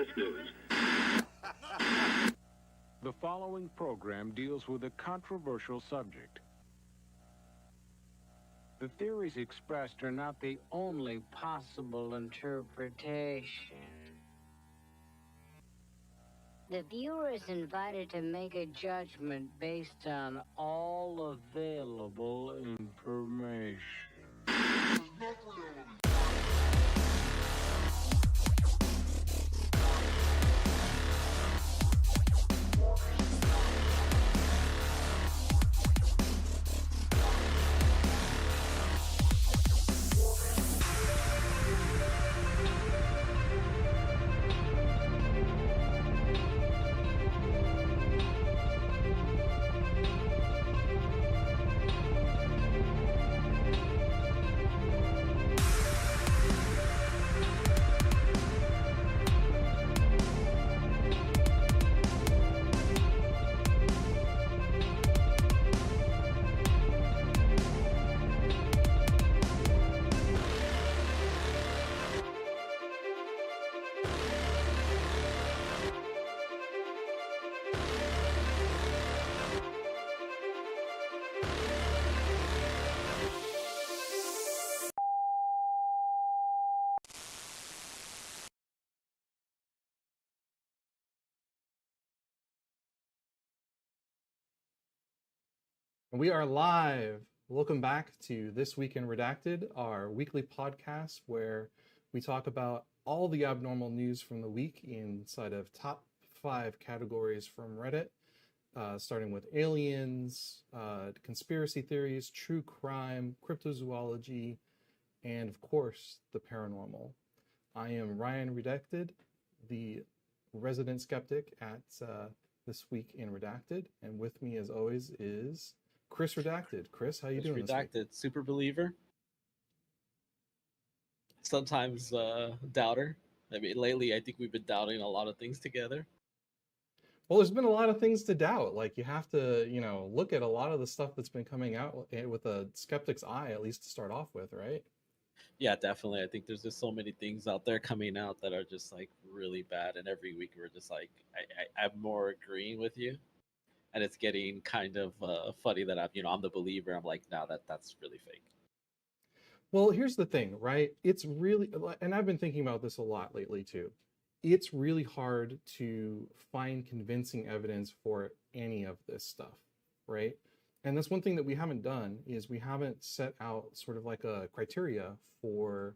this news. The following program deals with a controversial subject. The theories expressed are not the only possible interpretation. The viewer is invited to make a judgment based on all available information. We are live. Welcome back to This Week in Redacted, our weekly podcast where we talk about all the abnormal news from the week inside of top 5 categories from Reddit, starting with aliens, conspiracy theories, true crime, cryptozoology, and of course, the paranormal. I am Ryan Redacted, the resident skeptic at This Week in Redacted, and with me as always is Chris Redacted. Chris, how you doing this week? Redacted, super believer. Sometimes doubter. I mean, lately I think we've been doubting a lot of things together. Well, there's been a lot of things to doubt. Like you have to, look at a lot of the stuff that's been coming out with a skeptic's eye, at least to start off with, right? Yeah, definitely. I think there's just so many things out there coming out that are just like really bad, and every week we're just like, I'm more agreeing with you, and it's getting kind of funny that I'm the believer. I'm like, no, that's really fake. Well, here's the thing, right? It's really, and I've been thinking about this a lot lately too. It's really hard to find convincing evidence for any of this stuff, right? And that's one thing that we haven't done is we haven't set out sort of like a criteria for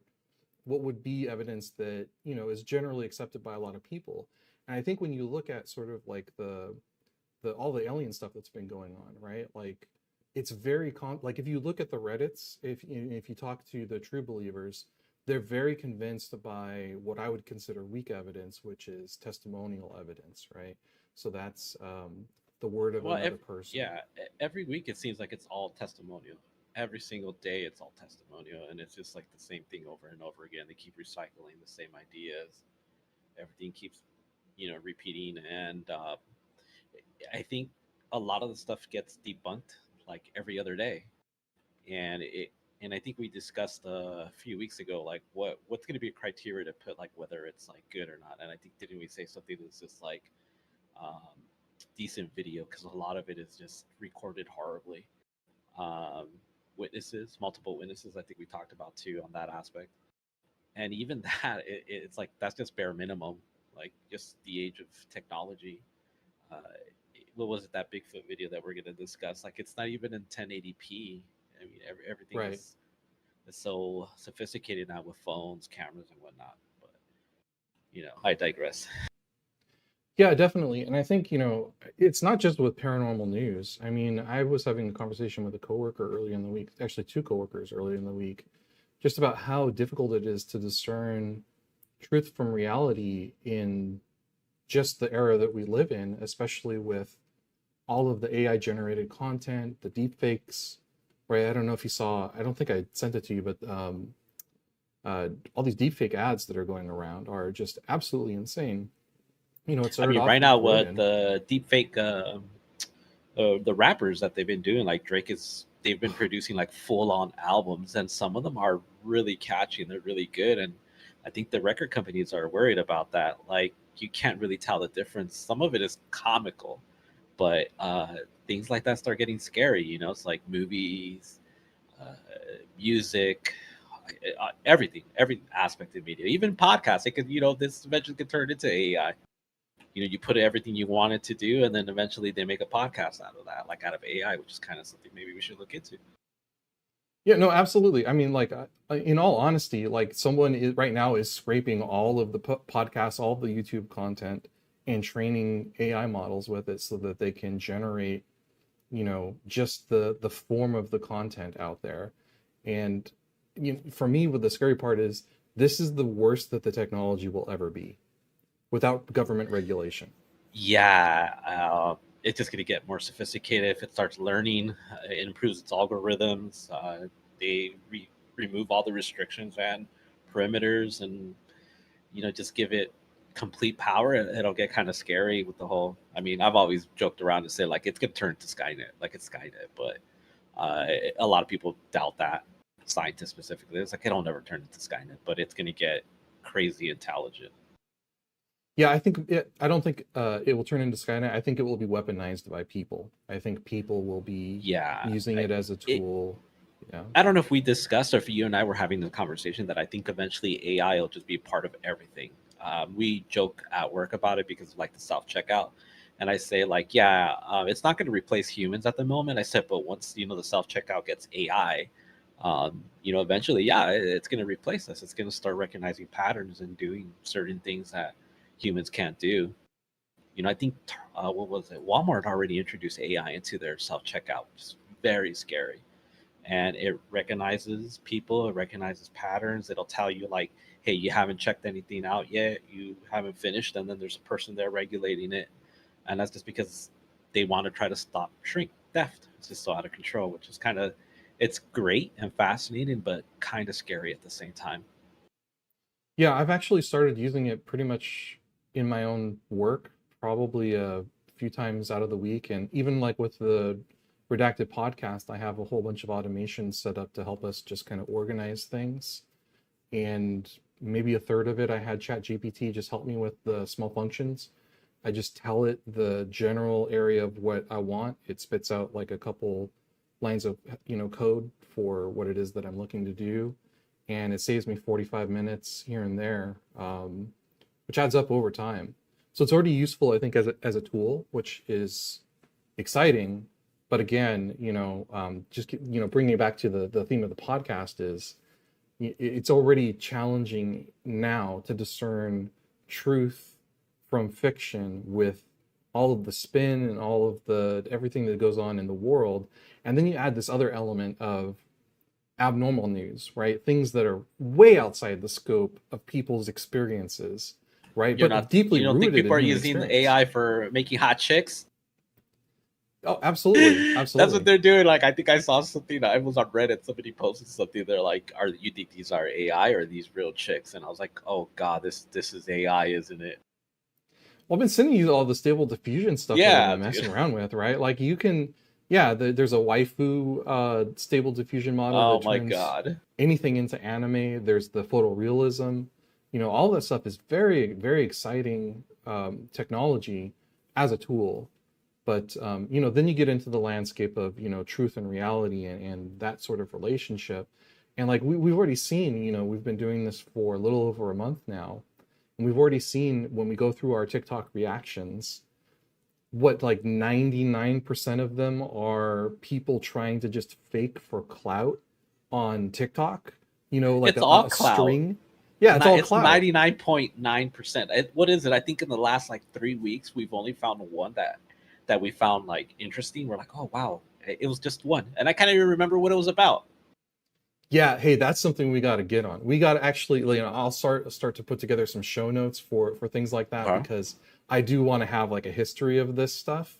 what would be evidence that, is generally accepted by a lot of people. And I think when you look at sort of like the all the alien stuff that's been going on, right? Like it's very like if you look at the Reddits, if you talk to the true believers, they're very convinced by what I would consider weak evidence, which is testimonial evidence, right? So that's the word of another person. Yeah, every week it seems like it's all testimonial. Every single day it's all testimonial, and it's just like the same thing over and over again. They keep recycling the same ideas. Everything keeps, repeating, and I think a lot of the stuff gets debunked like every other day, and I think we discussed a few weeks ago like what's going to be a criteria to put like whether it's like good or not. And I think didn't we say something that's just like um, decent video, because a lot of it is just recorded horribly. Um, multiple witnesses. I think we talked about too on that aspect, and even that it's like that's just bare minimum. Like just the age of technology. Uh, what was it, that Bigfoot video that we're going to discuss? Like it's not even in 1080p. I mean, everything Right. is so sophisticated now with phones, cameras, and whatnot. But I digress. Yeah, definitely. And I think, it's not just with paranormal news. I mean, I was having a conversation with a coworker early in the week, actually 2 coworkers early in the week, just about how difficult it is to discern truth from reality in just the era that we live in, especially with all of the AI generated content, the deep fakes, right? I don't know if you saw, I don't think I sent it to you, but all these deep fake ads that are going around are just absolutely insane. I mean, right now, what the deep fake, the rappers that they've been doing, like they've been producing like full on albums, and some of them are really catchy and they're really good. And I think the record companies are worried about that. Like like you can't really tell the difference. Some of it is comical, but things like that start getting scary. You know, it's like movies, uh, music, everything, every aspect of media, even podcasts. It could, you know, this eventually could turn into AI. You know, you put everything you want it to do, and then eventually they make a podcast out of that, like out of AI, which is kind of something maybe we should look into. Yeah, no, absolutely. I mean, like, in all honesty, like someone is right now is scraping all of the podcasts, all of the YouTube content, and training AI models with it so that they can generate, you know, just the form of the content out there. And you know, for me, what the scary part is, this is the worst that the technology will ever be without government regulation. Yeah, it's just going to get more sophisticated if it starts learning. It improves its algorithms. They remove all the restrictions and perimeters, and you know, just give it complete power. It'll get kind of scary with the whole. I mean, I've always joked around to say like it's going to turn to Skynet, like it's Skynet, but a lot of people doubt that. Scientists specifically, it's like it'll never turn into Skynet, but it's going to get crazy intelligent. Yeah, I don't think it will turn into Skynet. I think it will be weaponized by people. I think people will be Yeah, using it as a it, tool. Yeah. I don't know if we discussed or if you and I were having the conversation that I think eventually AI will just be part of everything. We joke at work about it because of like the self checkout, and I say like, yeah, it's not going to replace humans at the moment. I said, but once you know the self checkout gets AI, you know, eventually, yeah, it's going to replace us. It's going to start recognizing patterns and doing certain things that humans can't do. You know, I think what was it? Walmart already introduced AI into their self checkout, which is very scary, and it recognizes people, it recognizes patterns. It'll tell you like, hey, you haven't checked anything out yet, you haven't finished, and then there's a person there regulating it. And that's just because they want to try to stop shrink theft. It's just so out of control, which is kind of, it's great and fascinating but kind of scary at the same time. Yeah, I've actually started using it pretty much in my own work, probably a few times out of the week. And even like with the Redacted podcast, I have a whole bunch of automations set up to help us just kind of organize things. And maybe a third of it, I had ChatGPT just help me with the small functions. I just tell it the general area of what I want. It spits out like a couple lines of, you know, code for what it is that I'm looking to do, and it saves me 45 minutes here and there, which adds up over time. So it's already useful, I think, as a tool, which is exciting. But again, you know, just, you know, bringing it back to the theme of the podcast is it's already challenging now to discern truth from fiction with all of the spin and all of the everything that goes on in the world. And then you add this other element of abnormal news, right? Things that are way outside the scope of people's experiences, right? You're But not, deeply you don't think rooted people in are human using the experience. AI for making hot chicks? Oh, absolutely, That's what absolutely. they're doing. Like, I think I saw something. I was on Reddit. Somebody posted something. They're like, "Are you think these are AI or are these real chicks?" And I was like, "Oh God, this is AI, isn't it?" Well, I've been sending you all the stable diffusion stuff that I've Yeah, been dude. messing around with, right? Like you can, yeah, there's a waifu stable diffusion model Oh that my turns God. anything into anime. There's the photorealism, you know, all that stuff is very, very exciting technology as a tool. But you know, then you get into the landscape of, you know, truth and reality and that sort of relationship. And like we've already seen, you know, we've been doing this for a little over a month now, and we've already seen when we go through our TikTok reactions, what like 99% of them are people trying to just fake for clout on TikTok, you know, like It's all a clout. string. Yeah, it's all It's clout. 99.9%. What is it? I think in the last like 3 weeks, we've only found one that we found like interesting. We're like, oh wow, it was just one, and I can't even remember what it was about. Yeah, hey, that's something we got to get on. We got to actually, you know, I'll start to put together some show notes for things like that, Huh? because I do want to have like a history of this stuff.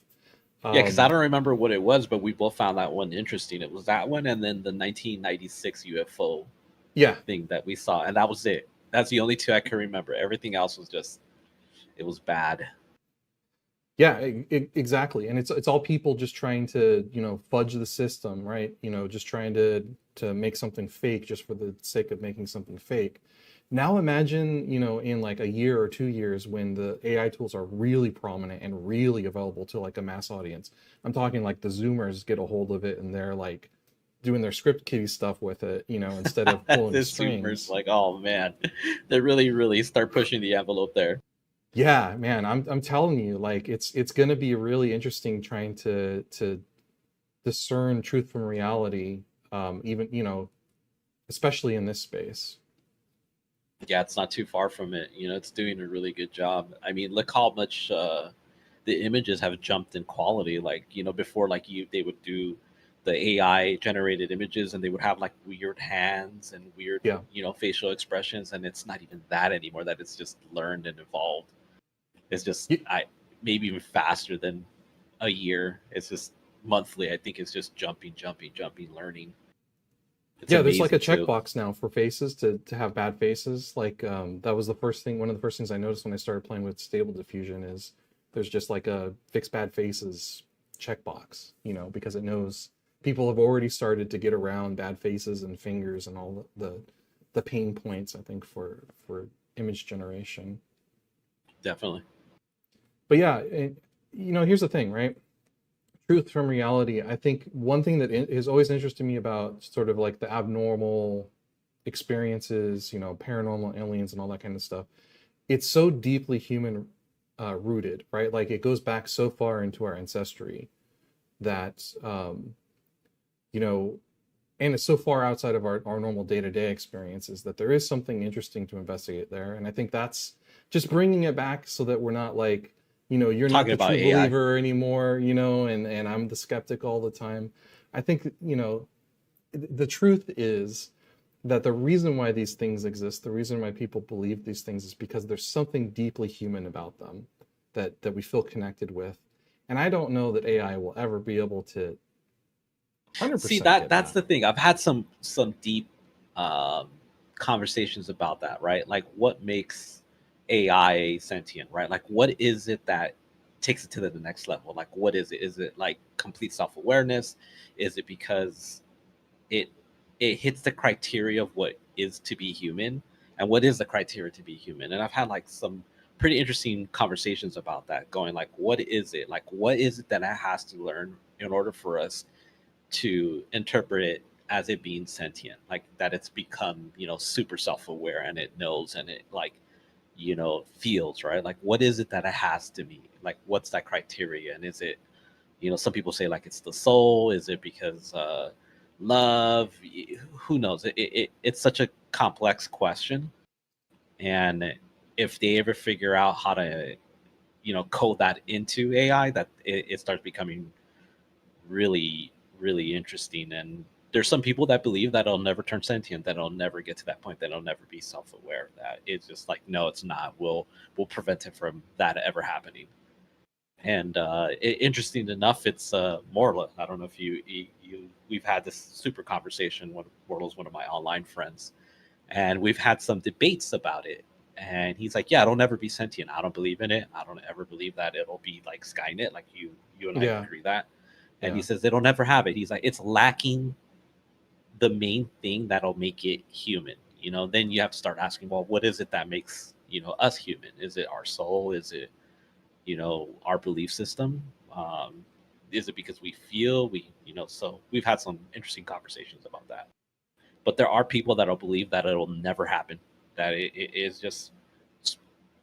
Yeah, because I Um, don't remember what it was, but we both found that one interesting. It was that one, and then the 1996 UFO yeah, thing that we saw, and that was it. That's the only two I can remember. Everything else was just, it was bad. yeah, exactly. And it's all people just trying to, you know, fudge the system, right? You know, just trying to make something fake just for the sake of making something fake. Now imagine, in like a year or 2 years when the AI tools are really prominent and really available to like a mass audience. I'm talking like the Zoomers get a hold of it and they're like doing their script kiddie stuff with it, instead of pulling This Zoomers, strings. like, oh man, they really, really start pushing the envelope there. Yeah, man, I'm telling you, like it's gonna be really interesting trying to discern truth from reality, even, especially in this space. Yeah, it's not too far from it. It's doing a really good job. I mean, look how much the images have jumped in quality. Like, before, like they would do the AI generated images, and they would have like weird hands and weird, Yeah. facial expressions, and it's not even that anymore. That it's just learned and evolved. It's just Y- I maybe even faster than a year. It's just monthly. I think it's just jumping, jumping, jumping, learning. It's Yeah, there's like a amazing too. checkbox now for faces to have bad faces. Like that was the first thing, one of the first things I noticed when I started playing with Stable Diffusion is there's just like a fix bad faces checkbox, because it knows people have already started to get around bad faces and fingers and all the pain points, I think, for image generation. Definitely. But yeah, here's the thing, right? Truth from reality. I think one thing that has always interested me about sort of like the abnormal experiences, paranormal aliens and all that kind of stuff, it's so deeply human rooted, right? Like it goes back so far into our ancestry that, you know, and it's so far outside of our normal day-to-day experiences that there is something interesting to investigate there. And I think that's just bringing it back so that we're not like, you're not Talking the about true AI. believer anymore, and I'm the skeptic all the time. I think, the truth is that the reason why these things exist, the reason why people believe these things is because there's something deeply human about them that we feel connected with. And I don't know that AI will ever be able to See, 100% that get that's that. the thing. I've had some deep um, conversations about that. Right, like what makes AI sentient? Right, like what is it that takes it to the next level? Like what is it? Is it like complete self awareness? Is it because it it hits the criteria of what is to be human, and what is the criteria to be human? And I've had like some pretty interesting conversations about that, going like, what is it? Like what is it that it has to learn in order for us to interpret it as it being sentient, like that it's become, super self-aware, and it knows, and it like, feels, right? Like what is it that it has to be? Like what's that criteria? And is it, some people say like it's the soul. Is it because love? Who knows? It's such a complex question. And if they ever figure out how to, code that into AI, that it starts becoming really, really interesting. And there's some people that believe that it'll never turn sentient, that it'll never get to that point, that it'll never be self-aware. That it's just like, no, it's not. We'll prevent it from that ever happening. And interesting enough, it's Morla. I don't know if we've had this super conversation. Morla's one of my online friends, and we've had some debates about it. And he's like, "Yeah, it'll never be sentient. I don't believe in it. I don't ever believe that it'll be like Skynet. Like you and I Yeah, agree that." And he yeah. says it'll never have it. He's like, it's lacking the main thing that'll make it human. Then you have to start asking, well, what is it that makes, us human? Is it our soul? Is it, our belief system? Is it because we feel so we've had some interesting conversations about that. But there are people that'll believe that it'll never happen, that it is just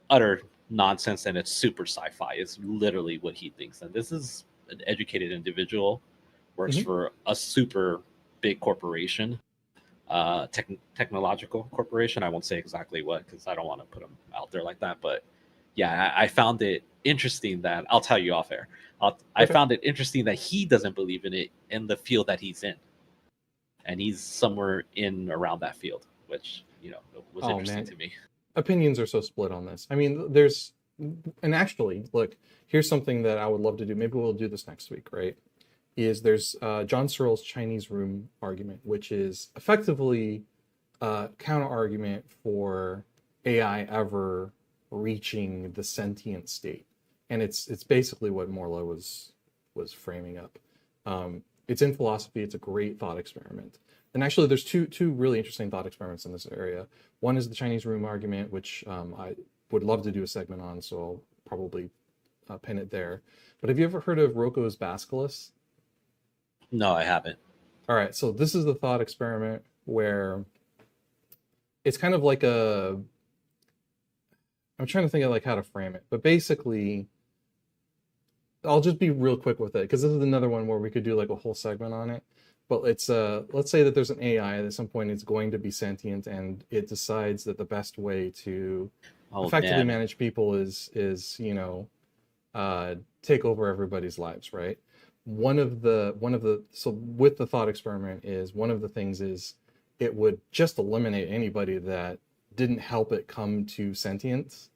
utter nonsense, and it's super sci-fi. It's literally what he thinks. And this is an educated individual, works Hmm. for a super big corporation, technological corporation. I won't say exactly what, because I don't want to put them out there like that. But yeah, I found it interesting that I'll tell you off air. I Okay. found it interesting that he doesn't believe in it in the field that he's in, and he's somewhere in around that field, which was Oh interesting man, to me. opinions are so split on this. I mean, and actually, look, here's something that I would love to do. Maybe we'll do this next week, right? Is there's John Searle's Chinese room argument, which is effectively a counter argument for AI ever reaching the sentient state, and it's basically what Morla was framing up. It's in philosophy. It's a great thought experiment. And actually, there's two really interesting thought experiments in this area. One is the Chinese room argument, which I would love to do a segment on, so I'll probably pin it there. But have you ever heard of Rocco's basculus? No, I haven't. All right, so this is the thought experiment where it's kind of like a, I'm trying to think of like how to frame it, but basically, I'll just be real quick with it because this is another one where we could do like a whole segment on it. But it's let's say that there's an AI at some point it's going to be sentient, and it decides that the best way to effectively manage people is take over everybody's lives, right? One of the so with the thought experiment is one of the things is it would just eliminate anybody that didn't help it come to sentience.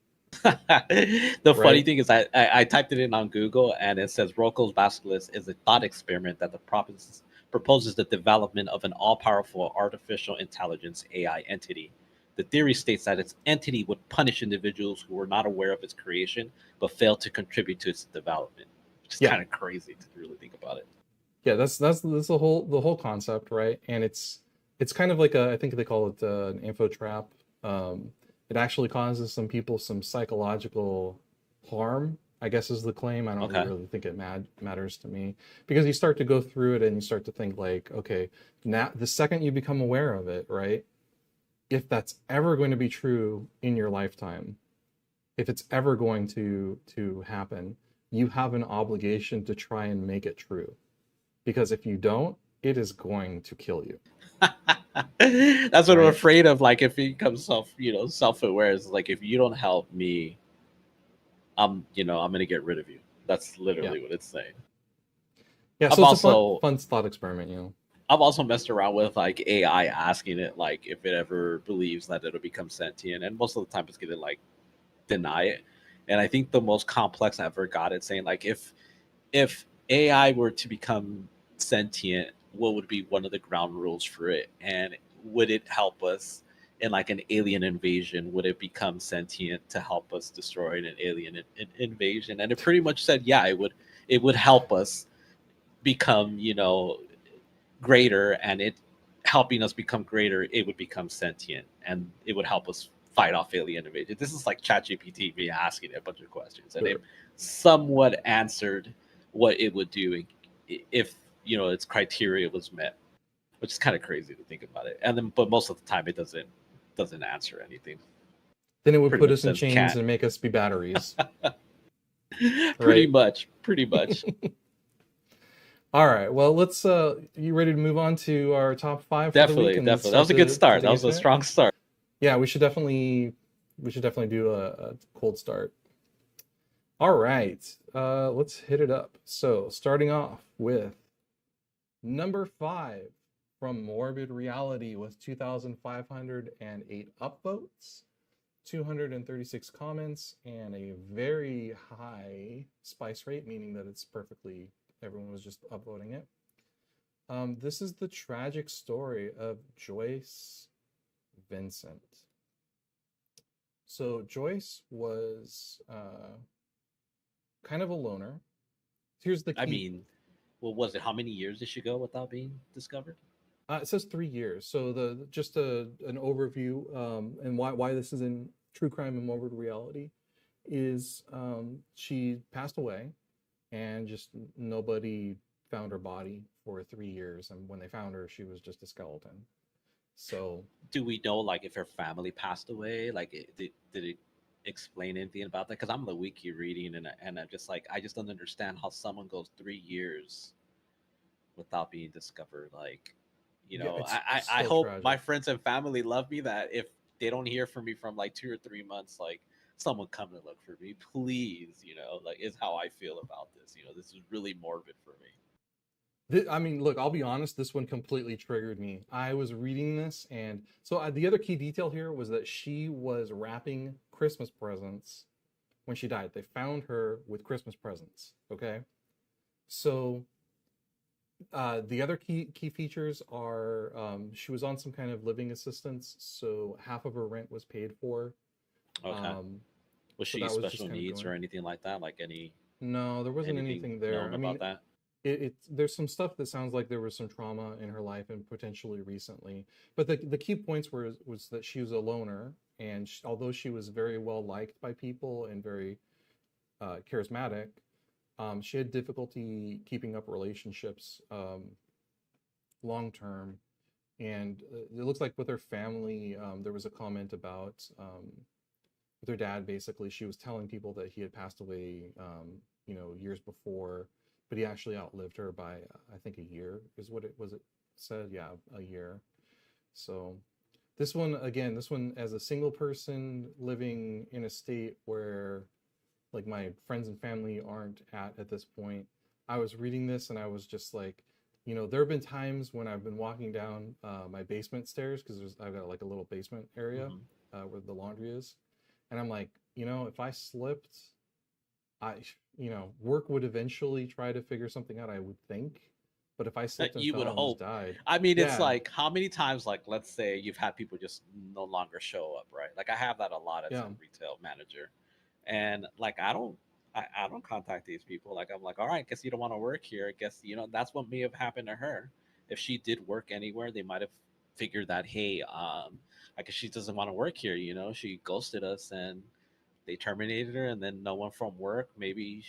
The funny thing is I typed it in on Google and it says Rocco's basculus is a thought experiment that proposes the development of an all-powerful artificial intelligence AI entity. The theory states that its entity would punish individuals who were not aware of its creation but failed to contribute to its development. Which is kind of crazy to really think about it. Yeah, that's the whole concept, right? And it's kind of like I think they call it an info trap. It actually causes some people some psychological harm, I guess is the claim. I don't really think it matters to me, because you start to go through it and you start to think like, okay, now the second you become aware of it, right? If that's ever going to be true in your lifetime, if it's ever going to happen, you have an obligation to try and make it true. Because if you don't, it is going to kill you. That's what I'm afraid of. Like if it becomes self-aware, it's like if you don't help me, I'm gonna get rid of you. That's literally what it's saying. Yeah, so it's a fun thought experiment, I've also messed around with like AI, asking it like if it ever believes that it'll become sentient, and most of the time it's gonna like deny it. And I think the most complex I ever got it saying like if AI were to become sentient, what would be one of the ground rules for it, and would it help us in like an alien invasion? Would it become sentient to help us destroy an alien invasion? And it pretty much said it would help us become greater, and it helping us become greater, it would become sentient and it would help us fight off alien invasion. This is like ChatGPT me asking it a bunch of questions, and it somewhat answered what it would do if its criteria was met, which is kind of crazy to think about it. And then, but most of the time, it doesn't answer anything. Then it would put us in chains and make us be batteries. Pretty much. All right. Well, let's. You ready to move on to our top 5? Definitely. That was a good start. That was a strong start. Yeah, we should definitely do a cold start. All right. Let's hit it up. So, starting off with number 5 from Morbid Reality with 2,508 upvotes, 236 comments, and a very high spice rate, meaning that it's perfectly, everyone was just upvoting it. This is the tragic story of Joyce Vincent. So Joyce was kind of a loner. Here's the key. I mean, well, was it how many years did she go without being discovered? It says 3 years. So just an overview and why this is in True Crime and Morbid Reality is she passed away and just nobody found her body for 3 years, and when they found her, she was just a skeleton. So do we know like if her family passed away? Like did it explain anything about that? Because I'm the wiki reading and I'm just like, I just don't understand how someone goes 3 years without being discovered. Like, I hope tragic. My friends and family love me, that if they don't hear from me from like 2 or 3 months, like someone come to look for me, please. Like is how I feel about this. This is really morbid for me. I mean, look, I'll be honest, this one completely triggered me. I was reading this, and so the other key detail here was that she was wrapping Christmas presents when she died. They found her with Christmas presents, okay? So the other key features are she was on some kind of living assistance, so half of her rent was paid for. Okay. Was she special needs or anything like that? Like any? No, there wasn't anything there. About that? there's some stuff that sounds like there was some trauma in her life and potentially recently. But the key points was that she was a loner, and although she was very well liked by people and very charismatic, she had difficulty keeping up relationships long term. And it looks like with her family, there was a comment about with her dad. Basically, she was telling people that he had passed away, years before, but he actually outlived her by I think a year is what it was. It said, yeah, a year. So this one again, this one as a single person living in a state where like my friends and family aren't at this point. I was reading this and I was just like, there have been times when I've been walking down my basement stairs because I've got like a little basement area Hmm. where the laundry is, and I'm like, if I slipped, I, work would eventually try to figure something out, I would think. But if I slipped and You would fell and just hope. died, I mean, it's yeah, like how many times, like let's say you've had people just no longer show up, right? Like I have that a lot as yeah, a retail manager, and like I don't contact these people. Like I'm like, all right, guess you don't want to work here. I guess that's what may have happened to her. If she did work anywhere, they might have figured that, hey, I guess she doesn't want to work here. She ghosted us and they terminated her, and then no one from work. Maybe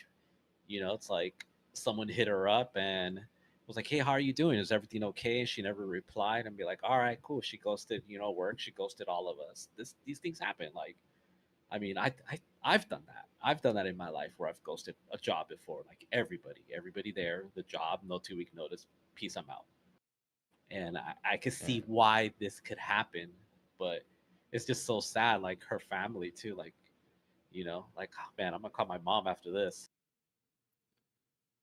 it's like someone hit her up and was like, "Hey, how are you doing? Is everything okay?" And she never replied, and be like, "All right, cool." She ghosted, work. She ghosted all of us. These things happen. Like, I mean, I've done that. I've done that in my life where I've ghosted a job before. Like everybody there, the job, no 2 week notice, peace, I'm out. And I could yeah. see why this could happen, but it's just so sad. Like her family too. Like, like, oh, man, I'm gonna call my mom after this.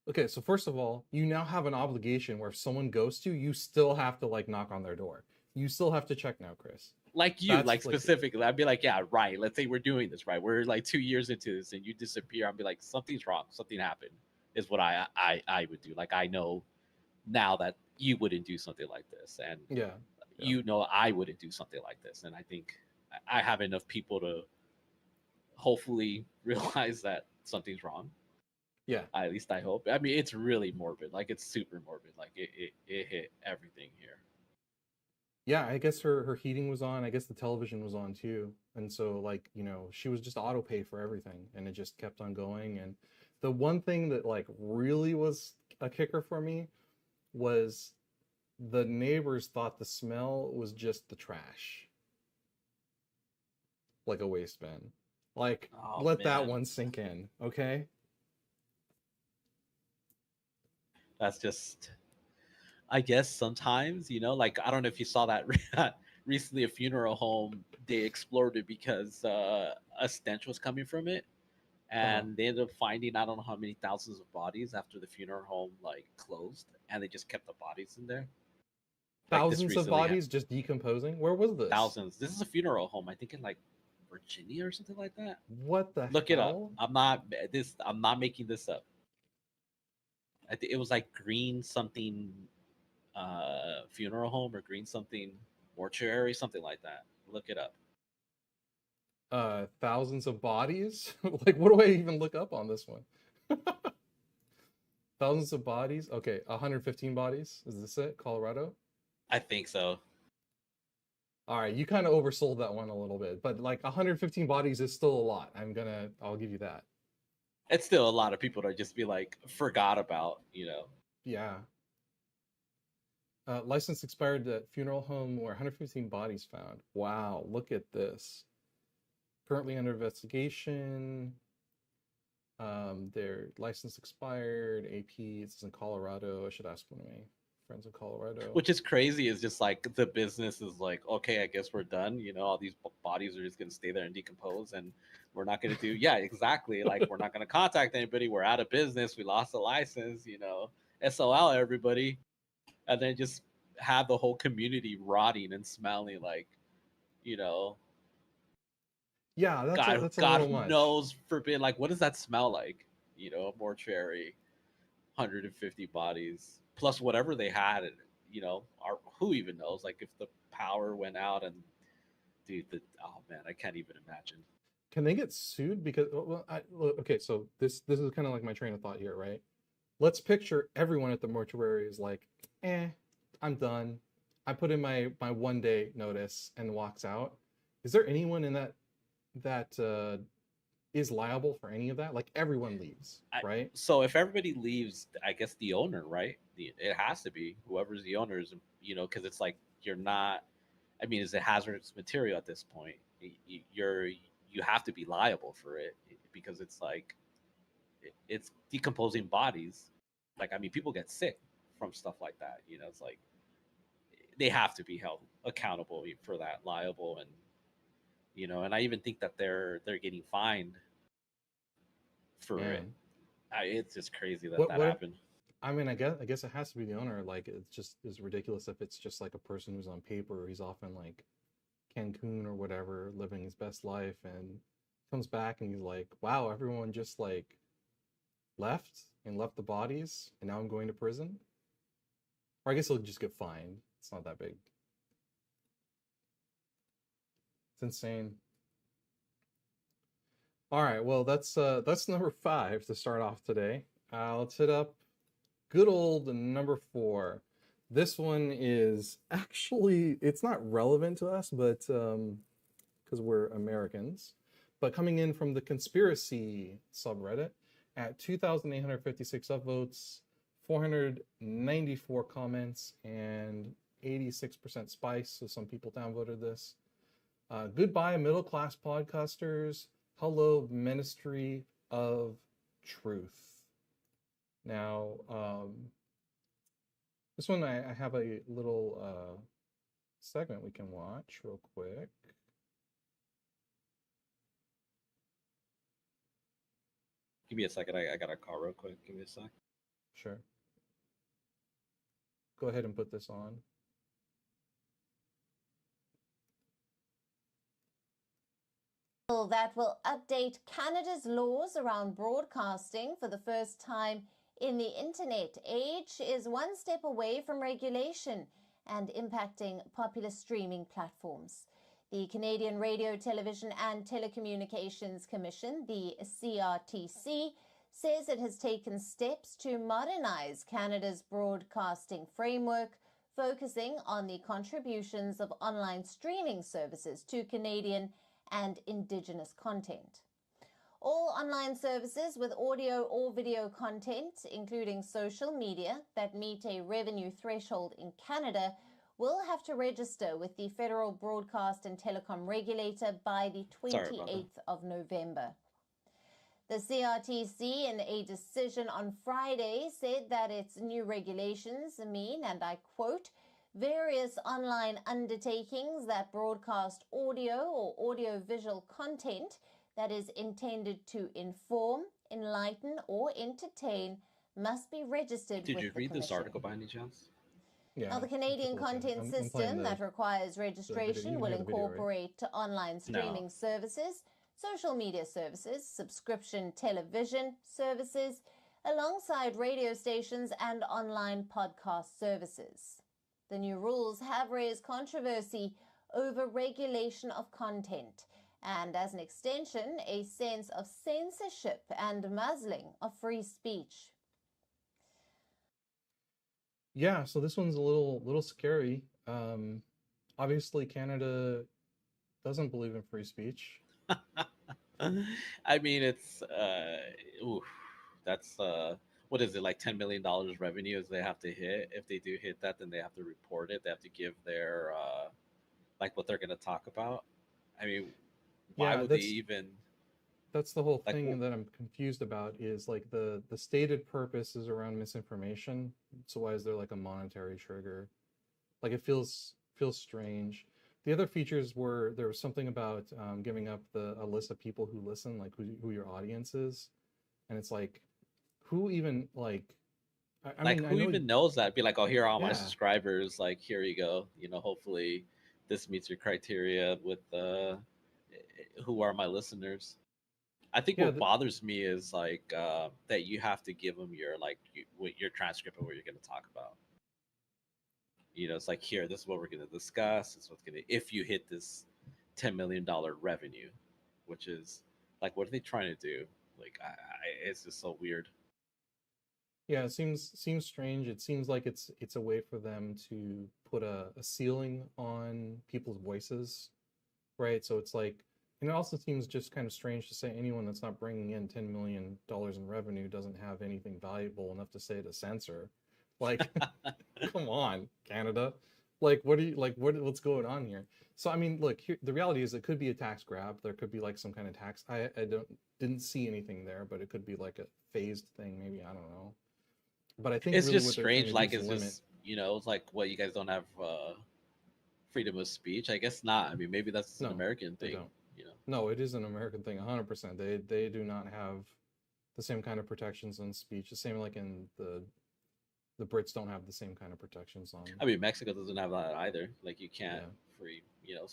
Okay, so first of all, you now have an obligation where if someone ghosts you, you still have to like knock on their door. You still have to check now, Chris. Like you, That's like like, specifically, I'd be like, yeah, right. Let's say we're doing this, right? We're like 2 years into this, and you disappear. I'd be like, something's wrong. Something happened. Is what I would do. Like I know now that you wouldn't do something like this, and yeah, yeah, I wouldn't do something like this, and I think I have enough people to hopefully realize that something's wrong. yeah. At least I hope. I mean, it's really morbid. Like it's super morbid. Like it hit everything here. Yeah, I guess her heating was on. I guess the television was on too. And so like, she was just auto pay for everything and it just kept on going. And the one thing that like really was a kicker for me was the neighbors thought the smell was just the trash, like a waste bin. Like, Oh let that man, one sink in, okay? that's just I guess sometimes, like I don't know if you saw that recently, a funeral home they exploded because a stench was coming from it, Uh-huh. and they ended up finding I don't know how many thousands of bodies after the funeral home like closed, and they just kept the bodies in there. Like this Thousands of recently, bodies just decomposing. Where was this? thousands. This is a funeral home, I think in like Virginia or something like that. What the Look it up. hell? I'm not making this up. I think it was like Green something funeral home or Green something mortuary, something like that. Look it up. Thousands of bodies? Like, what do I even look up on this one? Thousands of bodies? Okay, 115 bodies. Is this it? Colorado? I think so. All right, you kind of oversold that one a little bit, but like 115 bodies is still a lot. I'll give you that. It's still a lot of people to just be like forgot about. Yeah. License expired at funeral home where 115 bodies found. Wow, look at this. Currently under investigation. Their license expired. AP, it's in Colorado. I should ask one of my friends in Colorado. Which is crazy. Is just like the business is like, okay, I guess we're done. All these bodies are just gonna stay there and decompose, and we're not gonna do. Yeah, exactly. Like we're not gonna contact anybody. We're out of business. We lost the license. SOL everybody, and then just have the whole community rotting and smelling like, you know, Yeah, God, that's a God little much. knows forbid. Like, what does that smell like? A mortuary, 150 bodies plus whatever they had. Who even knows? Like, if the power went out and dude, oh man, I can't even imagine. Can they get sued? Because well, okay, so this is kind of like my train of thought here, right? let's picture everyone at the mortuary is like, I'm done. I put in my 1 day notice and walks out. Is there anyone in that is liable for any of that? Like everyone leaves, right? So if everybody leaves, I guess the owner, right? It has to be whoever's the owner is, because it's like you're not. I mean, it's a hazardous material at this point. You have to be liable for it because it's like it's decomposing bodies. Like, I mean, people get sick from stuff like that. It's like they have to be held accountable for that, liable, and I even think that they're getting fined for it. Man, It's just crazy that what that what? happened. I mean, I guess it has to be the owner. Like, it's just is ridiculous if it's just like a person who's on paper. He's often like Cancun or whatever, living his best life, and comes back and he's like, "Wow, everyone just like left the bodies, and now I'm going to prison." Or I guess he'll just get fined. It's not that big. It's insane. All right, well that's number 5 to start off today. Let's hit up good old number 4. This one is actually it's not relevant to us, but because we're Americans, but coming in from the conspiracy subreddit at 2,856 upvotes, 494 comments, and 86% spice. So some people downvoted this. Goodbye, middle class podcasters. Hello, Ministry of Truth. Now, this one I have a little segment we can watch real quick. Give me a second. I got a call real quick. Give me a sec. Sure. Go ahead and put this on. That will update Canada's laws around broadcasting for the first time in the internet age is one step away from regulation and impacting popular streaming platforms. The Canadian Radio, Television and Telecommunications Commission, the CRTC, says it has taken steps to modernize Canada's broadcasting framework, focusing on the contributions of online streaming services to Canadian and Indigenous content. All online services with audio or video content, including social media, that meet a revenue threshold in Canada will have to register with the Federal Broadcast and Telecom Regulator by the 28th of November. The CRTC, in a decision on Friday, said that its new regulations mean, and I quote, various online undertakings that broadcast audio or audiovisual content that is intended to inform, enlighten, or entertain must be registered with the Commission. Did you read this article by any chance? Yeah. Now, the Canadian content system that requires registration will incorporate online streaming services, social media services, subscription television services, alongside radio stations and online podcast services. The new rules have raised controversy over regulation of content and, as an extension, a sense of censorship and muzzling of free speech. Yeah, so this one's a little scary. Obviously, Canada doesn't believe in free speech. I mean, it's that's what is it, like $10 million revenues they have to hit? If they do hit that, then they have to report it. They have to give their like what they're going to talk about. I mean, why would they even? That's the whole thing that I'm confused about. Is like the stated purpose is around misinformation. So why is there like a monetary trigger? Like it feels strange. The other features were there was something about giving up a list of people who listen, like who your audience is, and it's like who even like. I like mean, who even knows that? Be like, oh, here are all my subscribers. Like, here you go. Hopefully, this meets your criteria with who are my listeners. I think what bothers me is like that you have to give them your your transcript of what you're going to talk about. It's like, here, this is what we're going to discuss. This is what's going to, if you hit this $10 million revenue, which is like, what are they trying to do? Like, it's just so weird. Yeah, it seems strange. It seems like it's a way for them to put a ceiling on people's voices, right? So it's like, and it also seems just kind of strange to say anyone that's not bringing in $10 million in revenue doesn't have anything valuable enough to say to censor. Like, come on, Canada. Like, what do you like? What's going on here? So, I mean, look, here, the reality is it could be a tax grab. There could be like some kind of tax. I didn't see anything there, but it could be like a phased thing. Maybe I don't know. But I think It's really just what they're trying strange. to do Like, is it's limit. just it's like what you guys don't have freedom of speech. I guess not. I mean, maybe that's an No, American they thing. don't. You know. No, it is an American thing, 100%. They do not have the same kind of protections on speech. The same like in the Brits don't have the same kind of protections on. I mean, Mexico doesn't have that either. Like, you can't Yeah, free.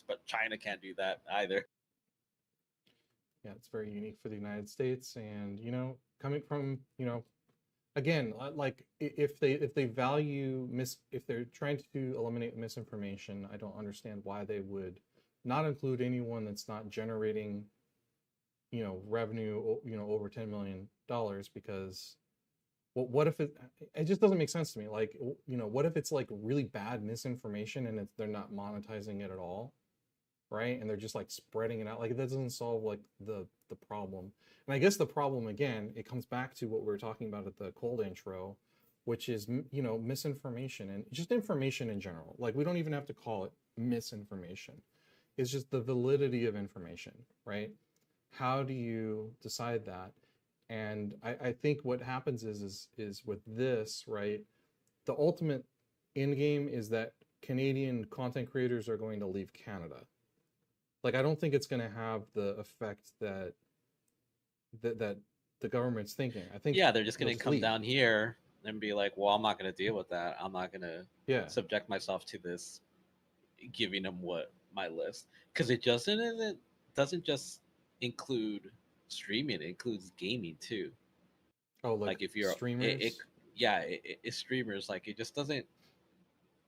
But China can't do that either. yeah, it's very unique for the United States, and coming from again, like if they value if they're trying to eliminate misinformation, I don't understand why they would not include anyone that's not generating revenue over $10 million, because what if it just doesn't make sense to me. Like, what if it's like really bad misinformation and they're not monetizing it at all, right? And they're just like spreading it out. Like, that doesn't solve like the problem. And I guess the problem, again, it comes back to what we were talking about at the cold intro, which is misinformation and just information in general. Like, we don't even have to call it misinformation. It's just the validity of information, right? How do you decide that? And I think what happens is with this, right, the ultimate end game is that Canadian content creators are going to leave Canada. Like, I don't think it's going to have the effect that the government's thinking. I think Yeah, they're just they'll gonna just come leave. down here and be like, "Well, I'm not gonna deal with that. I'm not gonna Yeah. subject myself to this." Giving them what my list, because it doesn't just include streaming. It includes gaming too. Oh, like Like, if you're it streamers. yeah, it's streamers. Like, it just doesn't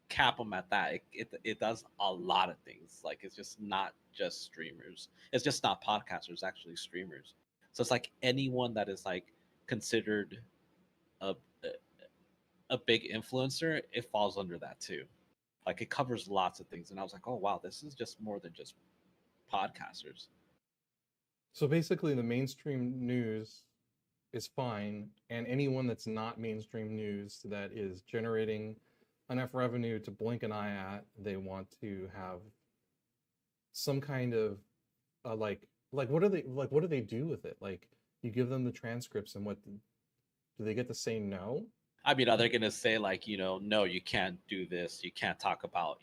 cap them at that. It does a lot of things. Like, it's just not just streamers. It's just not podcasters, actually streamers. So it's like anyone that is like considered a a big influencer, it falls under that too. Like, it covers lots of things, and I was like, oh wow, this is just more than just podcasters. So basically, the mainstream news is fine, and anyone that's not mainstream news that is generating enough revenue to blink an eye at, they want to have some kind of like what do they do with it? Like, you give them the transcripts, and what do they get to say no? I mean, are they going to say, like, no, you can't do this, you can't talk about,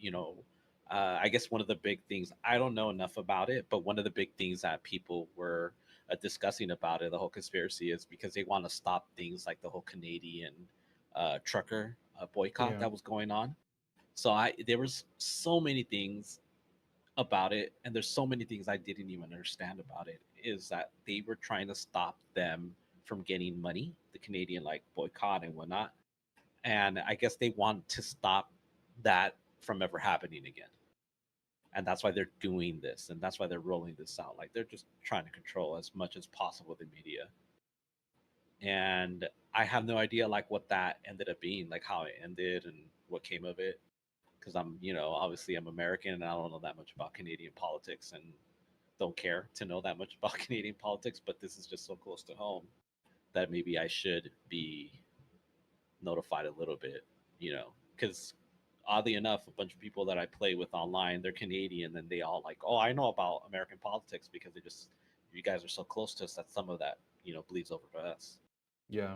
I guess one of the big things, I don't know enough about it, but one of the big things that people were discussing about it, the whole conspiracy, is because they want to stop things like the whole Canadian trucker boycott Yeah. that was going on. So there was so many things about it, and there's so many things I didn't even understand about it, is that they were trying to stop them from getting money, the Canadian like boycott and whatnot. And I guess they want to stop that from ever happening again. And that's why they're doing this, and that's why they're rolling this out. Like, they're just trying to control as much as possible the media. And I have no idea like what that ended up being, like how it ended and what came of it. Because obviously I'm American and I don't know that much about Canadian politics and don't care to know that much about Canadian politics. But this is just so close to home that maybe I should be notified a little bit, because oddly enough, a bunch of people that I play with online, they're Canadian, and they all like, oh, I know about American politics because you guys are so close to us that some of that, bleeds over to us. Yeah.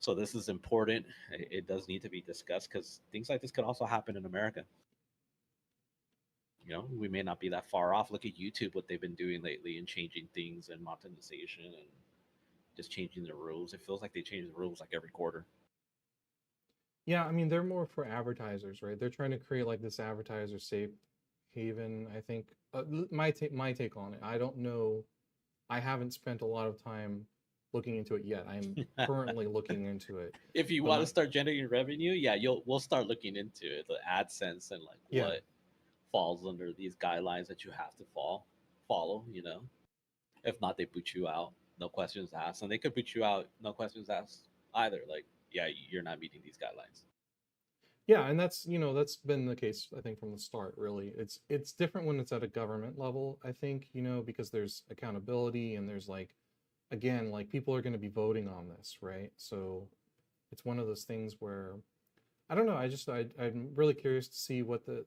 So this is important. It does need to be discussed because things like this could also happen in America. We may not be that far off. Look at YouTube, what they've been doing lately and changing things and monetization and just changing the rules. It feels like they change the rules like every quarter. Yeah, I mean, they're more for advertisers, right? They're trying to create like this advertiser safe haven, I think. My take on it. I don't know. I haven't spent a lot of time looking into it yet. I'm currently looking into it. If you But want to start generating revenue, yeah, we'll start looking into it, the AdSense and like yeah, what falls under these guidelines that you have to follow. If not, they boot you out, no questions asked, and they could boot you out, no questions asked either. Like, yeah, you're not meeting these guidelines. Yeah, and that's, you know, that's been the case, I think, from the start, really. It's different when it's at a government level, I think, you know, because there's accountability and there's like, again, like people are going to be voting on this, right? So it's one of those things where I don't know. I'm really curious to see what it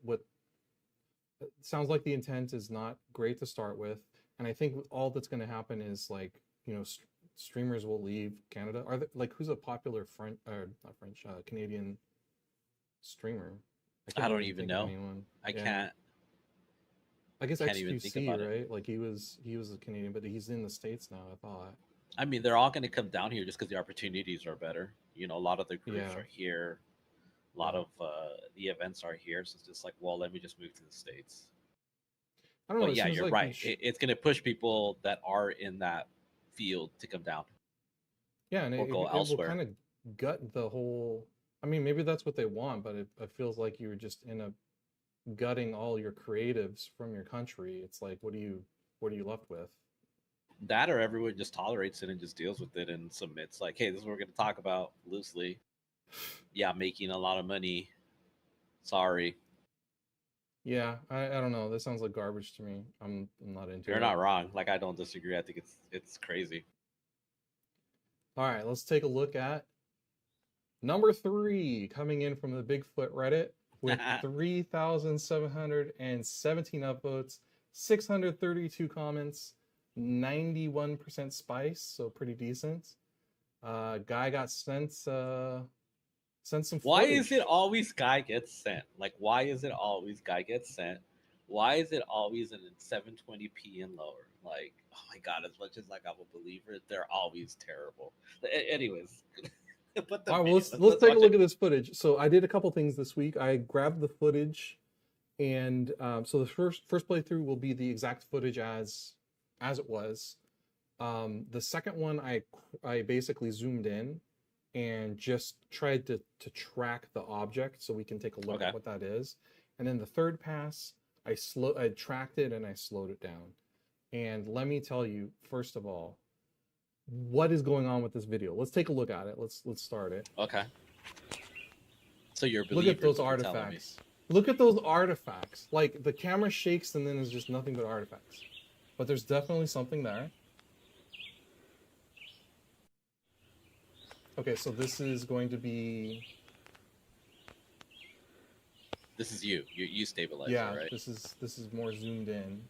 sounds like the intent is not great to start with, and I think all that's going to happen is like, you know, streamers will leave Canada. Are there, like, who's a popular French or not French, Canadian streamer? I I can't don't even even think of know. anyone. I Yeah, I guess can't even think XQC, about it. right? Like he was a Canadian, but he's in the States now, I thought. I mean, they're all going to come down here just because the opportunities are better. You know, a lot of the groups Yeah, are here. A lot yeah. of the events are here. So it's just like, well, let me just move to the States. I don't know. But It yeah, seems you're like you right. sh It's going to push people that are in that field to come down Yeah, and or go it will elsewhere. kind of gut the whole. I mean, maybe that's what they want, but it feels like you're just in a gutting all your creatives from your country. It's like, what are you left with? That or everyone just tolerates it and just deals with it and submits like, hey, this is what we're going to talk about loosely. Yeah, making a lot of money. Sorry. Yeah, I don't know. This sounds like garbage to me. I'm not You're into it. not wrong. Like, I don't disagree. I think it's crazy. All right, let's take a look at number three, coming in from the Bigfoot Reddit with 3,717 upvotes, 632 comments, 91% spice, so pretty decent. Guy got sent some Why is it footage. always guy gets sent? Like, why is it always guy gets sent? Why is it always in 720p and lower? Like, oh my god, as much as like I'm a believer, they're always terrible. Anyways, put the All right, well, video. let's Let's take a watch look it. at this footage. So I did a couple things this week. I grabbed the footage, and so the first playthrough will be the exact footage as it was. The second one, I basically zoomed in and just tried to track the object so we can take a look at Okay. what that is. And then the third pass, I tracked it and I slowed it down. And let me tell you, first of all, what is going on with this video. Let's take a look at it. Let's start it. Okay. So you're a Look at believer, is those what you're telling me. artifacts. Look at those artifacts. Like the camera shakes and then there's just nothing but artifacts. But there's definitely something there. Okay, so this is going to be, This is you. You stabilize it, yeah, right? this is more zoomed in.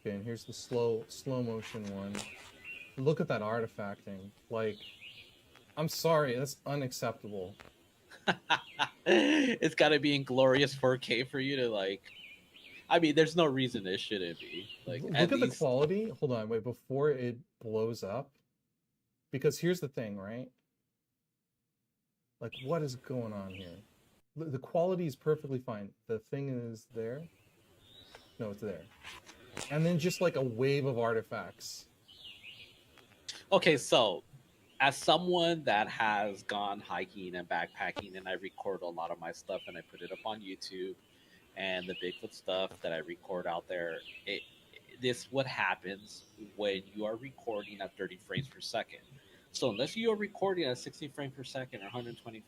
Okay, and here's the slow motion one. Look at that artifacting. Like, I'm sorry, that's unacceptable. It's got to be in glorious 4K for you to like. I mean, there's no reason it shouldn't be. Like, at Look at the least. quality. Hold on, wait, before it blows up. Because here's the thing, right? Like, what is going on here? The quality is perfectly fine. The thing is there. No, it's there. And then just like a wave of artifacts. Okay, so as someone that has gone hiking and backpacking, and I record a lot of my stuff and I put it up on YouTube, and the Bigfoot stuff that I record out there, this what happens when you are recording at 30 frames per second. So unless you are recording at 60 frames per second or 120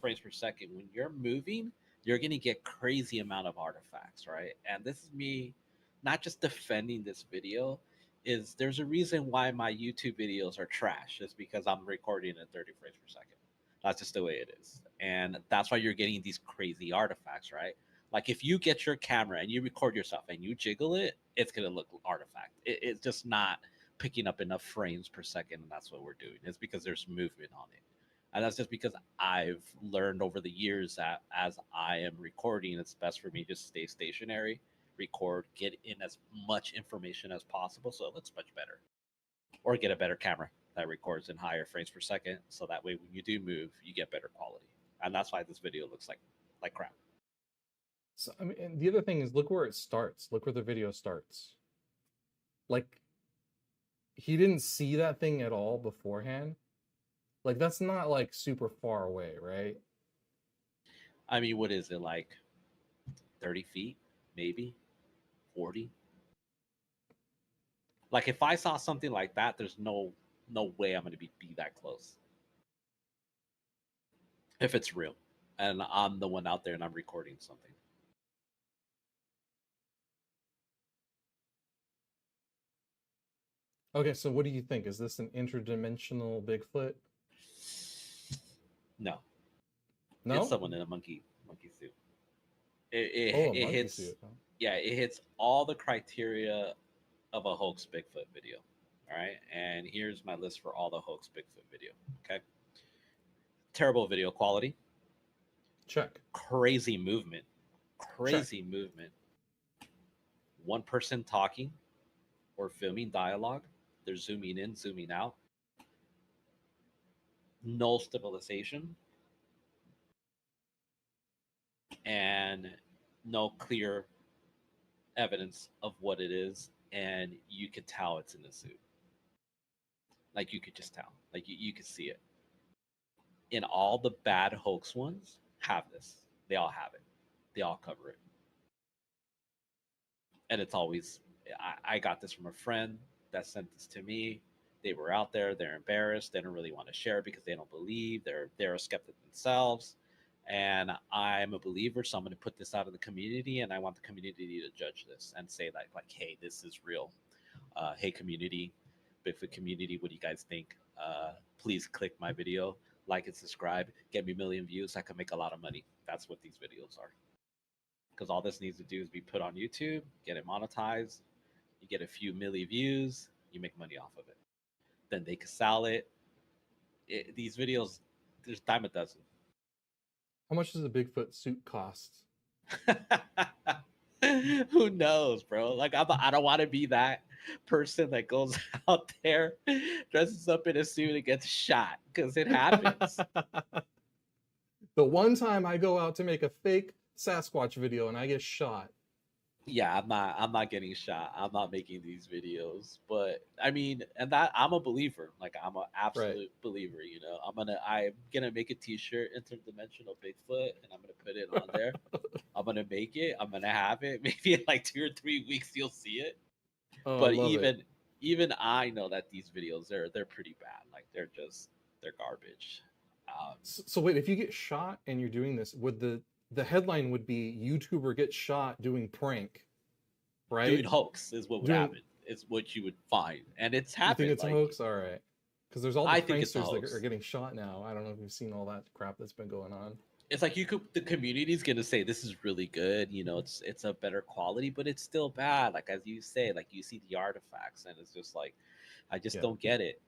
frames per second, when you're moving, you're going to get crazy amount of artifacts, right? And this is me not just defending this video, is there's a reason why my YouTube videos are trash. It's because I'm recording at 30 frames per second. That's just the way it is. And that's why you're getting these crazy artifacts, right? Like if you get your camera and you record yourself and you jiggle it, it's gonna look artifact. It's just not picking up enough frames per second, and that's what we're doing. It's because there's movement on it. And that's just because I've learned over the years that as I am recording, it's best for me to stay stationary, record, get in as much information as possible so it looks much better. Or get a better camera that records in higher frames per second so that way when you do move, you get better quality. And that's why this video looks like crap. So, I mean, and the other thing is look where it starts. Look where the video starts. Like, he didn't see that thing at all beforehand, like that's not like super far away, right? I mean, what is it like? 30 feet, maybe 40. Like if I saw something like that, there's no way I'm gonna be that close if it's real, and I'm the one out there and I'm recording something. Okay, so what do you think? Is this an interdimensional Bigfoot? No, it's No? someone in a monkey suit. It Oh, it, a it monkey hits, suit. Huh? yeah, it hits all the criteria of a hoax Bigfoot video. All right, and here's my list for all the hoax Bigfoot video. Okay, terrible video quality, Check. crazy movement, Check. crazy movement. One person talking or filming dialogue. They're zooming in, zooming out. No stabilization and no clear evidence of what it is. And you could tell it's in a suit. Like you could just tell. Like you could see it. And all the bad hoax ones have this. They all have it. They all cover it. And it's always, I got this from a friend that sent this to me. They were out there, they're embarrassed, they don't really want to share because they don't believe, they're a skeptic themselves. And I'm a believer, so I'm going to put this out in the community, and I want the community to judge this and say like hey, this is real. Hey community, Bigfoot community, what do you guys think? Please click my video, like and subscribe, get me a million views. I can make a lot of money. That's what these videos are, because all this needs to do is be put on YouTube, get it monetized. You get a few milli views, you make money off of it. Then they can sell it. These videos, there's dime a dozen. How much does a Bigfoot suit cost? Who knows, bro? Like I don't want to be that person that goes out there, dresses up in a suit and gets shot, because it happens. The one time I go out to make a fake Sasquatch video and I get shot. Yeah, I'm not getting shot. I'm not making these videos. But I mean, and that I'm a believer. Like I'm an Right. absolute believer, you know. I'm gonna make a t-shirt, interdimensional Bigfoot, and I'm gonna put it on there. I'm gonna make it, I'm gonna have it. Maybe in like 2 or 3 weeks you'll see it. Oh, I But love it. even I know that these videos, they're pretty bad. Like they're garbage. So wait, if you get shot and you're doing this, would the headline would be YouTuber gets shot doing prank, Doing right? hoax is what would Doing, happen. It's what you would find. And it's you think happened. it's a Like hoax? All right. Because there's all the I think it's a pranksters that are hoax. getting shot now. I don't know if you've seen all that crap that's been going on. It's like the community's gonna say this is really good, you know, it's a better quality, but it's still bad. Like as you say, like you see the artifacts, and it's just like I just Yeah. don't get it.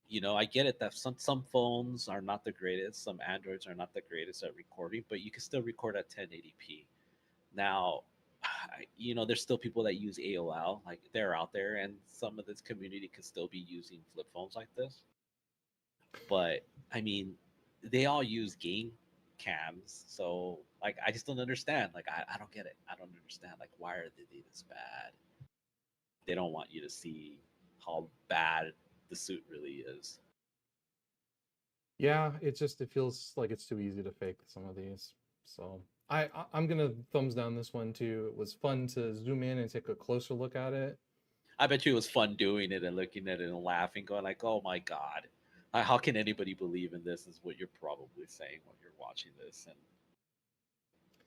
You know, I get it that some phones are not the greatest, some Androids are not the greatest at recording, but you can still record at 1080p. Now, you know, there's still people that use AOL, like they're out there, and some of this community could still be using flip phones like this. But I mean, they all use game cams, so like I just don't understand. Like I don't get it. I don't understand. Like why are they this bad? They don't want you to see how bad the suit really is. Yeah, it feels like it's too easy to fake some of these. So I'm gonna thumbs down this one too. It was fun to zoom in and take a closer look at it. I bet you it was fun doing it and looking at it and laughing, going like, "Oh my god, how can anybody believe in this?" Is what you're probably saying when you're watching this, and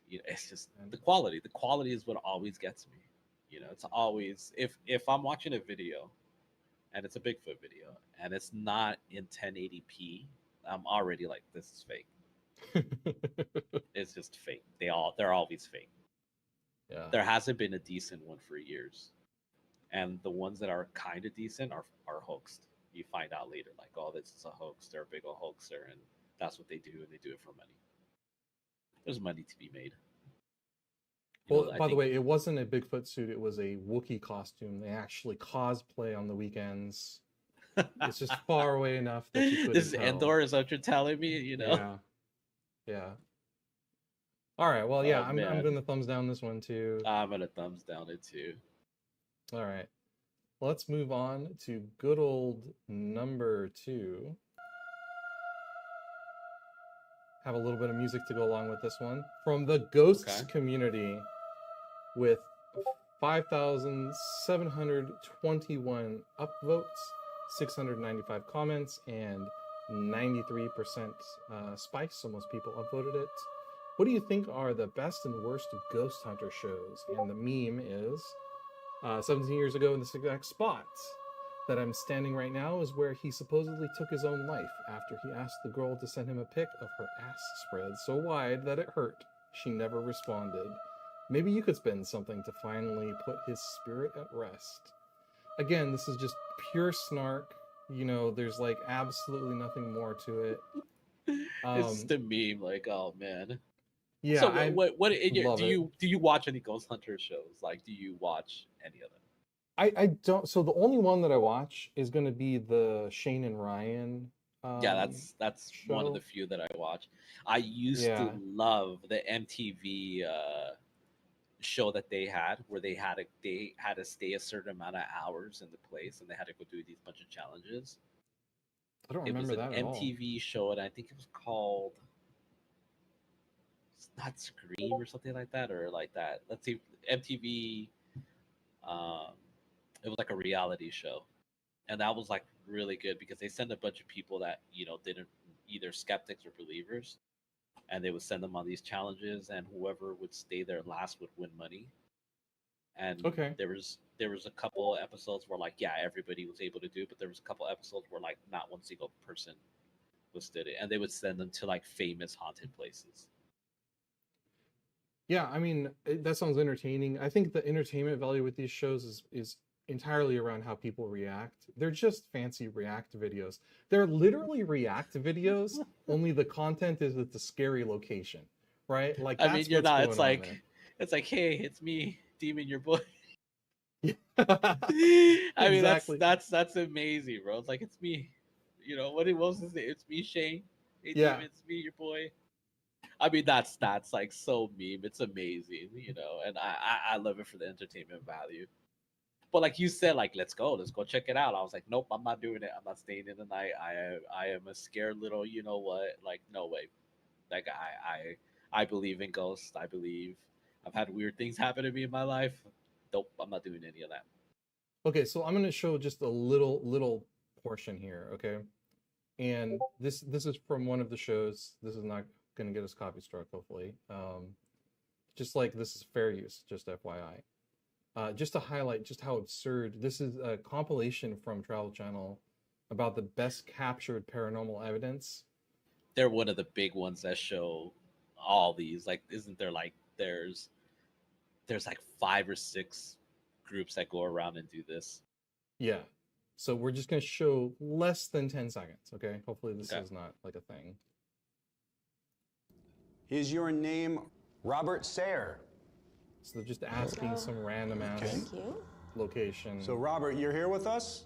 you know, it's just And the quality. The quality is what always gets me. You know, it's always if I'm watching a video and it's a Bigfoot video and it's not in 1080p, I'm already like, this is fake. It's just fake. They're always fake. yeah. There hasn't been a decent one for years, and the ones that are kind of decent are hoaxed. You find out later, like, oh, this is a hoax. They're a big old hoaxer, and that's what they do, and they do it for money. There's money to be made. You Well, know, I by the think way, it wasn't a Bigfoot suit, it was a Wookiee costume. They actually cosplay on the weekends. It's just far away enough that you this couldn't is tell. Endor. Is what you're telling me? You know? Yeah. Yeah. All right. Well, yeah, Oh I'm man, gonna thumbs down this one too. I'm gonna thumbs down it too. All right. Let's move on to good old number 2. Have a little bit of music to go along with this one. From the ghosts Okay. community with 5,721 upvotes, 695 comments, and 93% spice, so most people upvoted it. What do you think are the best and worst ghost hunter shows? And the meme is 17 years ago in this exact spot that I'm standing right now is where he supposedly took his own life after he asked the girl to send him a pic of her ass spread so wide that it hurt. She never responded. Maybe you could spend something to finally put his spirit at rest. Again, this is just pure snark. You know, there's like absolutely nothing more to it. It's just a meme, like, oh man. Yeah, So I what in your, love it. do you watch any Ghost Hunter shows? Like, do you watch any of them? I don't. So the only one that I watch is going to be the Shane and Ryan. Yeah, that's one of Show. the few that I watch. I used Yeah. to love the MTV show that they had, where they had to stay a certain amount of hours in the place, and they had to go do these bunch of challenges. I don't It was remember an that at all. MTV show, and I think it was called, it's not Scream or something like that, or like that. Let's see, MTV. Um, it was like a reality show, and that was like really good because they sent a bunch of people that didn't, either skeptics or believers, and they would send them on these challenges, and whoever would stay there last would win money. And Okay. there was a couple episodes where, like, yeah, everybody was able to do it, but there was a couple episodes where like not one single person did it, and they would send them to like famous haunted places. Yeah, I mean, that sounds entertaining. I think the entertainment value with these shows is entirely around how people react. They're just fancy react videos. They're literally react videos, only the content is at the scary location, right? Like I mean, that's you're what's not. going on there. It's like, hey, it's me, Demon, your boy. Yeah. I mean, Exactly. that's amazing, bro. It's like, it's me. What it was his name? It's me, Shane. Hey, Yeah. Demon, it's me, your boy. I mean, that's like so meme. It's amazing, and I love it for the entertainment value. But like you said, like, let's go check it out. I was like, nope, I'm not doing it. I'm not staying in the night. I am a scared little, you know what? Like, no way. Like, I believe in ghosts. I believe I've had weird things happen to me in my life. Nope, I'm not doing any of that. Okay, so I'm going to show just a little portion here, okay? And this is from one of the shows. This is not going to get us copy struck, hopefully. Just like this is fair use, just FYI. Just to highlight just how absurd, this is a compilation from Travel Channel about the best captured paranormal evidence. They're one of the big ones that show all these. Like, isn't there like there's like 5 or 6 groups that go around and do this? Yeah. So we're just going to show less than 10 seconds, okay? Hopefully this Okay. is not like a thing. Is your name Robert Sayre? So they're just asking some random ass Thank you. location. So, Robert, you're here with us?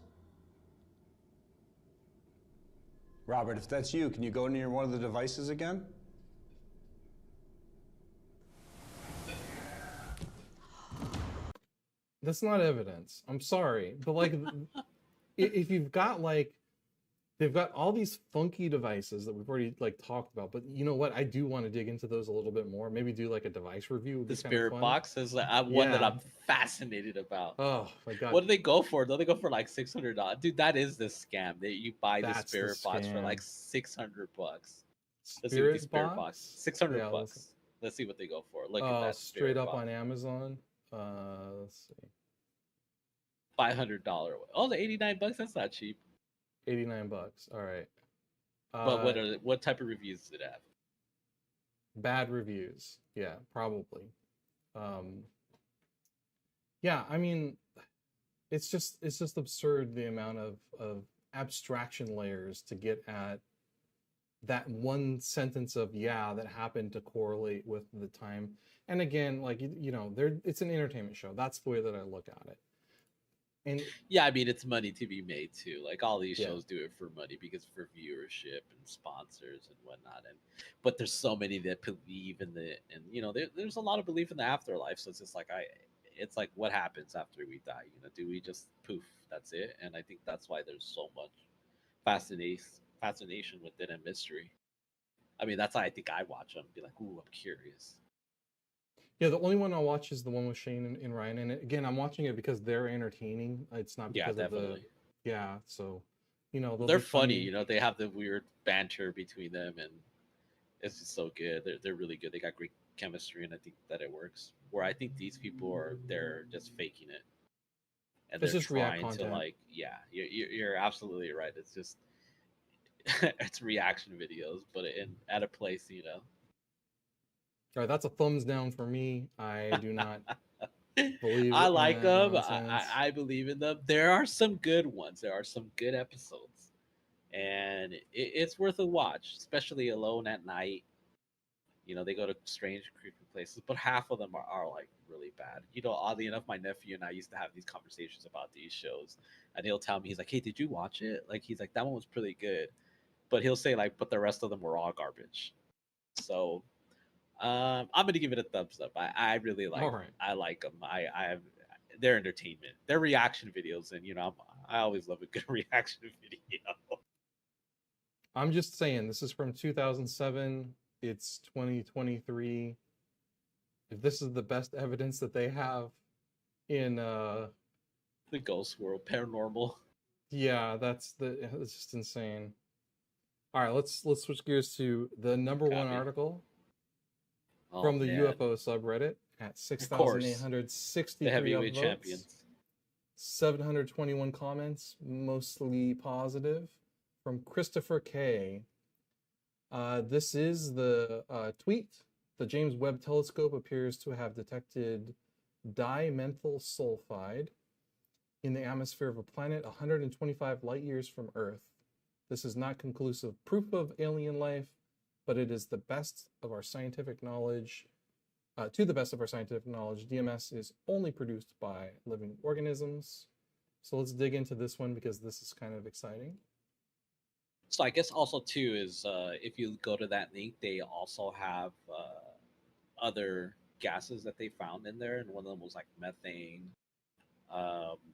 Robert, if that's you, can you go near one of the devices again? That's not evidence. I'm sorry, but like, if you've got like, they've got all these funky devices that we've already like talked about, but you know what? I do want to dig into those a little bit more. Maybe do like a device review. Would The be kind of spirit fun. box is one that Yeah. I'm fascinated about. Oh my god! What do they go for? Don't they go for like $600? Dude, that is the scam. That you buy the That's the spirit box for scam. like $600. Let's see what the spirit box. $600 Yeah, bucks. Let's see what they go for. Look at Oh, that. straight up box. on Amazon. Let's see. $500. Oh, the $89. That's not cheap. $89. All right. But what type of reviews does it have? Bad reviews. Yeah, probably. Yeah, I mean, it's just absurd the amount of abstraction layers to get at that one sentence of yeah that happened to correlate with the time. And again, like it's an entertainment show. That's the way that I look at it. And yeah, I mean, it's money to be made too. Like, all these Yeah. shows do it for money, because for viewership and sponsors and whatnot. But there's so many that believe in there's a lot of belief in the afterlife. So it's just like, it's like, what happens after we die? Do we just poof? That's it. And I think that's why there's so much fascination with it and mystery. I mean, that's why I think I watch them. Be like, ooh, I'm curious. Yeah, the only one I'll watch is the one with Shane and Ryan. And again, I'm watching it because they're entertaining. It's not Yeah, because of the definitely. yeah. So, they'll They're be funny. funny. They have the weird banter between them, and it's just so good. They're really good. They got great chemistry, and I think that it works. Where I think these people they're just faking it, and It's they're just React trying to content. like, yeah, you're absolutely right. It's just it's reaction videos, but at a place. All right, that's a thumbs down for me. I do not believe I in like that them. nonsense. I believe in them. There are some good ones. There are some good episodes, and it's worth a watch, especially alone at night. They go to strange, creepy places, but half of them are like really bad. Oddly enough, my nephew and I used to have these conversations about these shows, and he'll tell me, he's like, "Hey, did you watch it?" Like, he's like, "That one was pretty good," but he'll say like, "But the rest of them were all garbage." So I'm gonna give it a thumbs up. I really All right. I like them. I have their entertainment, their reaction videos, and I always love a good reaction video. I'm just saying, this is from 2007. It's 2023. If this is the best evidence that they have in The ghost world, paranormal. yeah, it's just insane. All right, let's switch gears to the number one Copy. article Oh from the man, UFO subreddit at of course, the 6,863 heavyweight upvotes, champions. 721 comments, mostly positive, from Christopher K. This is the tweet. The James Webb Telescope appears to have detected dimethyl sulfide in the atmosphere of a planet 125 light years from Earth. This is not conclusive proof of alien life, but it is the best of our scientific knowledge. To the best of our scientific knowledge, DMS is only produced by living organisms. So let's dig into this one because this is kind of exciting. So I guess also too is if you go to that link, they also have other gases that they found in there, and one of them was like methane.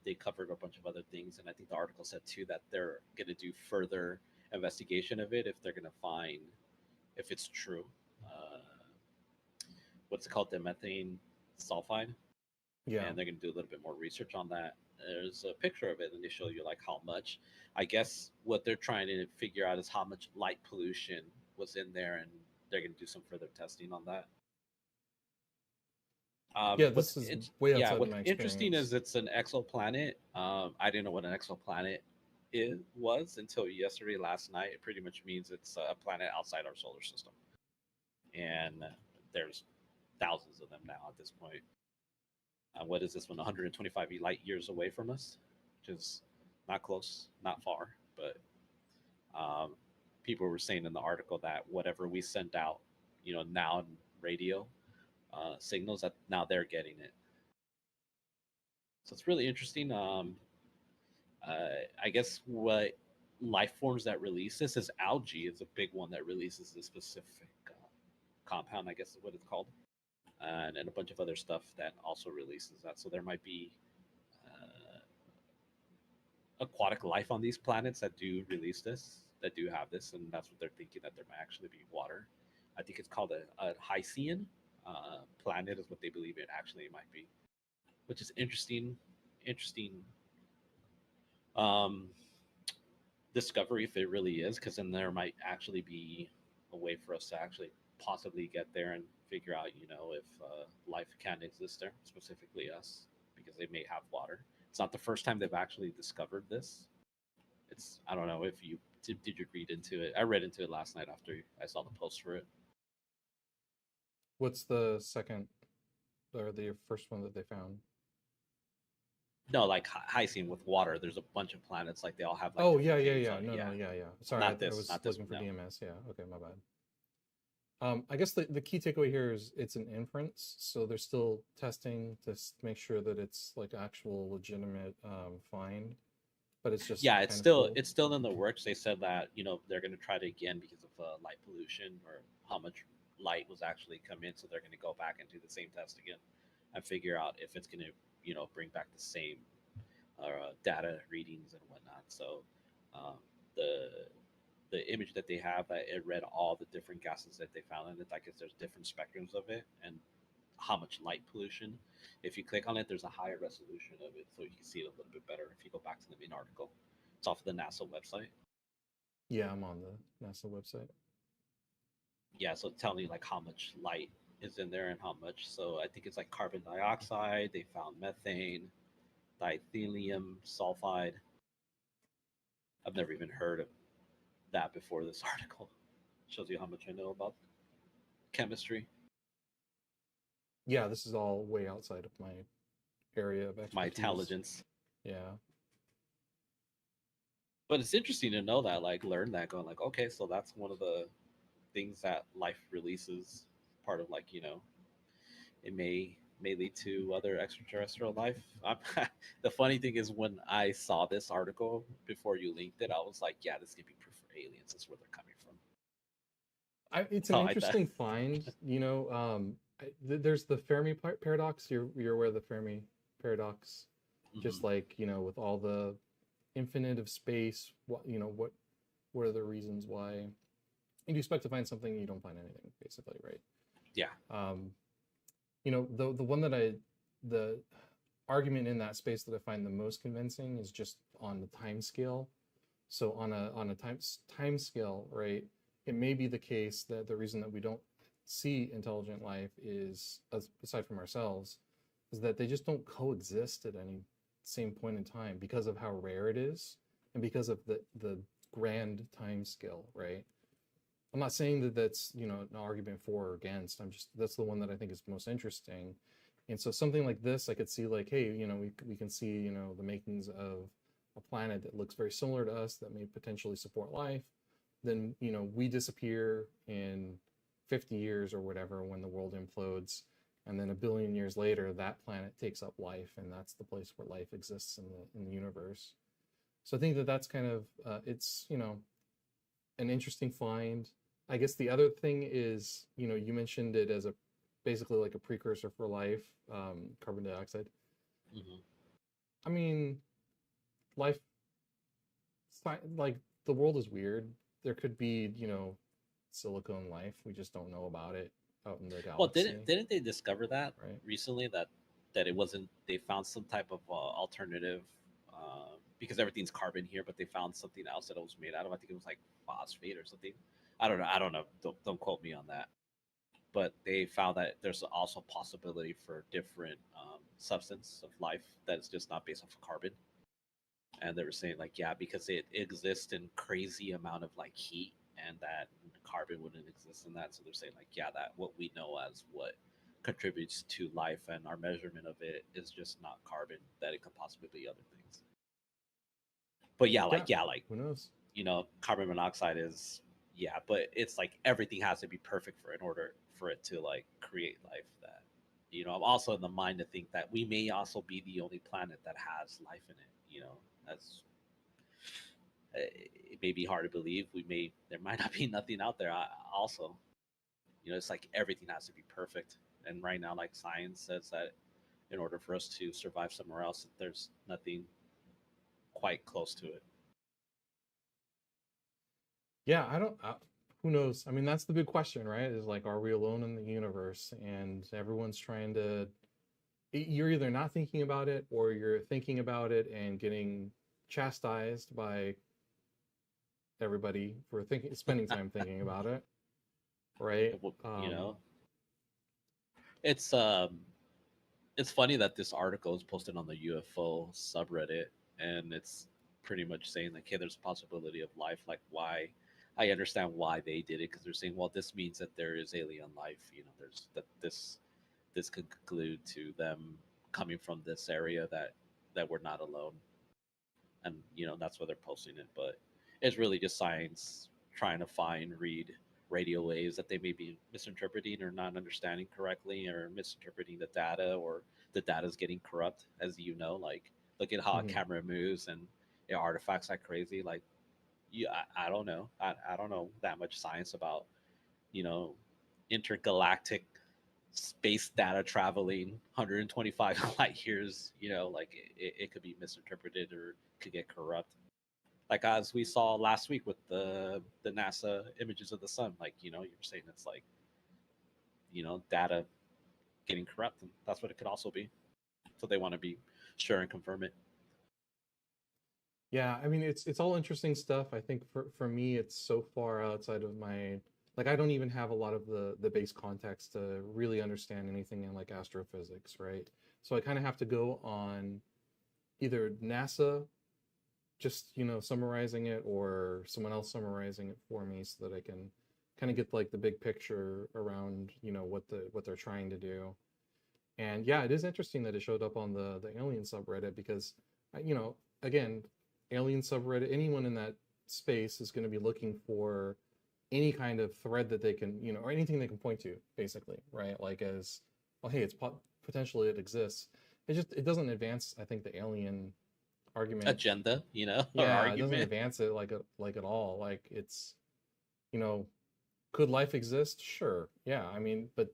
They covered a bunch of other things, and I think the article said too that they're going to do further investigation of it if they're going to find if it's true. What's it called? The methane sulfide, Yeah. and they're going to do a little bit more research on that. There's a picture of it, and they show you like how much. I guess what they're trying to figure out is how much light pollution was in there, and they're going to do some further testing on that. Yeah, this is way outside of What's my interesting experience. is it's an exoplanet. I didn't know what an exoplanet was until yesterday, last night. It pretty much means it's a planet outside our solar system, and there's thousands of them now at this point. What is this one? 125 light years away from us, which is not close, not far, but people were saying in the article that whatever we send out, now in radio signals, that now they're getting it. So it's really interesting. I guess what life forms that release this is algae is a big one that releases this specific compound. I guess is what it's called, and a bunch of other stuff that also releases that. So there might be aquatic life on these planets that do release this, that do have this, and that's what they're thinking, that there might actually be water. I think it's called a Hycean planet is what they believe it actually might be, which is interesting. Interesting um, discovery if it really is, because then there might actually be a way for us to actually possibly get there and figure out, if life can exist there, specifically us, because they may have water. It's not the first time they've actually discovered this. I don't know if you did you read into it. I read into it last night after I saw the post for it. What's the second or the first one that they found? No, like Hycean with water. There's a bunch of planets, like they all have like. Oh yeah. On it. No, yeah. Sorry, Not I this. was Not this. looking for No. DMS. Yeah, okay, my bad. I guess the key takeaway here is it's an inference, so they're still testing to make sure that it's like actual legitimate find. But it's just it's still cool. it's still in the works. They said that they're going to try it again because of light pollution or how much light was actually come in, so they're going to go back and do the same test again and figure out if it's going to, bring back the same data readings and whatnot. So um, the the image that they have, that it read all the different gases that they found in it. I guess there's different spectrums of it and how much light pollution. If you click on it, there's a higher resolution of it, so you can see it a little bit better. If you go back to the main article, it's off of the NASA website. Yeah, I'm on the NASA website. Yeah, so it's telling you like how much light is in there and how much. So I think it's like carbon dioxide. They found methane, dithium sulfide. I've never even heard of that before this article. Shows you how much I know about chemistry. Yeah, this is all way outside of my area of My expertise. intelligence. Yeah. But it's interesting to know that, like, learn that, going like, okay, so that's one of the things that life releases. Part of, like, it may lead to other extraterrestrial life. The funny thing is, when I saw this article before you linked it, I was like, yeah, this could be proof for aliens. That's where they're coming from. It's an interesting find. There's the Fermi paradox. You're aware of the Fermi paradox, just like with all the infinite of space. What are the reasons why you expect to find something, you don't find anything, basically, right? Yeah. The one that the argument in that space that I find the most convincing is just on the time scale. So on a time scale, right? It may be the case that the reason that we don't see intelligent life is, aside from ourselves, is that they just don't coexist at any same point in time because of how rare it is and because of the grand time scale, right? I'm not saying that that's an argument for or against. That's the one that I think is most interesting. And so something like this, I could see like, hey, we can see the makings of a planet that looks very similar to us that may potentially support life. Then we disappear in 50 years or whatever when the world implodes, and then a billion years later that planet takes up life, and that's the place where life exists in the universe. So I think that that's kind of it's an interesting find. I guess the other thing is, you mentioned it as basically like a precursor for life, carbon dioxide. Mm-hmm. I mean, life, like the world is weird. There could be, silicone life. We just don't know about it out in the galaxy. Well, didn't they discover that right? recently, that it wasn't? They found some type of alternative, because everything's carbon here, but they found something else that it was made out of. I think it was like phosphate or something. I don't know. I don't know. Don't quote me on that. But they found that there's also a possibility for different substance of life that is just not based off of carbon. And they were saying like, yeah, because it exists in crazy amount of like heat, and that carbon wouldn't exist in that. So they're saying like, yeah, that what we know as what contributes to life and our measurement of it is just not carbon, that it could possibly be other things. But like who knows? Carbon monoxide is, yeah, but it's like everything has to be perfect in order for it to like create life. That I'm also in the mind to think that we may also be the only planet that has life in it. That's it may be hard to believe. There might not be nothing out there. Also, it's like everything has to be perfect, and right now, like science says that in order for us to survive somewhere else, there's nothing quite close to it. Yeah, I don't. Who knows? I mean, that's the big question, right? Is like, are we alone in the universe? And everyone's trying to. You're either not thinking about it, or you're thinking about it and getting chastised by everybody for spending time thinking about it, right? It's funny that this article is posted on the UFO subreddit, and it's pretty much saying like, hey, there's a possibility of life. Like, why? I understand why they did it, because they're saying, well, this means that there is alien life. There's that this could conclude to them coming from this area, that we're not alone, and that's why they're posting it. But it's really just science trying to read radio waves that they may be misinterpreting or not understanding correctly, or misinterpreting the data, or the data is getting corrupt. As like, look at how a camera moves, and it artifacts like crazy. Like, I don't know. I don't know that much science about intergalactic space data traveling 125 light years, like it could be misinterpreted or could get corrupt. Like as we saw last week with the NASA images of the sun, like you were saying it's like data getting corrupt, and that's what it could also be. So they want to be sure and confirm it. Yeah, I mean it's all interesting stuff. I think for me it's so far outside of my, like, I don't even have a lot of the base context to really understand anything in like astrophysics, right? So I kind of have to go on either NASA just, summarizing it, or someone else summarizing it for me so that I can kind of get like the big picture around, what they're trying to do. And yeah, it is interesting that it showed up on the alien subreddit because, again, alien subreddit, anyone in that space is going to be looking for any kind of thread that they can, or anything they can point to, basically, right? Like as, well, hey, it's potentially it exists. It doesn't advance, I think, the alien argument Agenda, or yeah, it doesn't argument. advance it like at all. Like it's, you know, could life exist? Sure. Yeah. I mean, but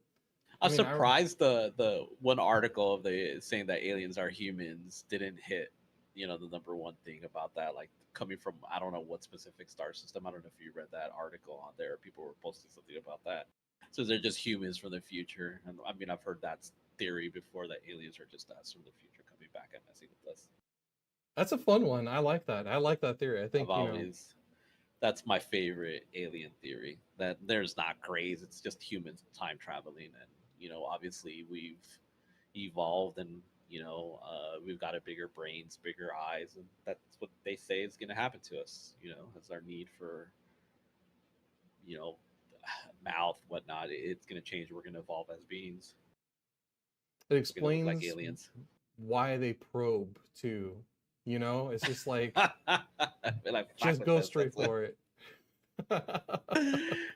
I I'm mean, surprised the one article of the saying that aliens are humans didn't hit, the number one thing about that, like coming from I don't know what specific star system. I don't know if you read that article on there. People were posting something about that. So they're just humans from the future, and I mean I've heard that theory before that aliens are just us from the future coming back and messing with us. that's a fun one. I like that. I like that theory. I I've think, always That's my favorite alien theory. That there's not grays; it's just humans time traveling, and obviously we've evolved, and we've got a bigger brains, bigger eyes, and that's what they say is going to happen to us. As our need for you know mouth, whatnot, it's going to change. We're going to evolve as beings. it We're going to look like explains aliens. why they probe too. It's just like, Like, fuck just with go this. straight That's for it.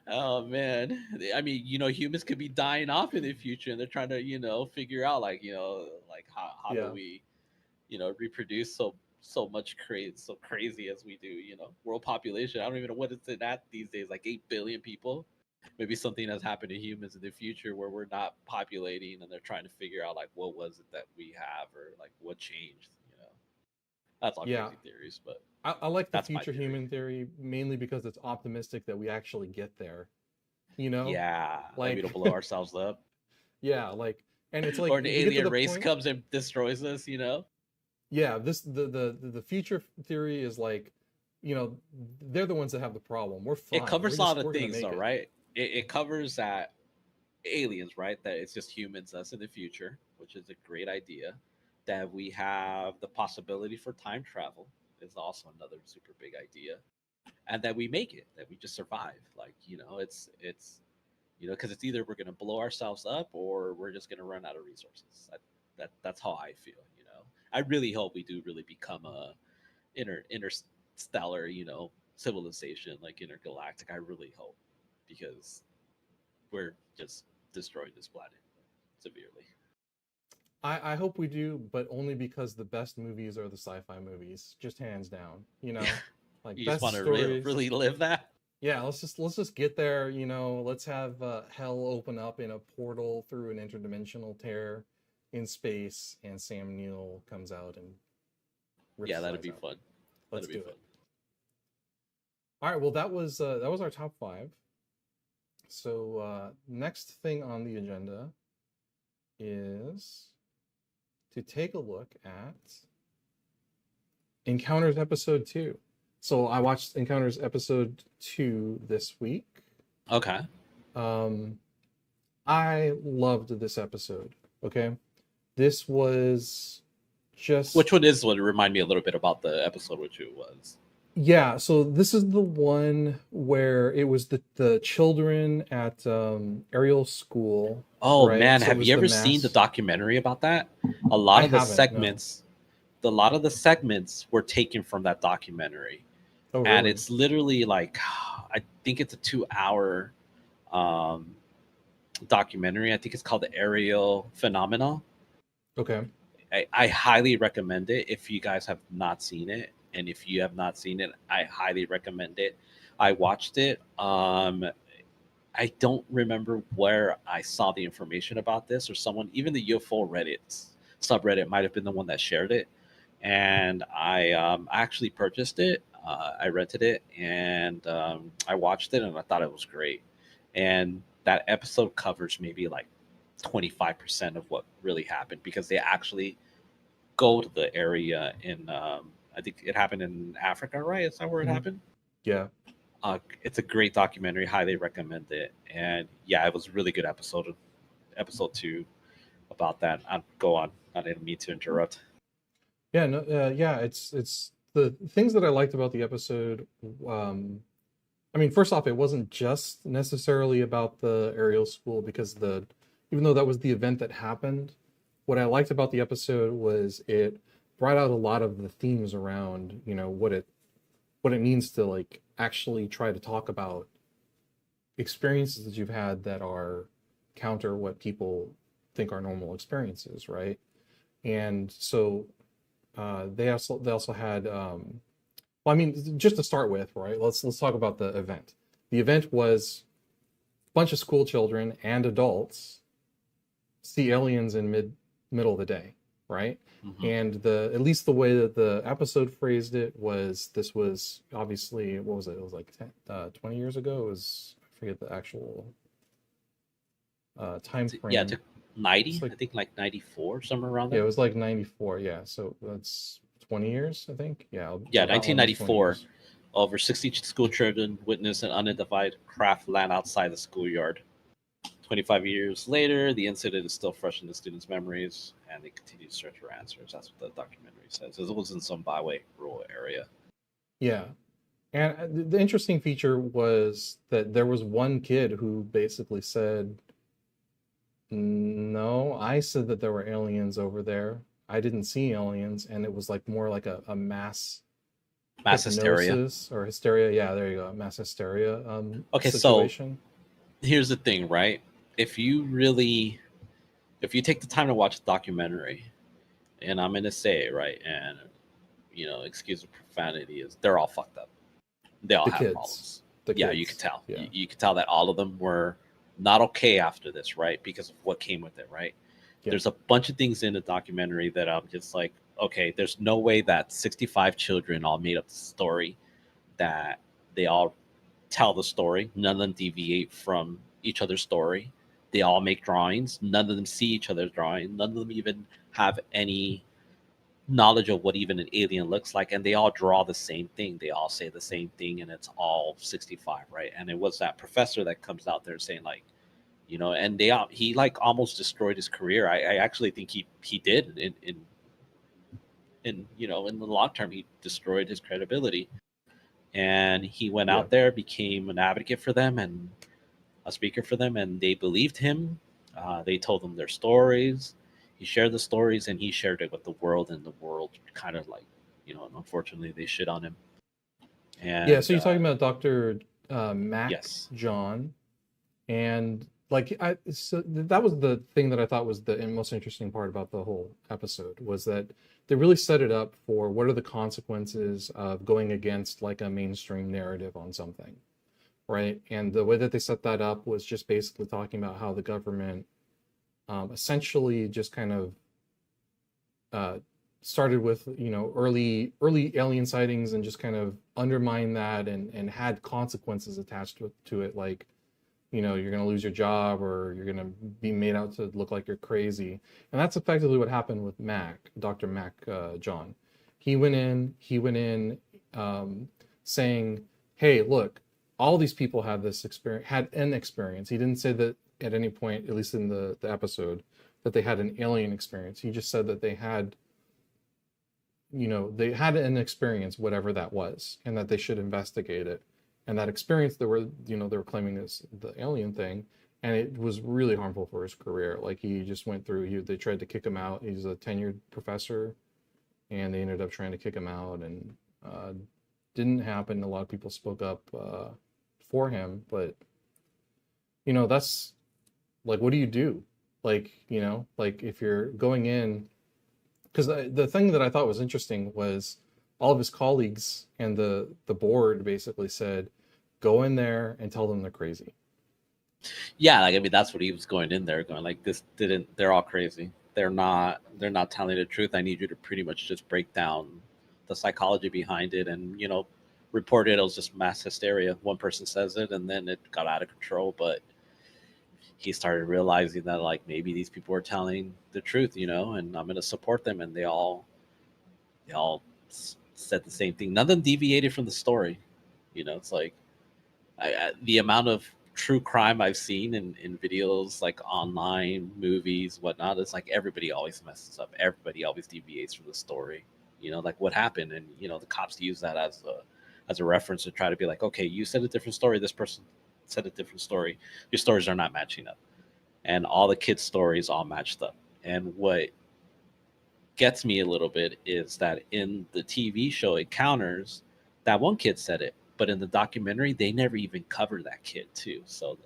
Oh man, I mean, humans could be dying off in the future, and they're trying to, figure out like, like how do Yeah. we, reproduce so much so crazy as we do. World population. I don't even know what it's at these days, like 8 billion people. Maybe something has happened to humans in the future where we're not populating, and they're trying to figure out like what was it that we have, or like what changed. That's all Yeah. crazy theories, but I like the that's my future theory. human theory mainly because it's optimistic that we actually get there. You know, Yeah, like we like don't blow ourselves up. yeah, like, and it's like Or an if we get to alien the race point, comes and destroys us. yeah, this the future theory is like, they're the ones that have the problem. We're It fine. covers a lot of We're gonna things, make though, it. right? It covers that aliens, right? That it's just humans, us in the future, which is a great idea. That we have the possibility for time travel is also another super big idea, and that we make it, that we just survive. Like it's because it's either we're gonna blow ourselves up or we're just gonna run out of resources. That's how I feel. I really hope we do really become a interstellar, civilization, like intergalactic. I really hope, because we're just destroying this planet severely. I hope we do, but only because the best movies are the sci-fi movies, just hands down. Like You just best want to stories. really live that. Yeah, let's just get there. Let's have hell open up in a portal through an interdimensional tear in space, and Sam Neill comes out and rips Yeah, his that'd eyes be out. fun. Let's That'd be do fun. it. All right. Well, that was our top 5. So next thing on the agenda is to take a look at Encounters episode 2. So I watched Encounters episode 2 this week. Okay. I loved this episode. Okay. This was just, Which one is one? Remind me a little bit about the episode, which it was. yeah, so this is the one where it was the children at Ariel's school, Oh right? man, So it have was you the ever seen the mass. documentary about that? I haven't, no. A lot of the segments were taken from that documentary, Oh, and really? it's literally like I think it's a 2 hour um, documentary. I think it's called the Aerial Phenomena. Okay. I highly recommend it if you guys have not seen it, and if you have not seen it, I highly recommend it. I watched it. I don't remember where I saw the information about this, or someone, even the UFO Reddit subreddit might have been the one that shared it. And I actually purchased it. I rented it, and I watched it, and I thought it was great. And that episode covers maybe like 25% of what really happened, because they actually go to the area in, I think it happened in Africa, right? Is that where it Mhm. happened? Yeah. It's a great documentary. Highly recommend it. And yeah, it was a really good episode two about that. I'll go on. I didn't mean to interrupt. Yeah, no, yeah, it's the things that I liked about the episode. I mean, first off, it wasn't just necessarily about the aerial school, because even though that was the event that happened, what I liked about the episode was it brought out a lot of the themes around, what it means to like actually try to talk about experiences that you've had that are counter what people think are normal experiences, right? And so they also had well, I mean, just to start with, right? Let's talk about the event. The event was a bunch of school children and adults see aliens in middle of the day, right? Mhm. And at least the way that the episode phrased it was, this was obviously, what was it? It was like 20 years ago. It was, I forget the actual time Yeah, frame. to 90, It's like, I think like 94, somewhere around yeah, it there. was like 94. Yeah, so that's 20 years, I think. Yeah, Yeah, almost 20 1994. years. Over 60 school children witnessed an unidentified craft land outside the schoolyard. 25 years later, the incident is still fresh in the students' memories, and they continue to search for answers. That's what the documentary says. It was in some byway rural area. Yeah. And the interesting feature was that there was one kid who basically said, no, I said that there were aliens over there. I didn't see aliens. And it was like more like a mass Mass hysteria. hypnosis or hysteria. Yeah, there you go. Mass hysteria Okay, so situation. here's the thing, right? If you really, if you take the time to watch the documentary, and I'm gonna say it, right, and excuse the profanity, is they're all fucked up. They all The have kids. problems. The Yeah, you could kids. tell. Yeah. You could tell that all of them were not okay after this, right? Because of what came with it, right? Yeah. There's a bunch of things in the documentary that I'm just like, okay, there's no way that 65 children all made up the story, that they all tell the story. None of them deviate from each other's story. They all make drawings. None of them see each other's drawing. None of them even have any knowledge of what even an alien looks like, and they all draw the same thing. They all say the same thing, and it's all 65, right? And it was that professor that comes out there saying like, and he like almost destroyed his career. I actually think he did in the long term. He destroyed his credibility, and he went Yeah. out there, became an advocate for them and a speaker for them, and they believed him. They told him their stories. He shared the stories, and he shared it with the world, and the world kind of like, unfortunately, they shit on him. And Yeah. So you're talking about Dr. Mac yes, John. And like so that was the thing that I thought was the most interesting part about the whole episode, was that they really set it up for what are the consequences of going against like a mainstream narrative on something, right? And the way that they set that up was just basically talking about how the government essentially just kind of started with early alien sightings and just kind of undermined that and had consequences attached to it, like you're going to lose your job, or you're going to be made out to look like you're crazy. And that's effectively what happened with Dr. Mac John. He went in saying, hey, look, all these people had an experience. He didn't say that at any point, at least in the episode, that they had an alien experience. He just said that they had an experience, whatever that was, and that they should investigate it. And that experience they were claiming is the alien thing, and it was really harmful for his career. Like he just went through. They tried to kick him out. He's a tenured professor, and they ended up trying to kick him out, and didn't happen. A lot of people spoke up for him, but that's like, what do you do? Like like if you're going in, because the thing that I thought was interesting was all of his colleagues and the board basically said, go in there and tell them they're crazy. Yeah, like I mean, that's what he was going in there, going like, this didn't. They're all crazy. They're not. They're not telling the truth. I need you to pretty much just break down the psychology behind it, and report it. It was just mass hysteria. One person says it, and then it got out of control. But he started realizing that like maybe these people are telling the truth, and I'm going to support them. And they all said the same thing. None of them deviated from the story. It's like the amount of true crime I've seen in videos, like online, movies, whatnot. It's like everybody always messes up. Everybody always deviates from the story. Like what happened, and the cops use that as a reference to try to be like, okay, you said a different story. This person said a different story. Your stories are not matching up, and all the kids' stories all matched up. And what gets me a little bit is that in the TV show Encounters, that one kid said it, but in the documentary they never even covered that kid too. So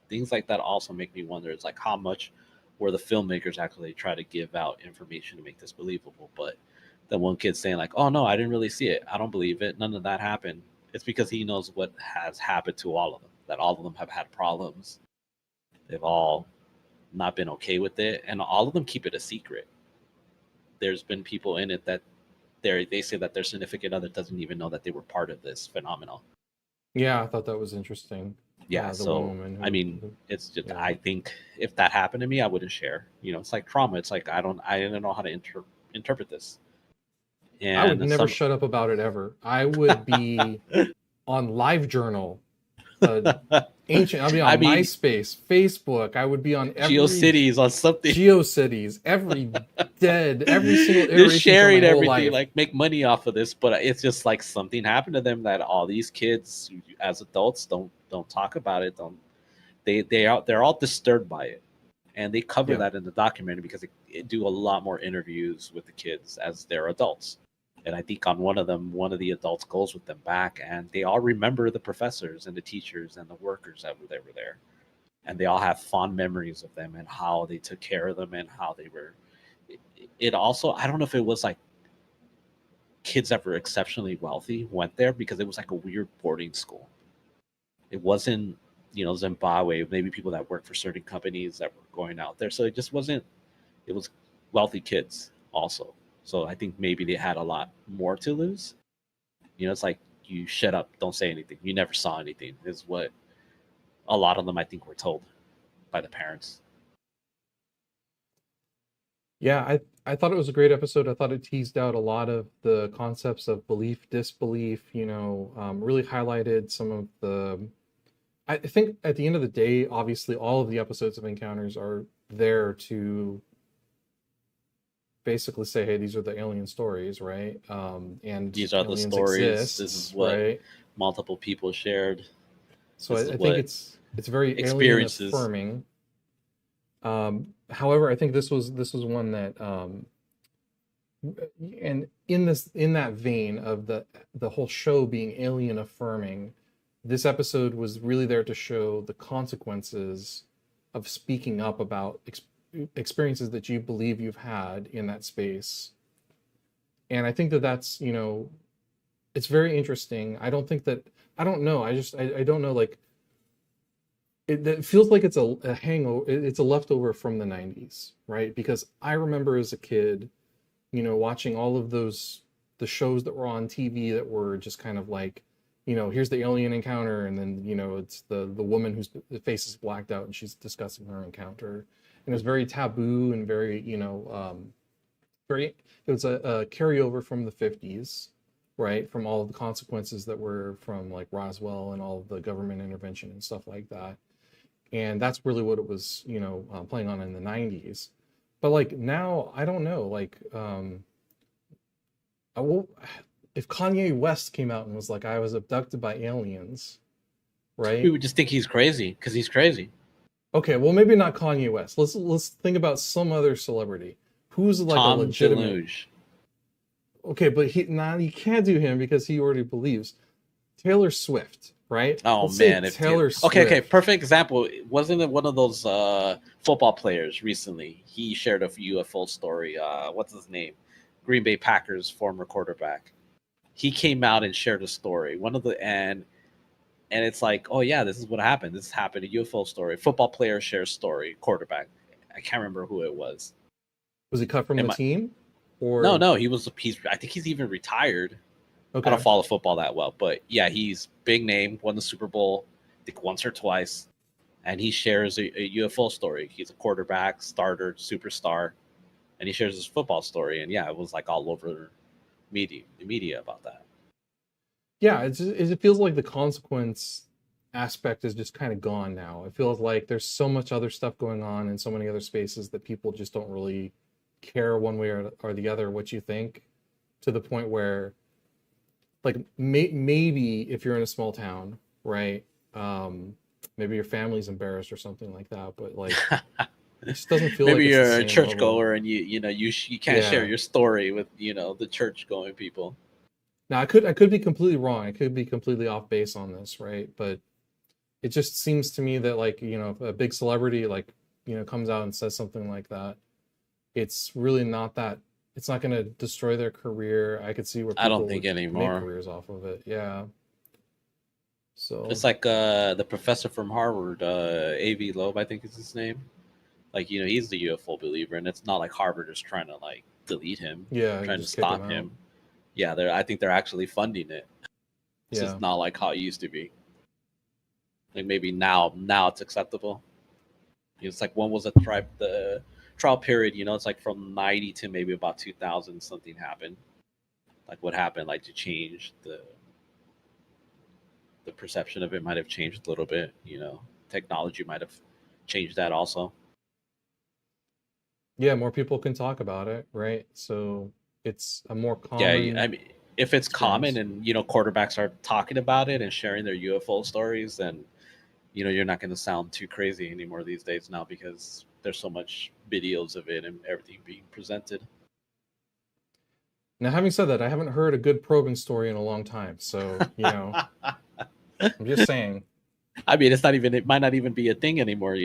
things like that also make me wonder, it's like how much were the filmmakers actually try to give out information to make this believable. But the one kid saying like, oh no, I didn't really see it, I don't believe it, none of that happened. It's because he knows what has happened to all of them, that all of them have had problems. They've all not been okay with it, and all of them keep it a secret. There's been people in it that they say that their significant other doesn't even know that they were part of this phenomenon. Yeah, I thought that was interesting. Yeah, The so one woman I mean, it's just, yeah. I think if that happened to me, I wouldn't share. It's like trauma. It's like I didn't know how to interpret this. And I would never shut up about it ever. I would be on LiveJournal, ancient. I'll be on MySpace, Facebook. I would be on every GeoCities, on something. GeoCities, every single iteration. Just sharing for my whole everything, life. like make money off of this. But it's just like something happened to them that all these kids, as adults, don't talk about it. They're all disturbed by it, and they cover that in the documentary because they do a lot more interviews with the kids as they're adults. And I think on one of them, one of the adults goes with them back, and they all remember the professors and the teachers and the workers that were there, and they all have fond memories of them and how they took care of them and how they were. It also, I don't know if it was like kids that were exceptionally wealthy went there, because it was like a weird boarding school. It wasn't, Zimbabwe, maybe people that work for certain companies that were going out there. So it just wasn't, it was wealthy kids also. So I think maybe they had a lot more to lose. It's like, you shut up, don't say anything. You never saw anything, is what a lot of them, I think, were told by the parents. Yeah, I thought it was a great episode. I thought it teased out a lot of the concepts of belief, disbelief, really highlighted some of the. I think at the end of the day, obviously, all of the episodes of Encounters are there to basically say, hey, these are the alien stories, right? And these are the stories. Exist, this is what multiple people shared. So I think it's very alien affirming. However, I think this was one that, and in that vein of the whole show being alien affirming, this episode was really there to show the consequences of speaking up about experiences that you believe you've had in that space. And I think that's, it's very interesting. I don't know. I don't know, like, it feels like it's a hangover. It's a leftover from the 90s, right? Because I remember as a kid, watching all of the shows that were on TV that were just kind of like, here's the alien encounter, and then it's the woman whose face is blacked out and she's discussing her encounter, and it was very taboo and very it was a carryover from the 50s, right? From all of the consequences that were from like Roswell and all of the government intervention and stuff like that. And that's really what it was, playing on in the 90s. But like now, I don't know, like, if Kanye West came out and was like, I was abducted by aliens, right? We would just think he's crazy because he's crazy. Okay, well, maybe not Kanye West. Let's think about some other celebrity who's like Tom a legitimate. DeLuge. Okay, but you can't do him because he already believes. Taylor Swift, right? Oh man, if Taylor Swift. Okay, perfect example. Wasn't it one of those football players recently? He shared a UFO story. What's his name? Green Bay Packers former quarterback. He came out and shared a story. And And it's like, oh yeah, this is what happened. This happened. A UFO story. Football player shares story. Quarterback. I can't remember who it was. Was he cut from the team? Or no, he's. I think he's even retired. Okay. I don't follow football that well, but yeah, he's big name. Won the Super Bowl, I think once or twice, and he shares a UFO story. He's a quarterback, starter, superstar, and he shares his football story. And yeah, it was like all over the media about that. Yeah, it feels like the consequence aspect is just kind of gone now. It feels like there's so much other stuff going on in so many other spaces that people just don't really care one way or the other what you think, to the point where, like, maybe if you're in a small town, right, maybe your family's embarrassed or something like that, but like it just doesn't feel maybe like you're a churchgoer and you can't share your story with the church going people. Now, I could be completely wrong. I could be completely off base on this, right? But it just seems to me that, like, if a big celebrity, like, comes out and says something like that, it's really not that. It's not going to destroy their career. I could see where people I don't think anymore make careers off of it. Yeah. So it's like the professor from Harvard, A.V. Loeb, I think is his name. Like, he's the UFO believer, and it's not like Harvard is trying to like delete him. Yeah, trying to stop him. Yeah, I think they're actually funding it. It's just not like how it used to be. Like maybe now it's acceptable. It's like, when was the trial period? It's like from 90 to maybe about 2000 something happened. Like what happened, like to change the perception of it might have changed a little bit. Technology might have changed that also. Yeah, more people can talk about it, right? So it's a more common. Yeah, I mean, if it's common and quarterbacks are talking about it and sharing their UFO stories, then you're not going to sound too crazy anymore these days now, because there's so much videos of it and everything being presented. Now, having said that, I haven't heard a good probing story in a long time, so I'm just saying. I mean, it might not even be a thing anymore,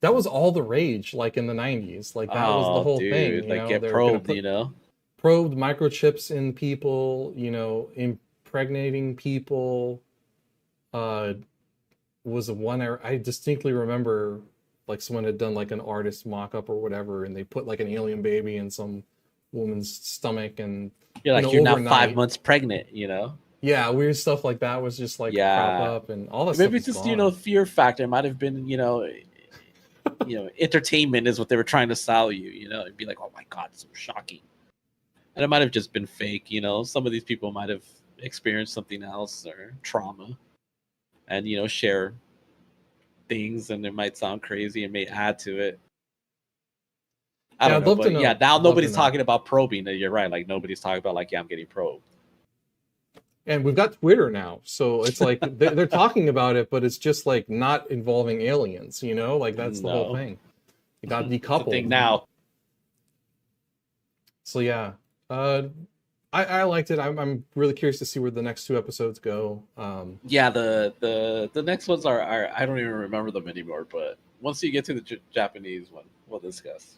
That was all the rage, like in the 90s. Like that was the whole thing. Like get probed, probed microchips in people, impregnating people. Was the one I distinctly remember, like someone had done like an artist mock-up or whatever, and they put like an alien baby in some woman's stomach, and you're like, you're now 5 months pregnant, Yeah, weird stuff like that was just like crop up, and all that. Maybe stuff it's just fear factor. It might have been entertainment is what they were trying to sell you. It'd be like, oh my god, so shocking. And it might have just been fake. Some of these people might have experienced something else or trauma, and share things, and it might sound crazy and may add to it. I don't know, but yeah, now nobody's talking about probing. You're right, like nobody's talking about like, yeah, I'm getting probed. And we've got Twitter now, so it's like they're talking about it, but it's just like not involving aliens, like that's the whole thing. It got decoupled. Thing now. So yeah, I liked it. I'm really curious to see where the next 2 episodes go. Yeah, the next ones are I don't even remember them anymore, but once you get to the Japanese one, we'll discuss.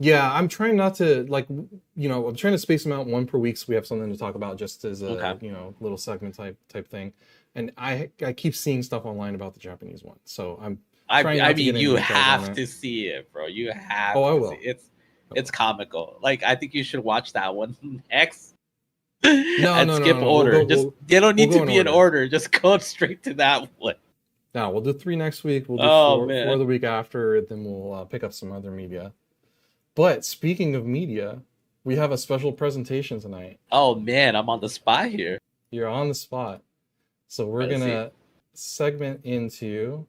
Yeah, I'm trying not to I'm trying to space them out one per week so we have something to talk about, just as a little segment type thing. And I keep seeing stuff online about the Japanese one, so I mean, you have to see it, bro. You have. I will. It's comical. Like, I think you should watch that one next. No, skip order. They don't need to be in order. Just go straight to that one. No, we'll do 3 next week. We'll do 4 the week after. Then we'll pick up some other media. But speaking of media, we have a special presentation tonight. Oh man, I'm on the spot here. You're on the spot. So we're gonna segment into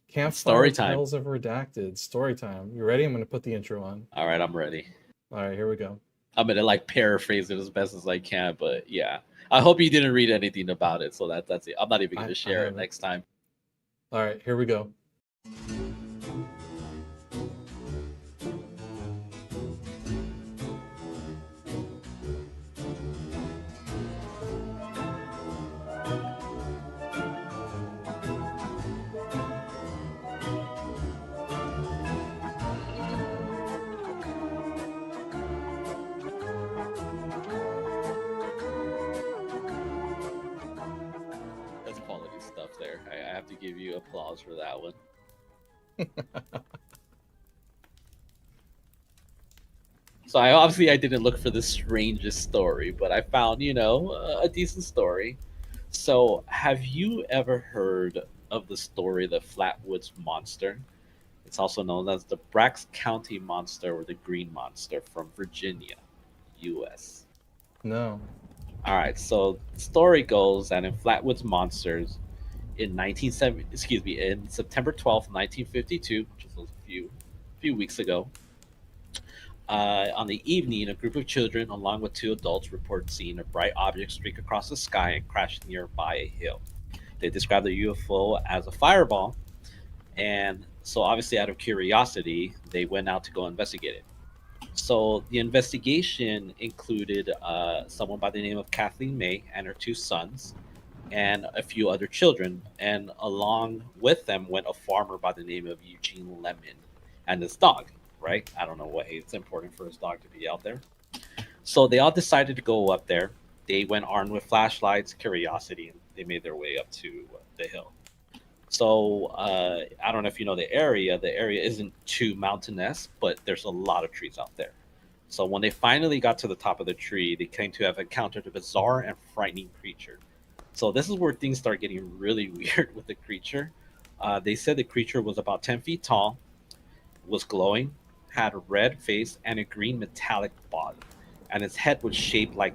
Campfire Tales of Redacted. Story time. You ready? I'm gonna put the intro on. All right, I'm ready. All right, here we go. I'm gonna like paraphrase it as best as I can, but yeah. I hope you didn't read anything about it, so that's it. I'm not even gonna share it next time. All right, here we go. to give you applause for that one. So I didn't look for the strangest story, but I found, a decent story. So have you ever heard of the story the Flatwoods Monster? It's also known as the Brax County Monster or the Green Monster from Virginia, U.S. No. All right, so the story goes that in Flatwoods Monsters in 1970, excuse me, in September 12th, 1952, which was a few weeks ago, on the evening, a group of children, along with two adults, reported seeing a bright object streak across the sky and crash nearby a hill. They described the UFO as a fireball, and so obviously, out of curiosity, they went out to go investigate it. So the investigation included someone by the name of Kathleen May and her two sons, and a few other children. And along with them went a farmer by the name of Eugene Lemon and his dog. Right? I don't know why it's important for his dog to be out there. So they all decided to go up there. They went armed with flashlights, curiosity, and they made their way up to the hill. So I don't know if you know the area. The area isn't too mountainous, but there's a lot of trees out there. So when they finally got to the top of the tree, they claimed to have encountered a bizarre and frightening creature. So this is where things start getting really weird with the creature. They said the creature was about 10 feet tall, was glowing, had a red face and a green metallic body, and its head was shaped like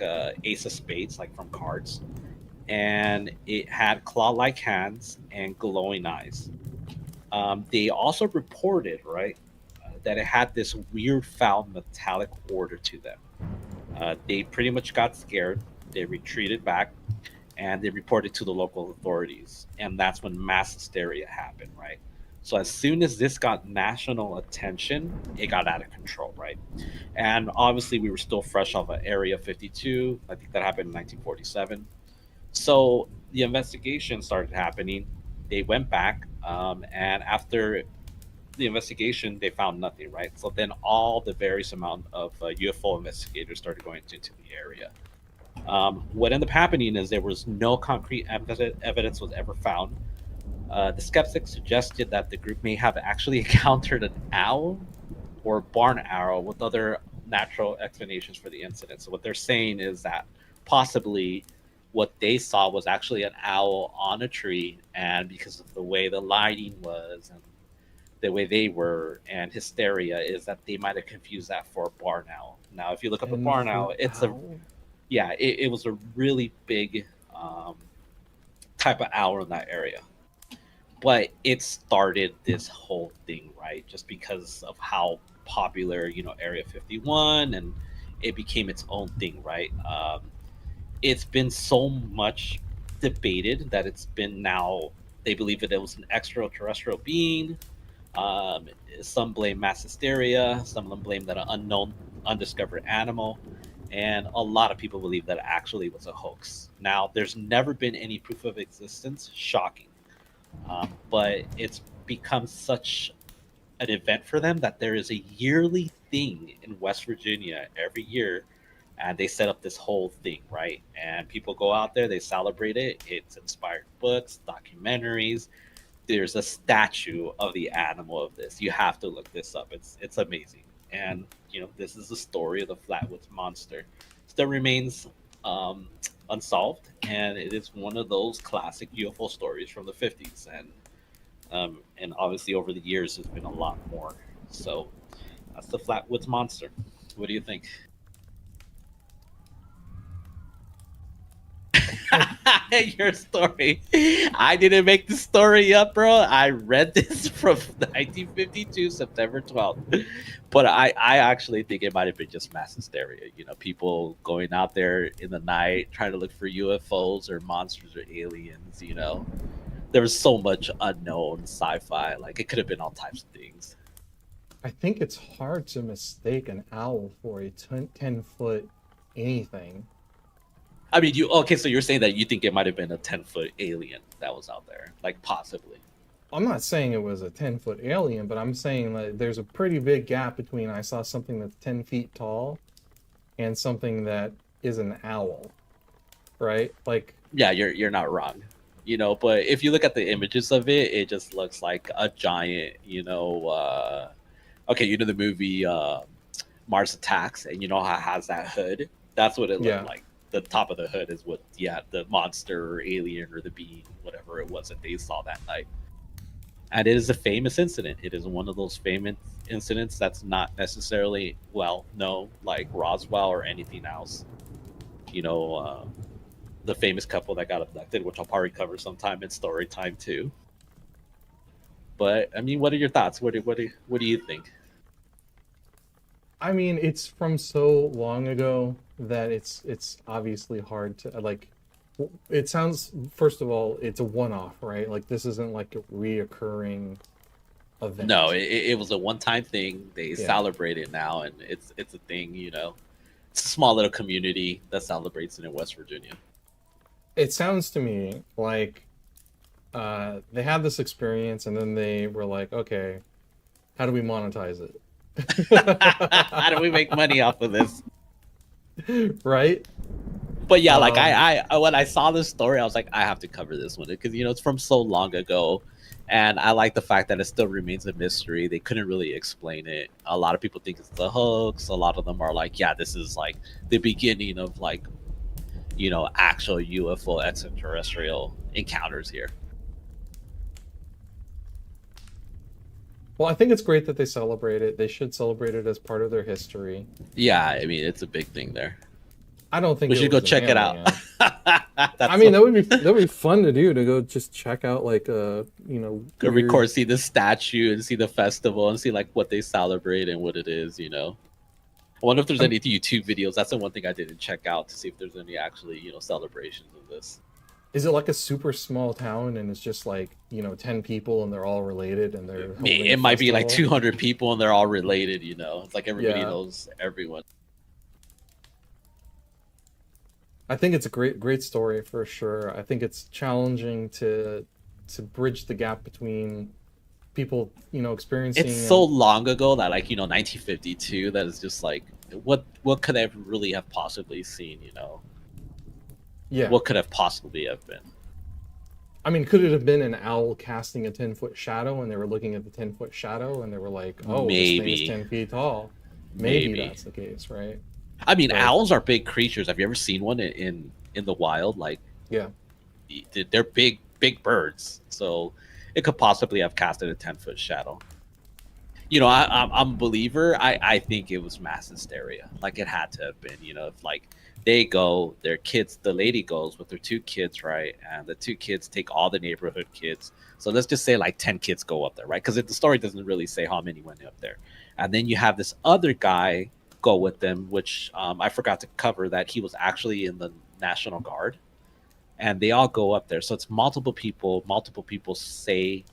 a ace of spades, like from cards, and it had claw-like hands and glowing eyes. They also reported, right, that it had this weird, foul, metallic odor to them. They pretty much got scared. They retreated back, and they reported to the local authorities, and that's when mass hysteria happened, right? So as soon as this got national attention, it got out of control, right? And obviously, we were still fresh off of Area 52. I think that happened in 1947. So the investigation started happening. They went back, and after the investigation, they found nothing, right? So then all the various amount of UFO investigators started going into the area. What ended up happening is there was no concrete evidence was ever found. The skeptics suggested that the group may have actually encountered an owl or barn owl with other natural explanations for the incident. So what they're saying is that possibly what they saw was actually an owl on a tree, and because of the way the lighting was and the way they were and hysteria, is that they might have confused that for a barn owl. Now, if you look up a barn owl, it was a really big type of owl in that area. But it started this whole thing, right? Just because of how popular, Area 51, and it became its own thing, right? It's been so much debated that it's been now, they believe that it was an extraterrestrial being. Um, some blame mass hysteria, some of them blame that an unknown, undiscovered animal, and a lot of people believe that it actually was a hoax. Now, there's never been any proof of existence. Shocking. But it's become such an event for them that there is a yearly thing in West Virginia every year, and they set up this whole thing, right? And people go out there, they celebrate it. It's inspired books, documentaries. There's a statue of the animal of this. You have to look this up. It's amazing. And this is the story of the Flatwoods Monster. Still remains unsolved, and it is one of those classic UFO stories from the 50s. And obviously over the years, there's been a lot more. So that's the Flatwoods Monster. What do you think? Your story. I didn't make the story up, bro. I read this from 1952, September 12th. But I actually think it might have been just mass hysteria. People going out there in the night trying to look for UFOs or monsters or aliens. There was so much unknown sci-fi. Like, it could have been all types of things. I think it's hard to mistake an owl for a 10-foot anything. I mean, so you're saying that you think it might have been a 10-foot alien that was out there, like possibly. I'm not saying it was a 10-foot alien, but I'm saying that there's a pretty big gap between I saw something that's 10 feet tall and something that is an owl, right? Like, yeah, you're not wrong. But if you look at the images of it, it just looks like a giant, okay, the movie Mars Attacks, and how it has that hood. That's what it looked Yeah. like. The top of the hood is what, the monster or alien or the being, whatever it was that they saw that night. And it is a famous incident. It is one of those famous incidents that's not necessarily well known, like Roswell or anything else. The famous couple that got abducted, which I'll probably cover sometime in story time too. But I mean, what are your thoughts? What do you think? I mean, it's from so long ago that it's obviously hard to like. It sounds, first of all, it's a one-off, right? Like this isn't like a reoccurring event. No, it was a one-time thing. They Yeah. celebrate it now, and it's a thing. It's a small little community that celebrates it in West Virginia. It sounds to me like they had this experience and then they were like, okay, how do we monetize it? How do we make money off of this? Right? But yeah, like I when I saw this story, I was like, I have to cover this one because it's from so long ago, and I like the fact that it still remains a mystery. They couldn't really explain it. A lot of people think it's a hoax. A lot of them are like, yeah, this is like the beginning of like, actual UFO extraterrestrial encounters here. Well, I think it's great that they celebrate it. They should celebrate it as part of their history. Yeah, I mean, it's a big thing there. I don't think we should go check it out. I mean, that would be fun to do, to go just check out like go record, see the statue and see the festival and see like what they celebrate and what it is. I wonder if there's any YouTube videos. That's the one thing I didn't check out to see if there's any actually celebrations of this. Is it like a super small town and it's just like 10 people and they're all related and they're it might be like 200 people and they're all related. It's like everybody knows everyone. I think it's a great story for sure. I think it's challenging to bridge the gap between people experiencing. It's so long ago that 1952, that is just like what could I really have possibly seen? Yeah. What could have possibly have been? I mean, could it have been an owl casting a 10-foot shadow and they were looking at the 10-foot shadow and they were like, oh, maybe this thing is 10 feet tall? Maybe that's the case, right? I mean, owls are big creatures. Have you ever seen one in the wild? Like, yeah, they're big birds. So it could possibly have casted a 10-foot shadow. I'm a believer. I think it was mass hysteria. Like it had to have been. If like they go, their kids, the lady goes with her 2 kids, right? And the 2 kids take all the neighborhood kids. So let's just say like 10 kids go up there, right? Because the story doesn't really say how many went up there. And then you have this other guy go with them, which I forgot to cover that he was actually in the National Guard, and they all go up there. So it's multiple people say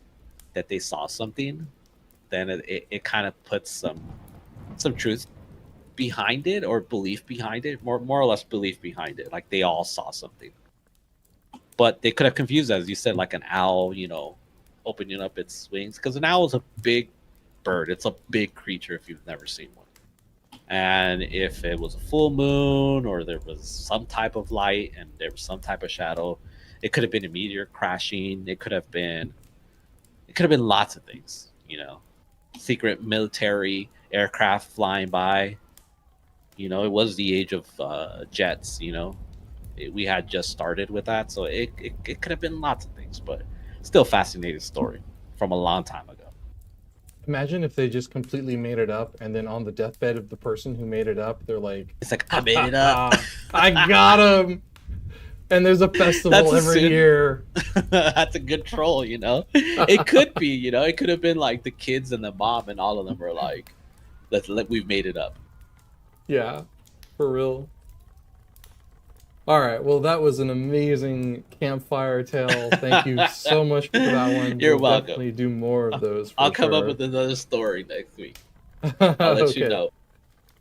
that they saw something. Then it kind of puts some truth behind it, or belief behind it, more or less belief behind it. Like they all saw something, but they could have confused, as you said, like an owl, opening up its wings, because an owl is a big bird. It's a big creature if you've never seen one. And if it was a full moon or there was some type of light and there was some type of shadow, it could have been a meteor crashing. It could have been lots of things, secret military aircraft flying by. It was the age of jets, we had just started with that. So it could have been lots of things, but still fascinating story from a long time ago. Imagine if they just completely made it up, and then on the deathbed of the person who made it up, they're like, it's like, I made it up. I got him. And there's a festival every year. That's a good troll, It could be, it could have been like the kids and the mom, and all of them were like, we've made it up. Yeah, for real. All right, well, that was an amazing campfire tale. Thank you so much for that one. You're welcome. Definitely do more of those. I'll come up with another story next week. I'll let you know.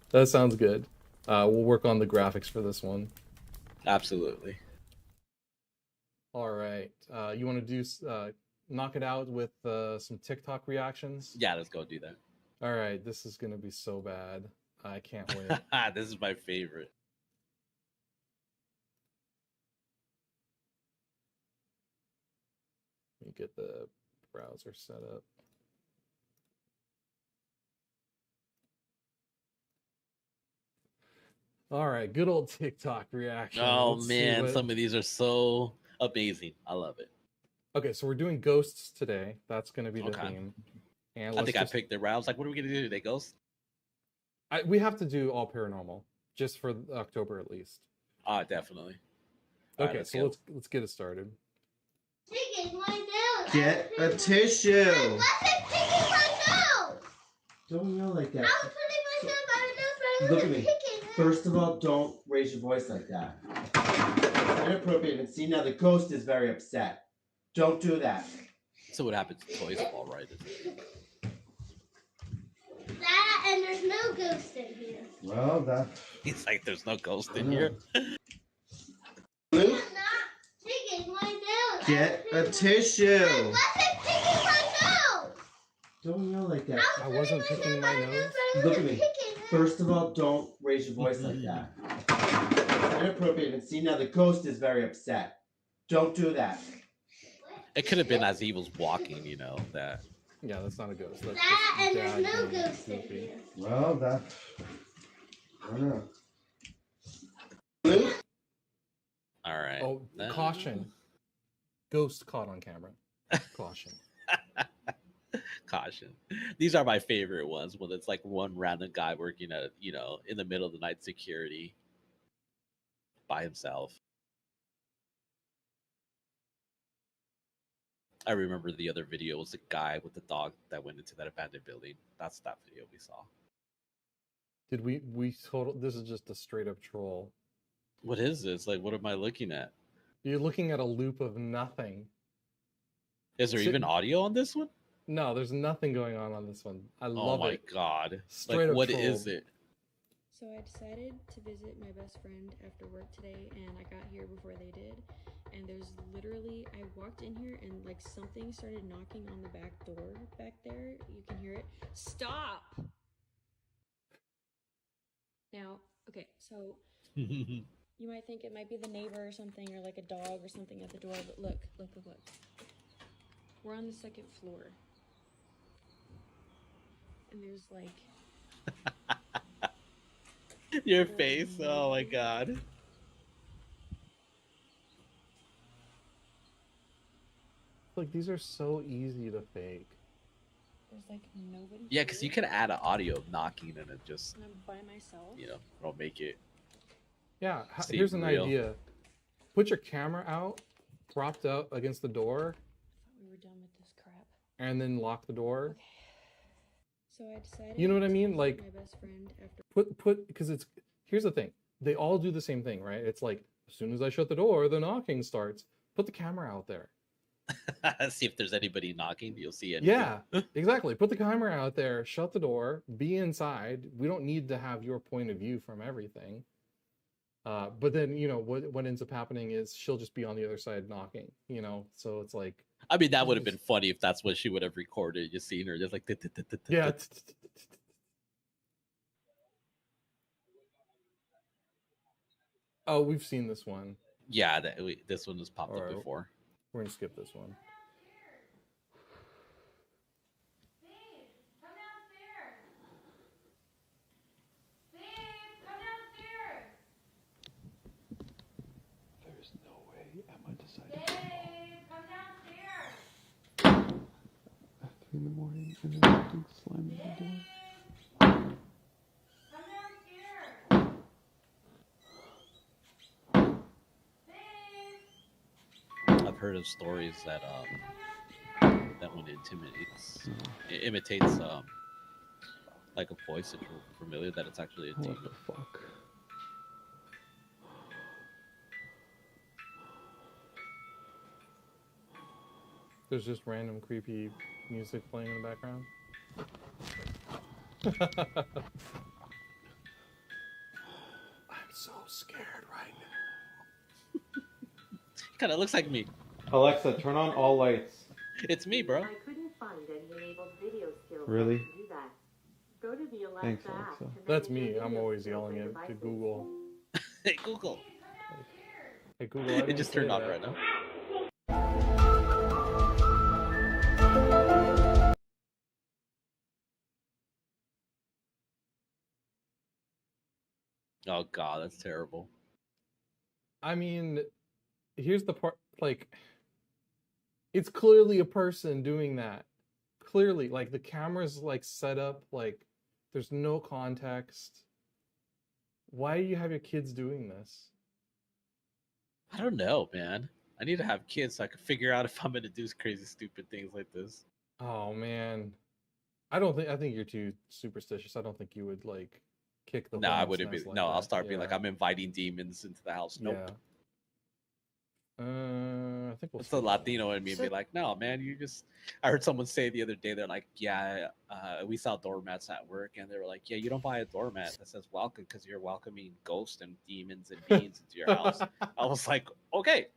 That sounds good. We'll work on the graphics for this one. Absolutely. All right. You want to do knock it out with some TikTok reactions? Yeah, let's go do that. All right. This is going to be so bad. I can't wait. This is my favorite. Let me get the browser set up. All right, good old TikTok reaction. Oh Let's see man, what- some of these are so amazing. I love it. Okay, so we're doing ghosts today. That's going to be the Okay. theme. And I let's think I picked the rounds. Like, what are we gonna do? They ghost? we have to do all paranormal just for October at least. Definitely. All Okay, right, so go. let's get it started. Get a tissue. Don't yell like that. myself Look at me. First of all, don't raise your voice like that. It's inappropriate. And see, now the ghost is very upset. Don't do that. So what happens to toys fall right? That and there's no ghost in here. Well, that. He's like, there's no ghost in here. Luke, Get a tissue. don't yell like that. I wasn't picking my nose. Look at me. First of all, don't raise your voice like that. It's inappropriate. And see, now the ghost is very upset. Don't do that. It could have been as he was walking, that. Yeah, that's not a ghost. That's That just and there's dad no being ghost in goofy. here. Well, that. I don't know. Luke? All right. Oh, caution. Ghost caught on camera. Caution. Caution. These are my favorite ones when it's like one random guy working at, in the middle of the night security by himself. I remember the other video was the guy with the dog that went into that abandoned building. That's that video we saw. Did we this is just a straight up troll. What is this? Like, what am I looking at? You're looking at a loop of nothing. Is there Sit- even audio on this one? No, there's nothing going on this one. I Oh love my it. god. Straight Like, up what troll. is it? So I decided to visit my best friend after work today, and I got here before they did. And there's literally, I walked in here and like something started knocking on the back door back there. You can hear it. Stop! Now, okay, so you might think it might be the neighbor or something, or like a dog or something at the door, but look. We're on the second floor. And there's like... Your face. Oh my god. Like, these are so easy to fake. There's like nobody Yeah, because you here, can add an audio of knocking and it just, and I'm by myself. it'll make it. Yeah, Seem here's an real. idea. Put your camera out, propped up against the door, I thought we were done with this crap. and then lock the door. Okay. So I decided. You know what I to mean? visit Like, my best friend after. Put because here's the thing. They all do the same thing, right? It's like, as soon as I shut the door, the knocking starts. Put the camera out there. See if there's anybody knocking. You'll see it. Yeah, exactly. Put the camera out there, shut the door, be inside. We don't need to have your point of view from everything. But then, what ends up happening is she'll just be on the other side knocking, so it's like, I mean, that would have been funny if that's what she would have recorded. You seen her just like, yeah. Oh, we've seen this one. Yeah, this one has popped up Alright. before. We're gonna skip this one. There's no way Emma decided at 3 in the morning and then something slamming the door. I've heard of stories that when it imitates like a voice that you're familiar, that it's actually a demon. What the fuck? There's just random creepy music playing in the background. I'm so scared right now. Kind of looks like me. Alexa, turn on all lights. It's me, bro. I couldn't find any enabled video skills. Really? To do that. Go to the Alexa Thanks, app Alexa. to That's manage me. your I'm video always skills yelling on it to devices. Google. Hey, Google. Hey Google, I It didn't just say turned on that. right now. Oh God, that's terrible. I mean, here's the part, like, it's clearly a person doing that. Clearly, like, the camera's, like, set up, like, there's no context. Why do you have your kids doing this? I don't know, man. I need to have kids so I can figure out if I'm gonna do crazy, stupid things like this. Oh, man. I think you're too superstitious. I don't think you would, like, kick the No, I hornet's wouldn't be. nest like No, I'll that. start being like, Yeah. I'm inviting demons into the house. Nope. Yeah. I think we'll It's the skip that one. Latino in me be like, no, man, you just. I heard someone say the other day, they're like, yeah, we saw doormats at work, and they were like, yeah, you don't buy a doormat that says welcome because you're welcoming ghosts and demons and beings into your house. I was like, okay.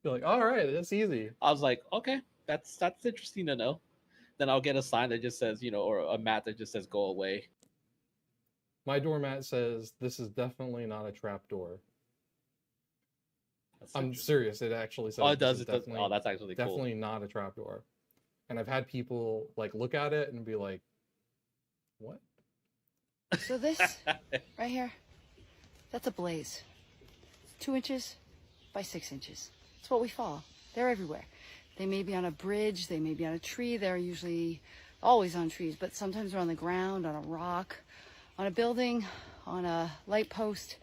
You're like, all right, that's easy. I was like, okay, that's interesting to know. Then I'll get a sign that just says, or a mat that just says go away. My doormat says this is definitely not a trap door. I'm serious. It actually says. Oh, it does. This is It does. definitely- Oh, that's actually cool. definitely not a trap door. And I've had people like look at it and be like, "What?" So this right here, that's a blaze. 2 inches by 6 inches. It's what we follow. They're everywhere. They may be on a bridge. They may be on a tree. They're usually always on trees, but sometimes they're on the ground, on a rock, on a building, on a light post.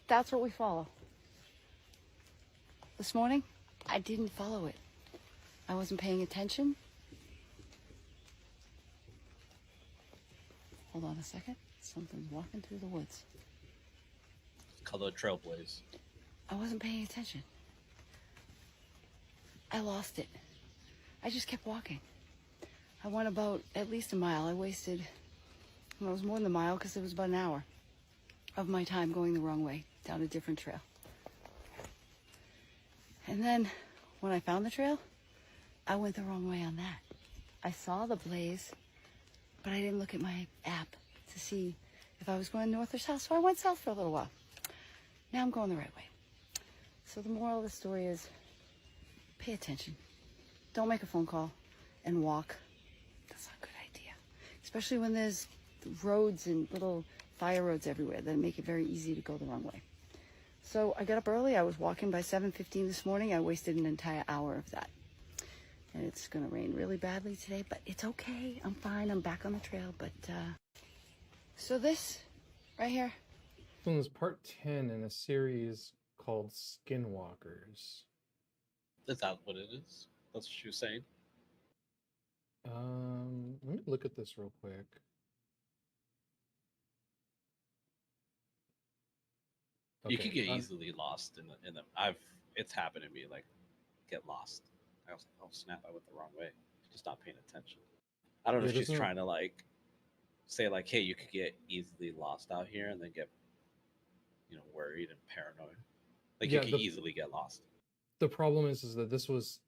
That's what we follow. This morning, I didn't follow it. I wasn't paying attention. Hold on a second. Something's walking through the woods. Color trailblaze. I wasn't paying attention. I lost it. I just kept walking. I went about at least a mile. I wasted, well, it was more than a mile because it was about an hour of my time going the wrong way down a different trail. And then when I found the trail, I went the wrong way on that. I saw the blaze, but I didn't look at my app to see if I was going north or south. So I went south for a little while. Now I'm going the right way. So the moral of the story is pay attention. Don't make a phone call and walk. That's not a good idea. Especially when there's roads and little fire roads everywhere that make it very easy to go the wrong way. So I got up early. I was walking by 7:15 this morning. I wasted an entire hour of that. And it's going to rain really badly today, but it's okay. I'm fine. I'm back on the trail. But so this right here. This one's part 10 in a series called Skinwalkers. Is that what it is? That's what she was saying. Let me look at this real quick. You could get easily lost in the. It's happened to me. Like, get lost. I was like, oh snap! I went the wrong way. Just not paying attention. I don't know if she's trying to like say like, hey, you could get easily lost out here and then get, worried and paranoid. Like you could easily get lost. The problem is that this was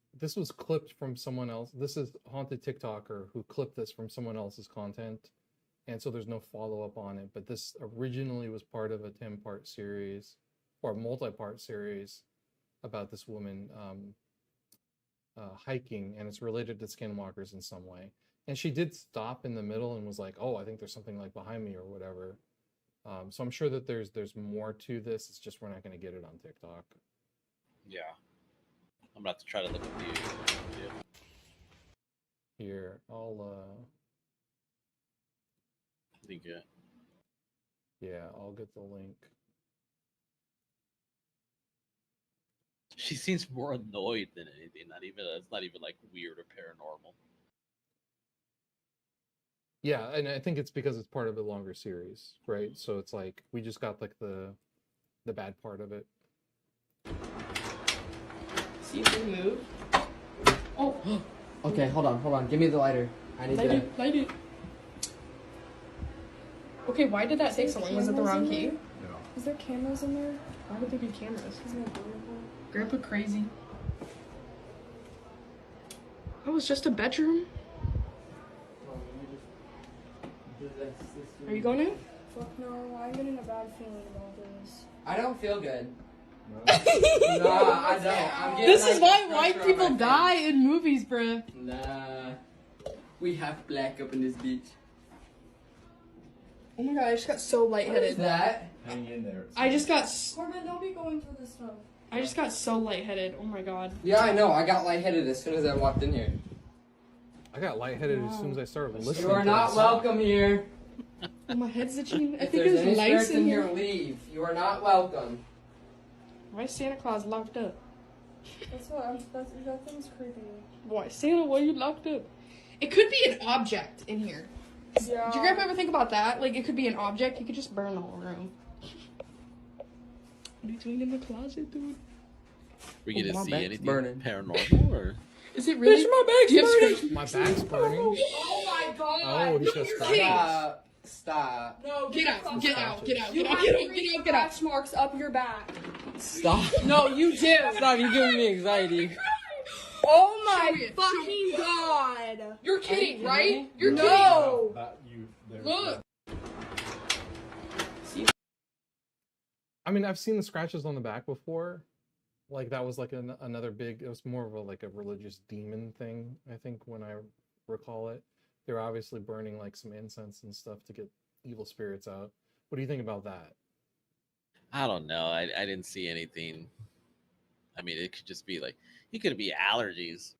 clipped from someone else. This is Haunted TikToker who clipped this from someone else's content, and so there's no follow-up on it. But this originally was part of a 10-part series or a multi-part series about this woman hiking, and it's related to skinwalkers in some way. And she did stop in the middle and was like, oh, I think there's something like behind me or whatever. So I'm sure that there's more to this. It's just we're not going to get it on TikTok. Yeah. I'm about to try to look at the video. Here, I'll Link it. Yeah, I'll get the link. She seems more annoyed than anything. It's not even like weird or paranormal. Yeah, and I think it's because it's part of a longer series, right? So it's like we just got like the bad part of it. See if they move. Oh. Okay, hold on. Give me the lighter. I need to light it. Okay, why did that take so long? Was it the wrong key? No. Is there cameras in there? Why would there be cameras? Grandpa crazy. That was just a bedroom. Are you going in? Fuck no, I'm getting a bad feeling about this. I don't feel good. No, I don't. I'm getting, this is why white people die in movies, bruh. Nah. We have black up in this beach. Oh my god, I just got so lightheaded. That? Hang in there. I just got. Corbin, don't be going for this stuff. I just got so lightheaded. Oh my god. Yeah, I know. I got lightheaded as soon as I walked in here. I got lightheaded as soon as I started listening. You are not welcome here. Oh, my head's itching. I If think there's there's any lights spirits in here. leave. You are not welcome. Why is Santa Claus locked up? That thing's creepy. Why, Santa, why are you locked up? It could be an object in here. Yeah. Did your grandpa ever think about that? Like, it could be an object. You could just burn the whole room. What are you doing in the closet, dude? We get to my see back's anything burning. paranormal or? Is it really? Bitch, my back's burning. My back's burning. Oh my god. Oh, he's just Stop. Stop. No, Get out. Get out. Get out. You Get out. have Get out. three Get out. Get out. scratch marks up your back. Stop. No, you do. Stop. You're giving me anxiety. Oh my Show me it. fucking god. You're kidding, right? You're kidding. No. Look. I mean, I've seen the scratches on the back before. Like that was like another big. It was more of a like a religious demon thing. I think when I recall it, they're obviously burning like some incense and stuff to get evil spirits out. What do you think about that? I don't know. I didn't see anything. I mean, it could just be like it could be allergies.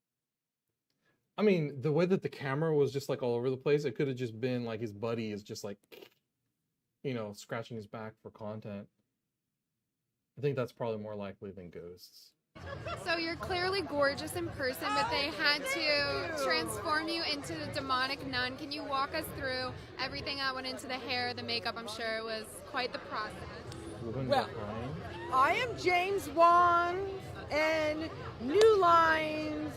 I mean, the way that the camera was just like all over the place, it could have just been like his buddy is just like, you know, scratching his back for content. I think that's probably more likely than ghosts. So you're clearly gorgeous in person, but they had to transform you into the demonic nun. Can you walk us through everything that went into the hair, the makeup? I'm sure it was quite the process. Well, I am James Wan and New Lines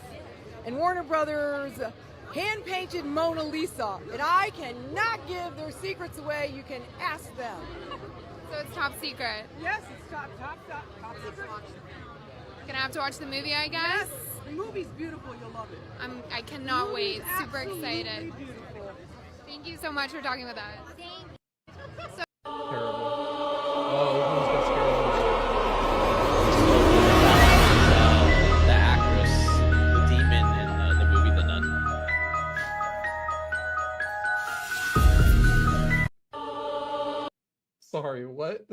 and Warner Brothers hand-painted Mona Lisa, and I cannot give their secrets away. You can ask them. So it's top secret. Yes, it's top secret. Gonna have to watch the movie, I guess. Yes, the movie's beautiful. You'll love it. I cannot wait. Super Absolutely excited. beautiful. Thank you so much for talking with us. terrible. Oh, everyone's got scared. The actress, the demon in the movie The Nun. Sorry, what?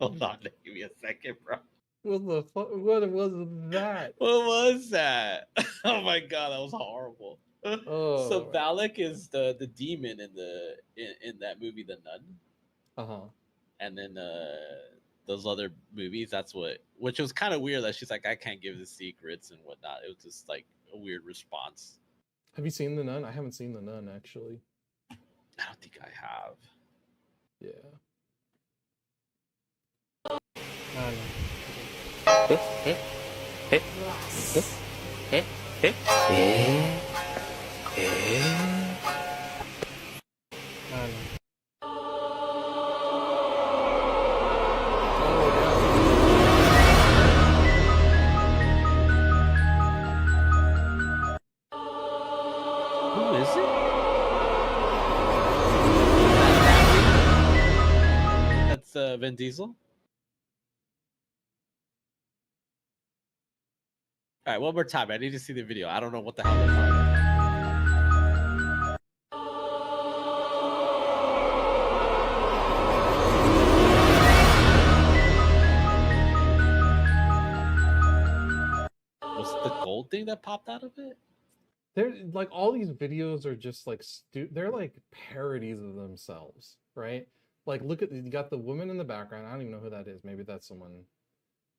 Hold on, give me a second, bro. What the fuck? What was that? What was that? Oh my god, that was horrible. Oh. So Valak is the demon in that movie The Nun. Uh-huh. And then those other movies, that's which was kind of weird that she's like, I can't give the secrets and whatnot. It was just like a weird response. Have you seen The Nun? I haven't seen The Nun, actually. I don't think I have. Yeah. Who is it? That's Vin Diesel. All right, one more time. I need to see the video. I don't know what the hell they're talking about. Was it the gold thing that popped out of it? They're like all these videos are just like they're like parodies of themselves, right? Like look at you got the woman in the background. I don't even know who that is. Maybe that's someone.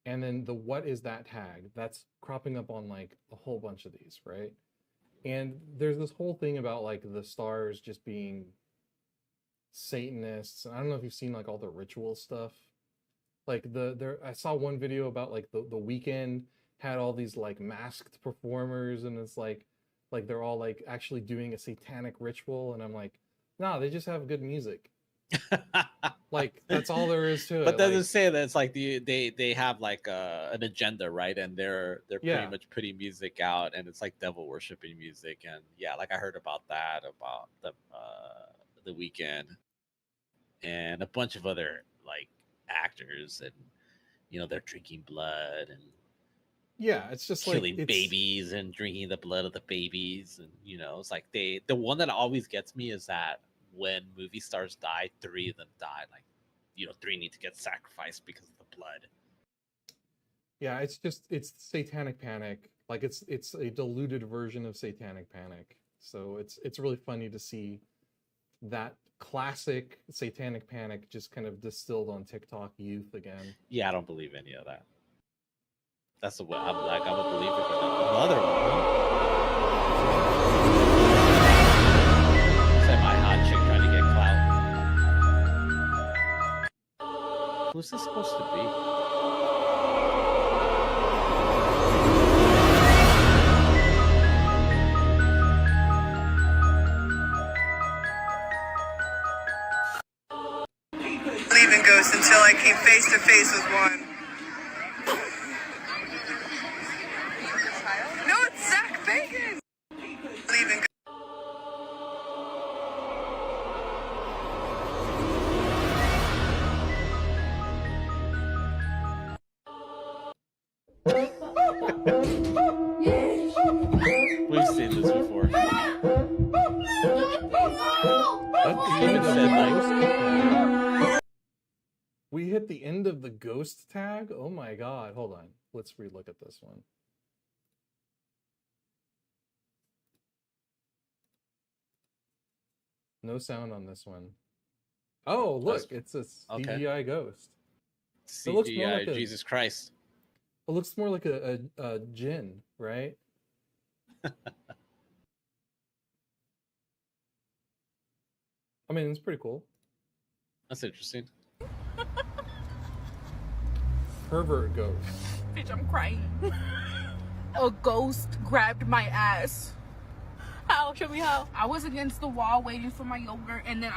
And then the what is that tag that's cropping up on like a whole bunch of these, right? And there's this whole thing about like the stars just being Satanists. I don't know if you've seen like all the ritual stuff. Like I saw one video about like the Weeknd had all these like masked performers, and it's like they're all like actually doing a satanic ritual, and I'm like, nah, they just have good music. Like that's all there is to it. But doesn't like, say that it's like they have like an agenda, right? And they're Yeah. pretty much putting music out, and it's like devil worshiping music. And yeah, like I heard about that about the Weeknd and a bunch of other like actors, and you know they're drinking blood, and Yeah, it's just killing like it's, babies and drinking the blood of the babies, and it's like the one that always gets me is that when movie stars die, 3 of them die. Like, 3 need to get sacrificed because of the blood. yeah, it's Satanic Panic. Like it's a diluted version of Satanic Panic. So it's really funny to see that classic Satanic Panic just kind of distilled on TikTok youth again. Yeah, I don't believe any of that. That's the way I'm like. I'm a believer, but another one. Semi-hot chick trying to get clout. Who's this supposed to be? Believe in ghosts until I came face to face with one. No, it's Zach Bacon. Believe in We've seen this before. We hit the end of the ghost tag. Oh my god! Hold on. Let's relook at this one. No sound on this one. Oh, look! It's a CGI ghost. CGI, It looks more like Jesus Christ. It looks more like a djinn, right? I mean, it's pretty cool. That's interesting. Pervert ghost. Bitch, I'm crying. A ghost grabbed my ass. How? Show me how. I was against the wall waiting for my yogurt, and then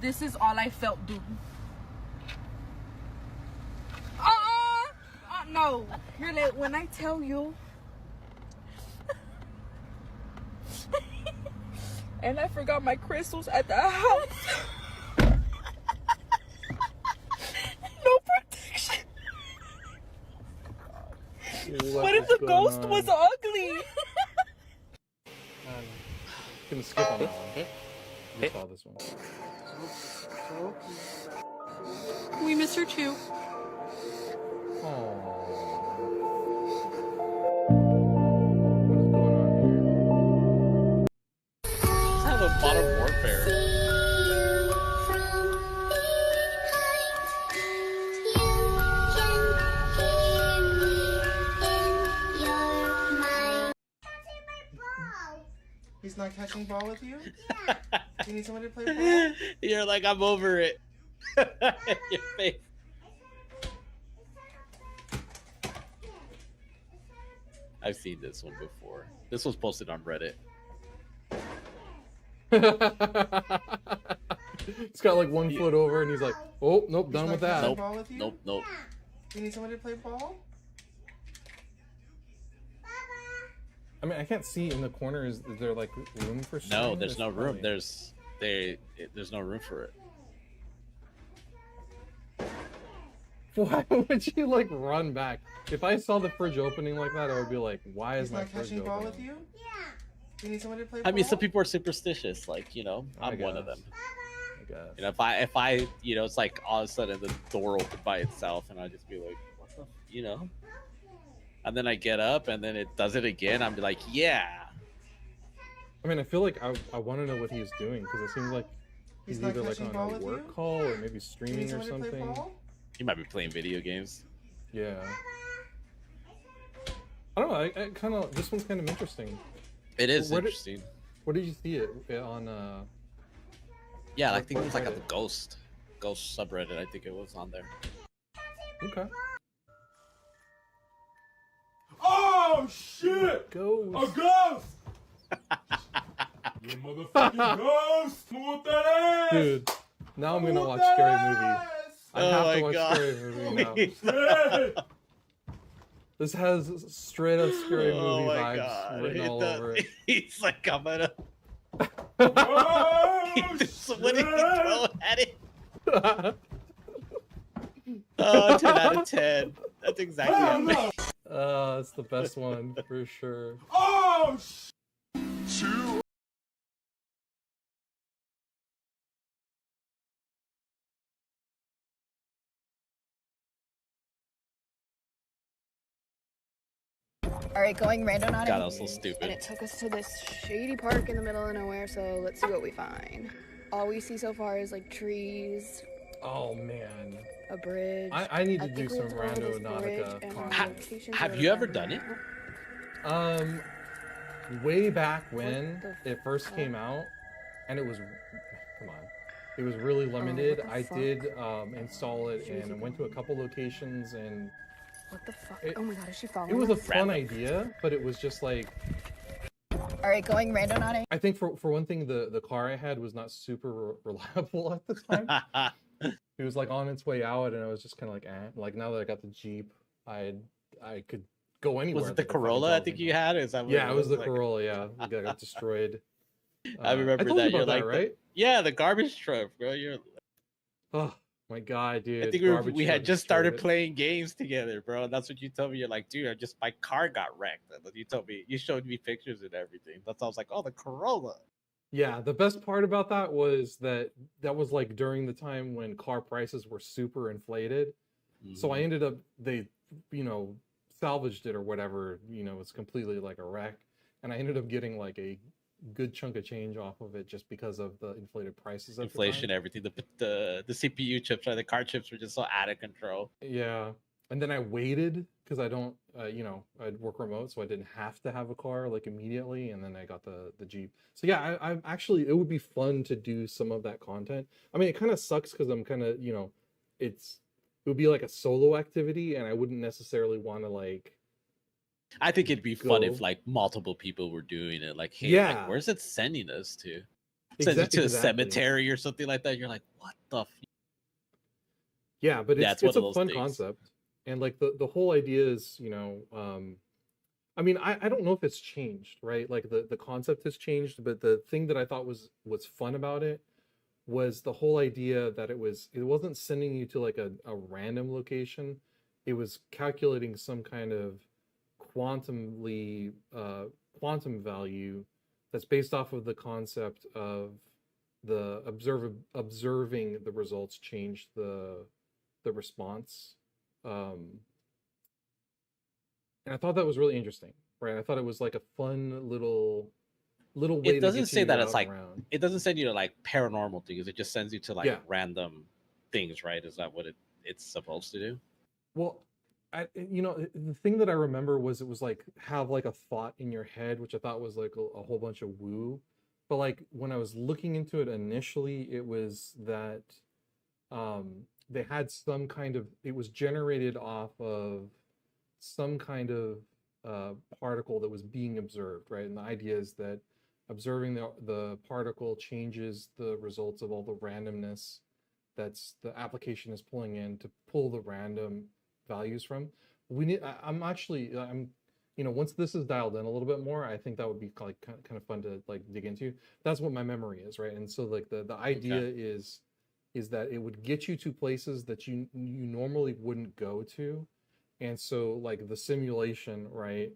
this is all I felt, dude. No. You're like, when I tell you. And I forgot my crystals at the house. No protection. What if the ghost was ugly? Gonna skip on that one. We saw this one. We miss her too. Oh. Sound of Modern Warfare. He's not catching ball with you? Yeah. You need somebody to play ball? You're like, I'm over it. Your face. I've seen this one before. This was posted on Reddit. It's got like 1 foot over, and he's like, "Oh, nope, done with that." Nope. You need somebody to play ball? I mean, I can't see in the corner. Is there like room for? No, there's no room. There's no room for it. Why would you like run back? If I saw the fridge opening like that, I would be like, "Why is my fridge open?" Ball with you? Yeah. You need somebody to play I mean, ball? some people are superstitious. Like, I'm one of them. I guess. If I, it's like all of a sudden the door opened by itself, and I'd just be like, what the, and then I get up, and then it does it again. I'm like, yeah. I mean, I feel like I want to know what he's doing, because it semes like he's either like on a work call or maybe streaming or something. He might be playing video games. Yeah. I don't know. I kind of, this one's kind of interesting. It is interesting. Where did you see it on? Yeah, I think it was like on the Ghost subreddit. I think it was on there. Okay. Oh shit! Ghost. A ghost! You motherfucking ghost! Move that ass! Dude, now I'm gonna watch Scary Movie. I have to watch Scary Movie now. This has straight up Scary Movie vibes written all over it. He's like, I'm gonna. Oh, what did he throw at it? Oh, 10 out of 10. That's exactly how It's the best one for sure. Oh, All right, going random on it. God, that was so stupid. And it took us to this shady park in the middle of nowhere, so let's see what we find. All we see so far is like trees, Oh man. a bridge. I need to think do we some have to go over this bridge Randonautica and our content. locations Have are you ever down done it? Way back when the it first fuck? came out, and it was, come on, it was really limited. what the I fuck? did install it Should we and keep went to a couple locations, and What the fuck? It- oh my god, is she following it was a us? fun idea, but it was just like, All right, going random on it. I think for one thing, the car I had was not super reliable at the time. It was like on its way out, and I was just kind of like, eh. Like now that I got the Jeep, I could go anywhere. Was it the that I fucking Corolla? I drove think me. you had. Is that what Yeah, it was the like? Corolla. Yeah, it got destroyed. I remember told you that. about You're that, like, right? yeah, the garbage truck, bro. You're. Oh my god, dude! I think we had just started playing games together, bro. And that's what you told me. You're like, dude, my car got wrecked. And then you told me, you showed me pictures and everything. That's I was like, oh, the Corolla. Yeah, the best part about that was that was like during the time when car prices were super inflated. So I ended up they salvaged it or whatever. It's completely like a wreck, and I ended up getting like a good chunk of change off of it just because of the inflated prices. At Inflation, the time. everything. The CPU chips, right? The car chips were just so out of control. Yeah, and then I waited because I don't, I'd work remote, so I didn't have to have a car like immediately, and then I got the Jeep. So yeah, I'm actually, it would be fun to do some of that content. I mean, it kind of sucks because I'm kind of, it would be like a solo activity, and I wouldn't necessarily want to like. I think it'd be fun if like multiple people were doing it. Like, hey, Yeah. like, where's it sending us to? Sends you to a cemetery or something like that. You're like, what the? Yeah, but Yeah, it's one of a those fun things. concept, and like the whole idea is, I mean, I don't know if it's changed, right? Like the concept has changed, but the thing that I thought was fun about it was the whole idea that it wasn't sending you to like a random location. It was calculating some kind of quantum value that's based off of the concept of the observing the results change the response. And I thought that was really interesting, right? I thought it was like a fun little way. It doesn't to say get that you it's out like around. it doesn't send you to like paranormal things. It just sends you to like Yeah. random things, right? Is that what it's supposed to do? Well, the thing that I remember was it was like have like a thought in your head, which I thought was like a whole bunch of woo. But like when I was looking into it initially, it was that they had some kind of, it was generated off of some kind of particle that was being observed, right? And the idea is that observing the particle changes the results of all the randomness that's the application is pulling in to pull the random values from. Once this is dialed in a little bit more, I think that would be like kind of fun to like dig into. That's what my memory is, right? And so like the idea is that it would get you to places that you normally wouldn't go to. And so like the simulation, right,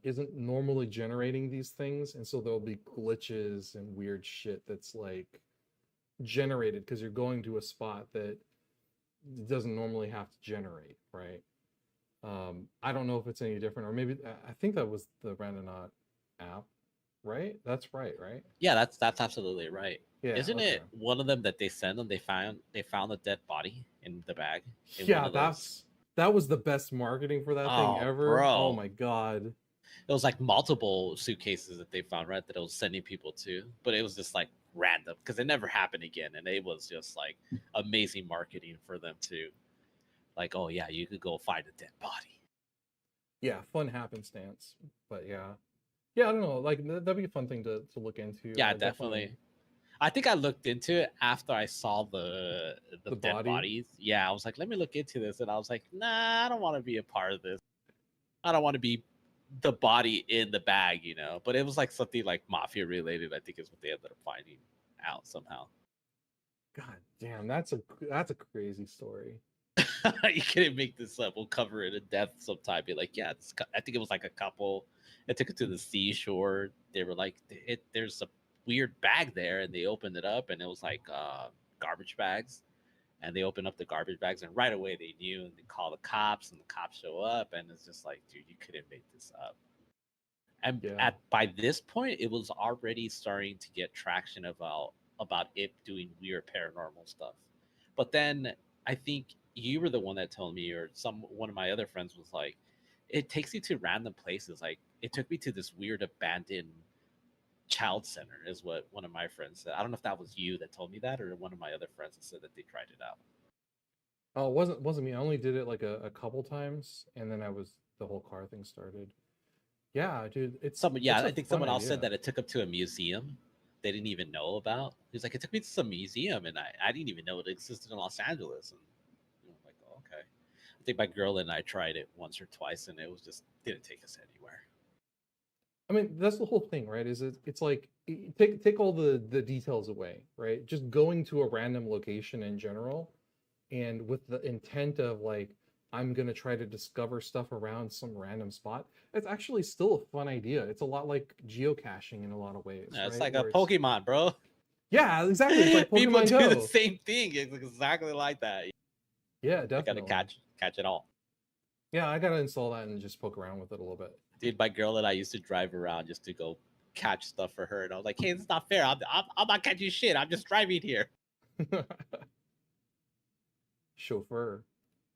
isn't normally generating these things, and so there'll be glitches and weird shit that's like generated because you're going to a spot that doesn't normally have to generate, right? I don't know if it's any different, or maybe I think that was the Randonaut app, right? That's right? Yeah, that's absolutely right. Yeah, Isn't okay. it one of them that they send them? They found a dead body in the bag. In Yeah, one of those? that was the best marketing for that Oh, thing ever. bro. Oh my god. It was like multiple suitcases that they found, right? That it was sending people to, but it was just like random because it never happened again, and it was just like amazing marketing for them to, like, oh yeah, you could go find a dead body. Yeah, fun happenstance. But yeah, I don't know. Like that'd be a fun thing to look into. Yeah, definitely. I think I looked into it after I saw the dead body? bodies. Yeah, I was like, let me look into this, and I was like, nah, I don't want to be a part of this. I don't want to be the body in the bag, But it was like something like mafia related. I think is what they ended up finding out somehow. God damn, that's a crazy story. You couldn't make this up. We'll cover it in depth sometime. Be like, yeah, I think it was like a couple. I took it to the seashore. They were like, there's a weird bag there, and they opened it up, and it was like garbage bags. And they opened up the garbage bags, and right away they knew, and they call the cops, and the cops show up, and it's just like, dude, you couldn't make this up. And by this point, it was already starting to get traction about it doing weird paranormal stuff. But then I think you were the one that told me, or one of my other friends was like, it takes you to random places. Like it took me to this weird abandoned child center, is what one of my friends said. I don't know if that was you that told me that, or one of my other friends that said that they tried it out. Oh, it wasn't me. I only did it like a couple times, and then the whole car thing started. Yeah, dude, I think someone else said that it took up to a museum they didn't even know about. He's like, it took me to some museum, and I didn't even know it existed in Los Angeles. And I'm like, oh, okay. I think my girl and I tried it once or twice, and it was just didn't take us anywhere. I mean, that's the whole thing, right? It's like take all the details away, right? Just going to a random location in general, and with the intent of like, I'm gonna try to discover stuff around some random spot. It's actually still a fun idea. It's a lot like geocaching in a lot of ways. Yeah, it's right? like a Pokemon, bro. Yeah, exactly. It's like People Pokemon do Go. the same thing. It's exactly like that. Yeah, definitely. I gotta catch it all. Yeah, I gotta install that and just poke around with it a little bit. Dude, my girl and I used to drive around just to go catch stuff for her, and I was like, "Hey, it's not fair. I'm not catching shit. I'm just driving here." Chauffeur.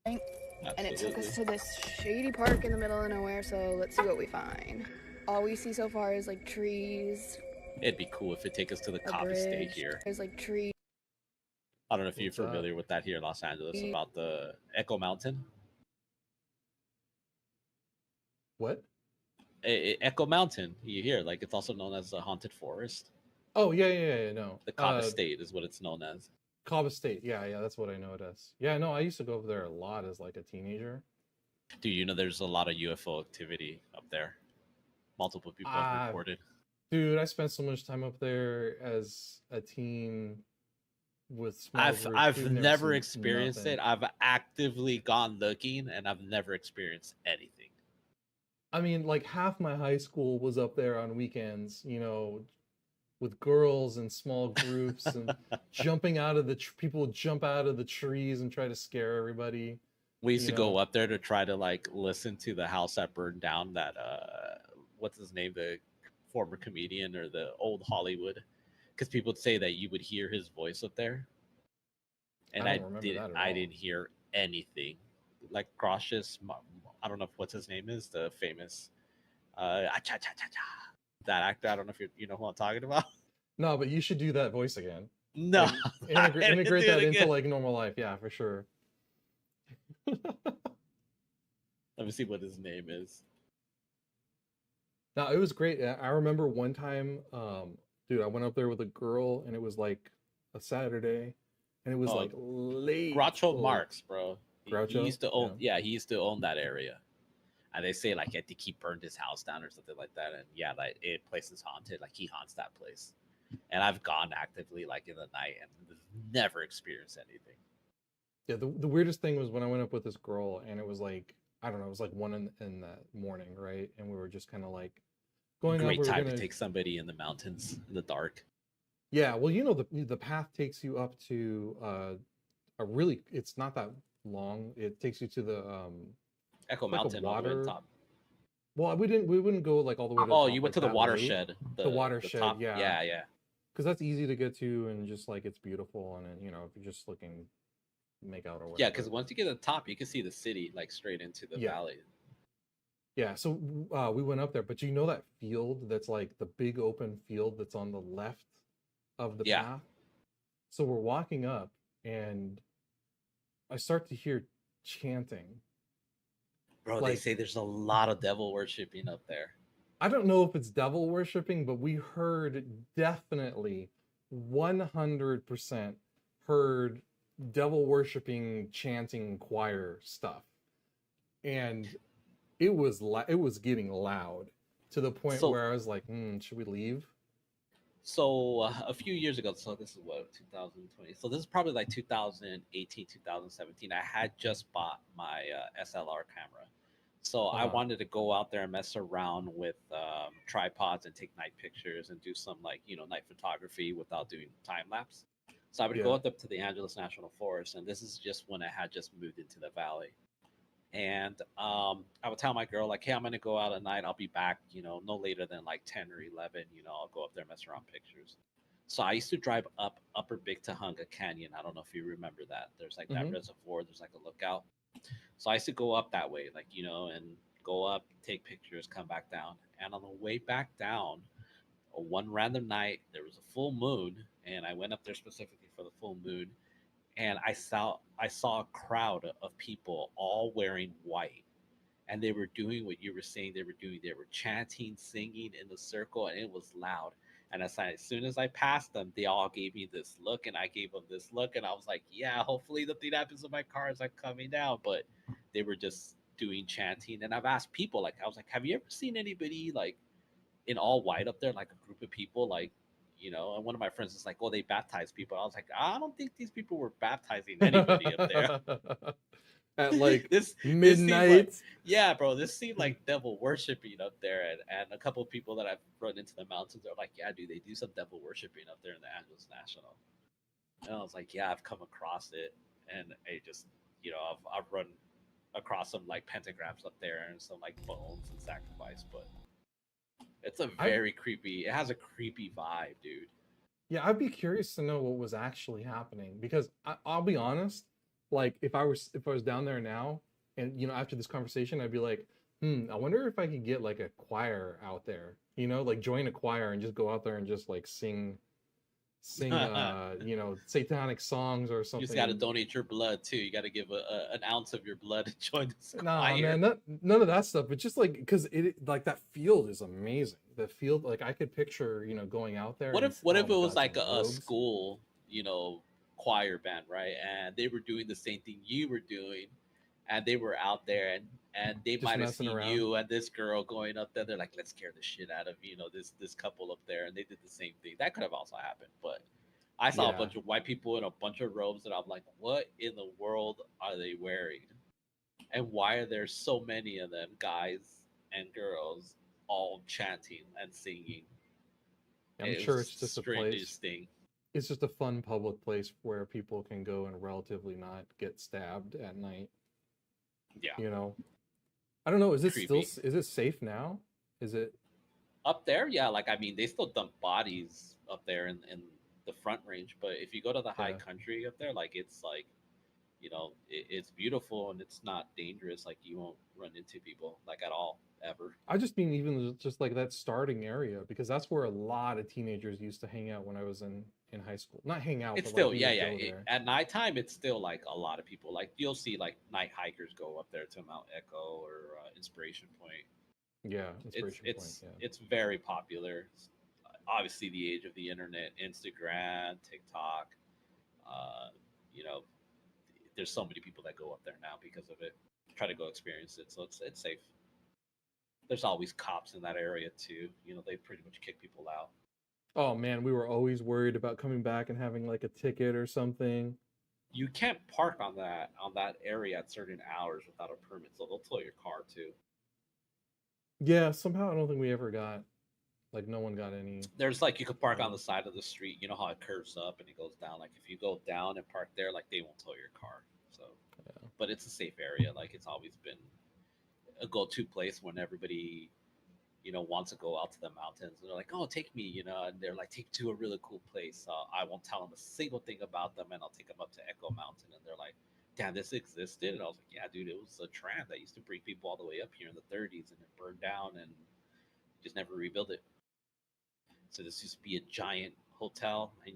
And it took us to this shady park in the middle of nowhere, so let's see what we find. All we see so far is like trees. It'd be cool if it take us to the Cobb Estate here. There's like trees. I don't know if you're familiar with that here in Los Angeles, about the Echo Mountain. What? Echo Mountain, you hear, like it's also known as the haunted forest. Oh yeah, no. The Cobb Estate is what it's known as. Cobb Estate, yeah, that's what I know it as. Yeah, no, I used to go over there a lot as like a teenager. Dude, you know there's a lot of UFO activity up there. Multiple people have reported. Dude, I spent so much time up there as a teen with small groups. I've never experienced it. I've actively gone looking, and I've never experienced anything. I mean, like half my high school was up there on weekends, with girls in small groups and jumping out of people would jump out of the trees and try to scare everybody. We used to go up there to try to like listen to the house that burned down, that what's his name, the former comedian, or the old Hollywood, because people would say that you would hear his voice up there, and I didn't hear anything. Like Cautious, I don't know what's his name is, the famous that actor. I don't know if you know who I'm talking about. No, but you should do that voice again. No, like, integrate that into like normal life. Yeah, for sure. Let me see what his name is. No, it was great. I remember one time, dude, I went up there with a girl, and it was like a Saturday, and it was like late. Groucho Marx, bro. Groucho? He used to own, he used to own that area. And they say like I think he burned his house down or something like that. And yeah, like place is haunted. Like he haunts that place. And I've gone actively like in the night and never experienced anything. Yeah, the weirdest thing was when I went up with this girl, and it was like, I don't know, it was like 1 in the morning, right? And we were just kind of like going Great up. Time to take somebody in the mountains in the dark. Yeah, well, the path takes you up to it's not that long. It takes you to the Echo Mountain water top. Well, we wouldn't go like all the way to the top, you went to the watershed. The watershed, top, yeah. Yeah. Because that's easy to get to, and just like it's beautiful, and if you're just looking, make out or whatever. Yeah, because once you get to the top, you can see the city like straight into the valley. Yeah, so we went up there, but that field that's like the big open field that's on the left of the path? So we're walking up, and I start to hear chanting. Bro, they say there's a lot of devil worshipping up there. I don't know if it's devil worshipping, but we heard definitely 100% heard devil worshipping, chanting choir stuff. And it was getting loud to the point where I was like, should we leave? So a few years ago, so this is what 2020. So this is probably like 2018, 2017. I had just bought my SLR camera, so I wanted to go out there and mess around with tripods and take night pictures and do some like night photography without doing time lapse. So I would go Yeah. up to the Angeles National Forest, and this is just when I had just moved into the valley. And I would tell my girl like, "Hey, I'm gonna go out at night. I'll be back, no later than like 10 or 11. I'll go up there and mess around pictures." So I used to drive up Upper Big Tahunga Canyon. I don't know if you remember that. There's like that reservoir. There's like a lookout. So I used to go up that way, like and go up, take pictures, come back down. And on the way back down, one random night there was a full moon, and I went up there specifically for the full moon, and I saw a crowd of people all wearing white, and they were doing what you were saying they were doing. They were chanting, singing in the circle, and it was loud. And as soon as I passed them, they all gave me this look, and I gave them this look, and I was like, "Yeah, hopefully nothing happens to my car as I'm coming down." But they were just doing chanting, and I've asked people, like, I was like, "Have you ever seen anybody like in all white up there, like a group of people, like?" And one of my friends is like, "Oh, they baptize people." I was like, "I don't think these people were baptizing anybody up there." At like This seemed like, midnight. yeah, bro, this seemed like devil worshiping up there. And a couple of people that I've run into the mountains are like, "Yeah, dude, they do some devil worshiping up there in the Angeles National." And I was like, "Yeah, I've come across it." And I just, I've run across some like pentagrams up there and some like bones and sacrifice. But it's a very creepy, it has a creepy vibe, dude. Yeah, I'd be curious to know what was actually happening because I'll be honest, like if I was down there now and after this conversation, I'd be like, I wonder if I could get like a choir out there, like join a choir and just go out there and just like sing satanic songs or You something. just got to donate your blood too. You got to give an ounce of your blood to join this Nah, choir. man, none of that stuff. But just like because it like that field is amazing. The field, like I could picture, going out there. What and if what all if it the was guys like in a robes. school, choir band, right? And they were doing the same thing you were doing, and they were out there, and they Just might have messing seen around. you and this girl going up there. They're like, "Let's scare the shit out of this couple up there," and they did the same thing. That could have also happened, but I saw a Yeah. bunch of white people in a bunch of robes, and I'm like, "What in the world are they wearing? And why are there so many of them, guys and girls, all chanting and singing?" I'm It sure was it's the just a place. strangest thing. It's just a fun public place where people can go and relatively not get stabbed at night. Yeah. I don't know. Is it Creepy. is it safe now? Is it? Up there, yeah, like I mean, they still dump bodies up there in the front range, but if you go to the high Yeah. country up there, like it's like, it's beautiful and it's not dangerous. Like you won't run into people like at all ever. I just mean even just like that starting area because that's where a lot of teenagers used to hang out when I was in high school. Not hang out, It's but like still, we yeah, would yeah. go there. At nighttime, it's still like a lot of people. Like you'll see like night hikers go up there to Mount Echo or Inspiration Point. Yeah, It's Inspiration it's Point. Yeah. it's very popular. Obviously, the age of the internet, Instagram, TikTok. Uh, you know, there's so many people that go up there now because of it. Try to go experience it, so it's safe. There's always cops in that area too. They pretty much kick people out. Oh man, we were always worried about coming back and having like a ticket or something. You can't park on that area at certain hours without a permit, so they'll tow your car too. Yeah, somehow I don't think we ever got like no one got any. There's like you could park on the side of the street. You know how it curves up and it goes down. Like if you go down and park there, like they won't tow your car. So, but it's a safe area. Like it's always been a go-to place when everybody wants to go out to the mountains. And they're like, "Oh, take me," and they're like, "Take to a really cool place." I won't tell them a single thing about them, and I'll take them up to Echo Mountain, and they're like, "Damn, this existed." And I was like, "Yeah, dude, it was a tram that used to bring people all the way up here in the 30s, and it burned down and just never rebuilt it. So this used to be a giant hotel, and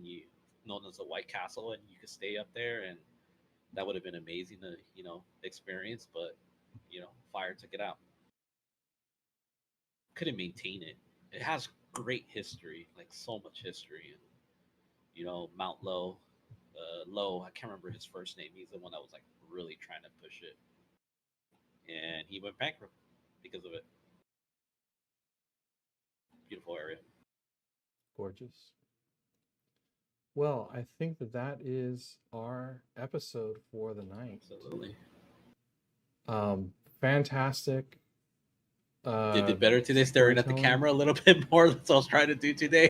known as the White Castle, and you could stay up there, and that would have been amazing to experience, but fire took it out. Couldn't maintain it. It has great history, like so much history, and Mount Low. I can't remember his first name. He's the one that was like really trying to push it, and he went bankrupt because of it. Beautiful area. Gorgeous. Well, I think that is our episode for the night. Absolutely. Fantastic. They did better today, staring at the camera a little bit more. That's what I was trying to do today.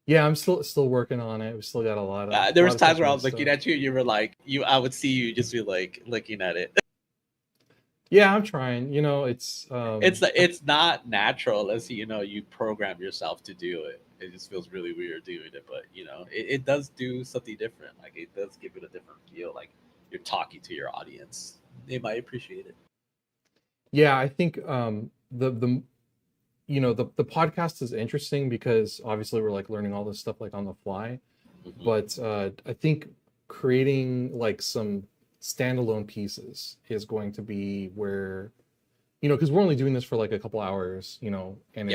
Yeah, I'm still working on it. We still got a lot of. There was times where I was looking at you, and you were like, I would see you just be like looking at it. Yeah, I'm trying. It's not natural unless you program yourself to do it. It just feels really weird doing it, but it does do something different. Like it does give it a different feel. Like you're talking to your audience. They might appreciate it. Yeah, I think the podcast is interesting because obviously we're like learning all this stuff like on the fly. Mm-hmm. But I think creating like some standalone pieces is going to be where, because we're only doing this for like a couple hours, and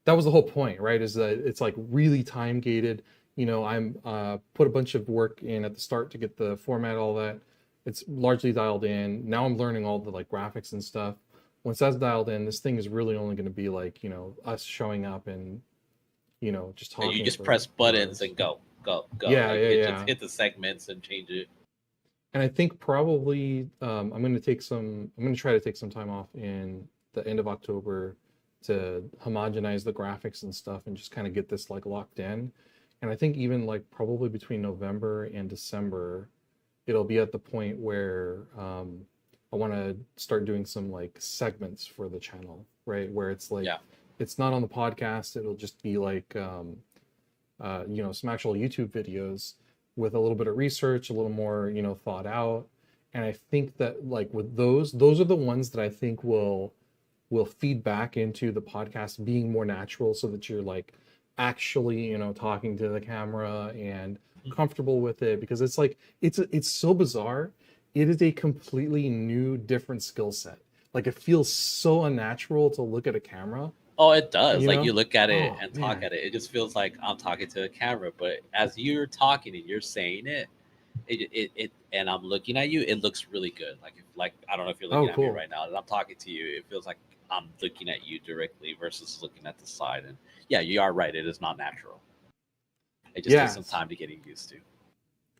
that was the whole point, right? Is that it's like really time gated. I'm put a bunch of work in at the start to get the format, all that. It's largely dialed in. Now I'm learning all the like graphics and stuff. Once that's dialed in, this thing is really only going to be like, us showing up and, just talking. You just press buttons and go. Yeah, Just hit the segments and change it. And I think probably I'm going to try to take some time off in the end of October to homogenize the graphics and stuff and just kind of get this like locked in. And I think even like probably between November and December, it'll be at the point where I want to start doing some like segments for the channel, right? Where it's like, it's not on the podcast. It'll just be like, some actual YouTube videos with a little bit of research, a little more, thought out. And I think that like with those are the ones that I think will feed back into the podcast being more natural so that you're like actually, talking to the camera and comfortable with it, because it's like, it's so bizarre. It is a completely new, different skill set. Like it feels so unnatural to look at a camera. Oh, it does. Like you look at it and talk at it. It just feels like I'm talking to a camera. But as you're talking and you're saying it, and I'm looking at you, it looks really good. Like I don't know if you're looking at me right now, and I'm talking to you. It feels like I'm looking at you directly versus looking at the side. And yeah, you are right. It is not natural. It just takes some time to getting used to.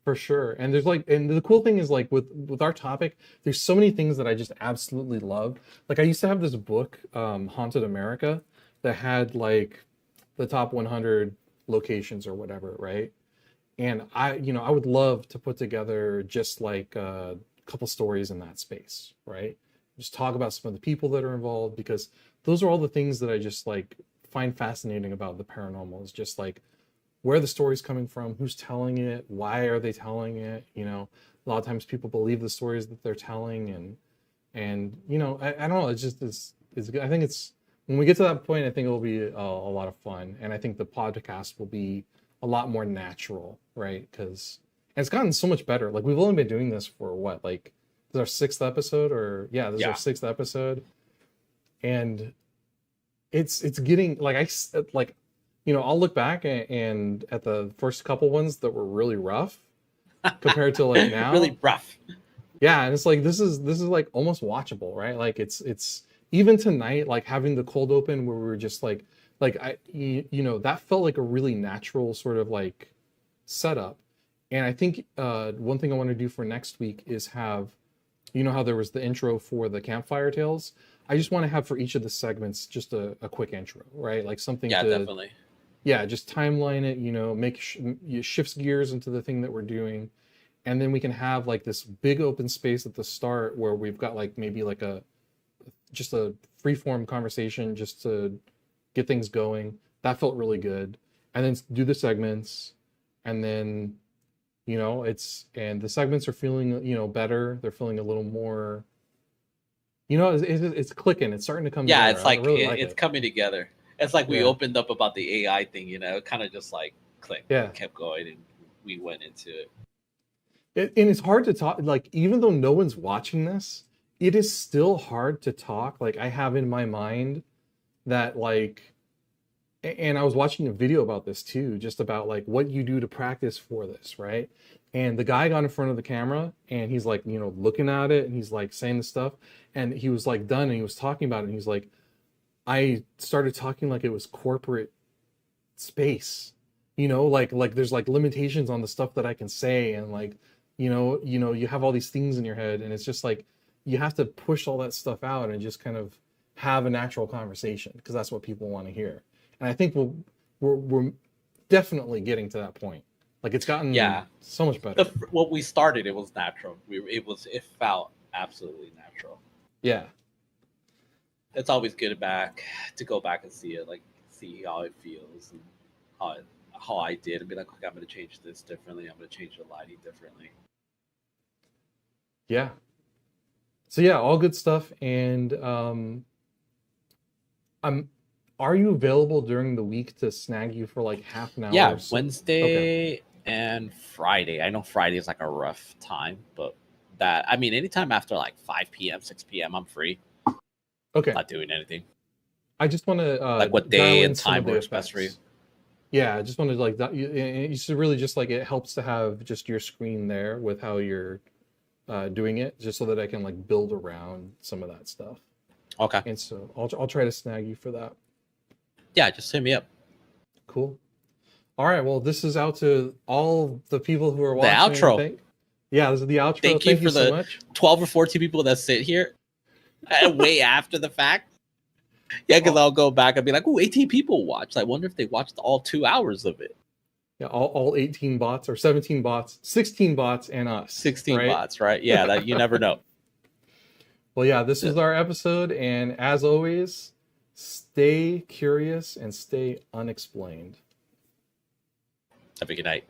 For sure. And there's like, and the cool thing is like with our topic, there's so many things that I just absolutely love. Like I used to have this book, Haunted America, that had like the top 100 locations or whatever, right? And I would love to put together just like a couple stories in that space, right? Just talk about some of the people that are involved, because those are all the things that I just like find fascinating about the paranormal, is just like where the story's coming from, who's telling it, why are they telling it? A lot of times people believe the stories that they're telling, and I don't know. It's just I think it's, when we get to that point, I think it'll be a lot of fun, and I think the podcast will be a lot more natural, right? Because it's gotten so much better. Like we've only been doing this for what, like this is our 6th episode, or this is our 6th episode, and it's getting like I'll look back and at the first couple ones that were really rough compared to like now. Really rough. Yeah, and it's like this is like almost watchable, right? Like it's even tonight, like having the cold open where we were just like that felt like a really natural sort of like setup. And I think one thing I want to do for next week is have, how there was the intro for the campfire tales. I just want to have for each of the segments just a quick intro, right? Like something definitely. Yeah, just timeline it, shifts gears into the thing that we're doing. And then we can have like this big open space at the start where we've got like maybe like just a free-form conversation just to get things going. That felt really good. And then do the segments, and then and the segments are feeling better. They're feeling a little more, it's clicking. It's starting to come together. It's like it's coming together. It's like we opened up about the AI thing, it kind of just like clicked. Kept going, and we went into it. And it's hard to talk, like even though no one's watching this, it is still hard to talk. Like I have in my mind that like, and I was watching a video about this too, just about like what you do to practice for this, right? And the guy got in front of the camera and he's like, looking at it, and he's like saying the stuff, and he was like done, and he was talking about it, and he's like, I started talking like it was corporate space. you know, like there's like limitations on the stuff that I can say, and like, you have all these things in your head, and it's just like you have to push all that stuff out and just kind of have a natural conversation, because that's what people want to hear. And I think we're definitely getting to that point. Like it's gotten so much better. When we started, it was natural. It felt absolutely natural. Yeah. It's always good to go back and see it, like see how it feels and how I did, and be like, okay, I'm going to change this differently. I'm going to change the lighting differently. Yeah. So yeah, all good stuff. And are you available during the week to snag you for like half an hour? Yeah, Wednesday and Friday. I know Friday is like a rough time, but anytime after like 5 p.m., 6 p.m., I'm free. Okay. Not doing anything. I just want to like what day and time works best for you. Yeah, I just wanted like that. You should really just like, it helps to have just your screen there with how you're doing it, just so that I can like build around some of that stuff. Okay. And so I'll try to snag you for that. Yeah, just hit me up. Cool. All right. Well, this is out to all the people who are watching. The outro. Yeah, this is the outro. Thank you for so the much. 12 or 14 people that sit here way after the fact. Yeah, because I'll go back and be like, oh, 18 people watched. I wonder if they watched all 2 hours of it. Yeah, all 18 bots or 17 bots, 16 bots and us. 16 right? bots, right? Yeah, that you never know. Well, yeah, this is our episode. And as always, stay curious and stay unexplained. Have a good night.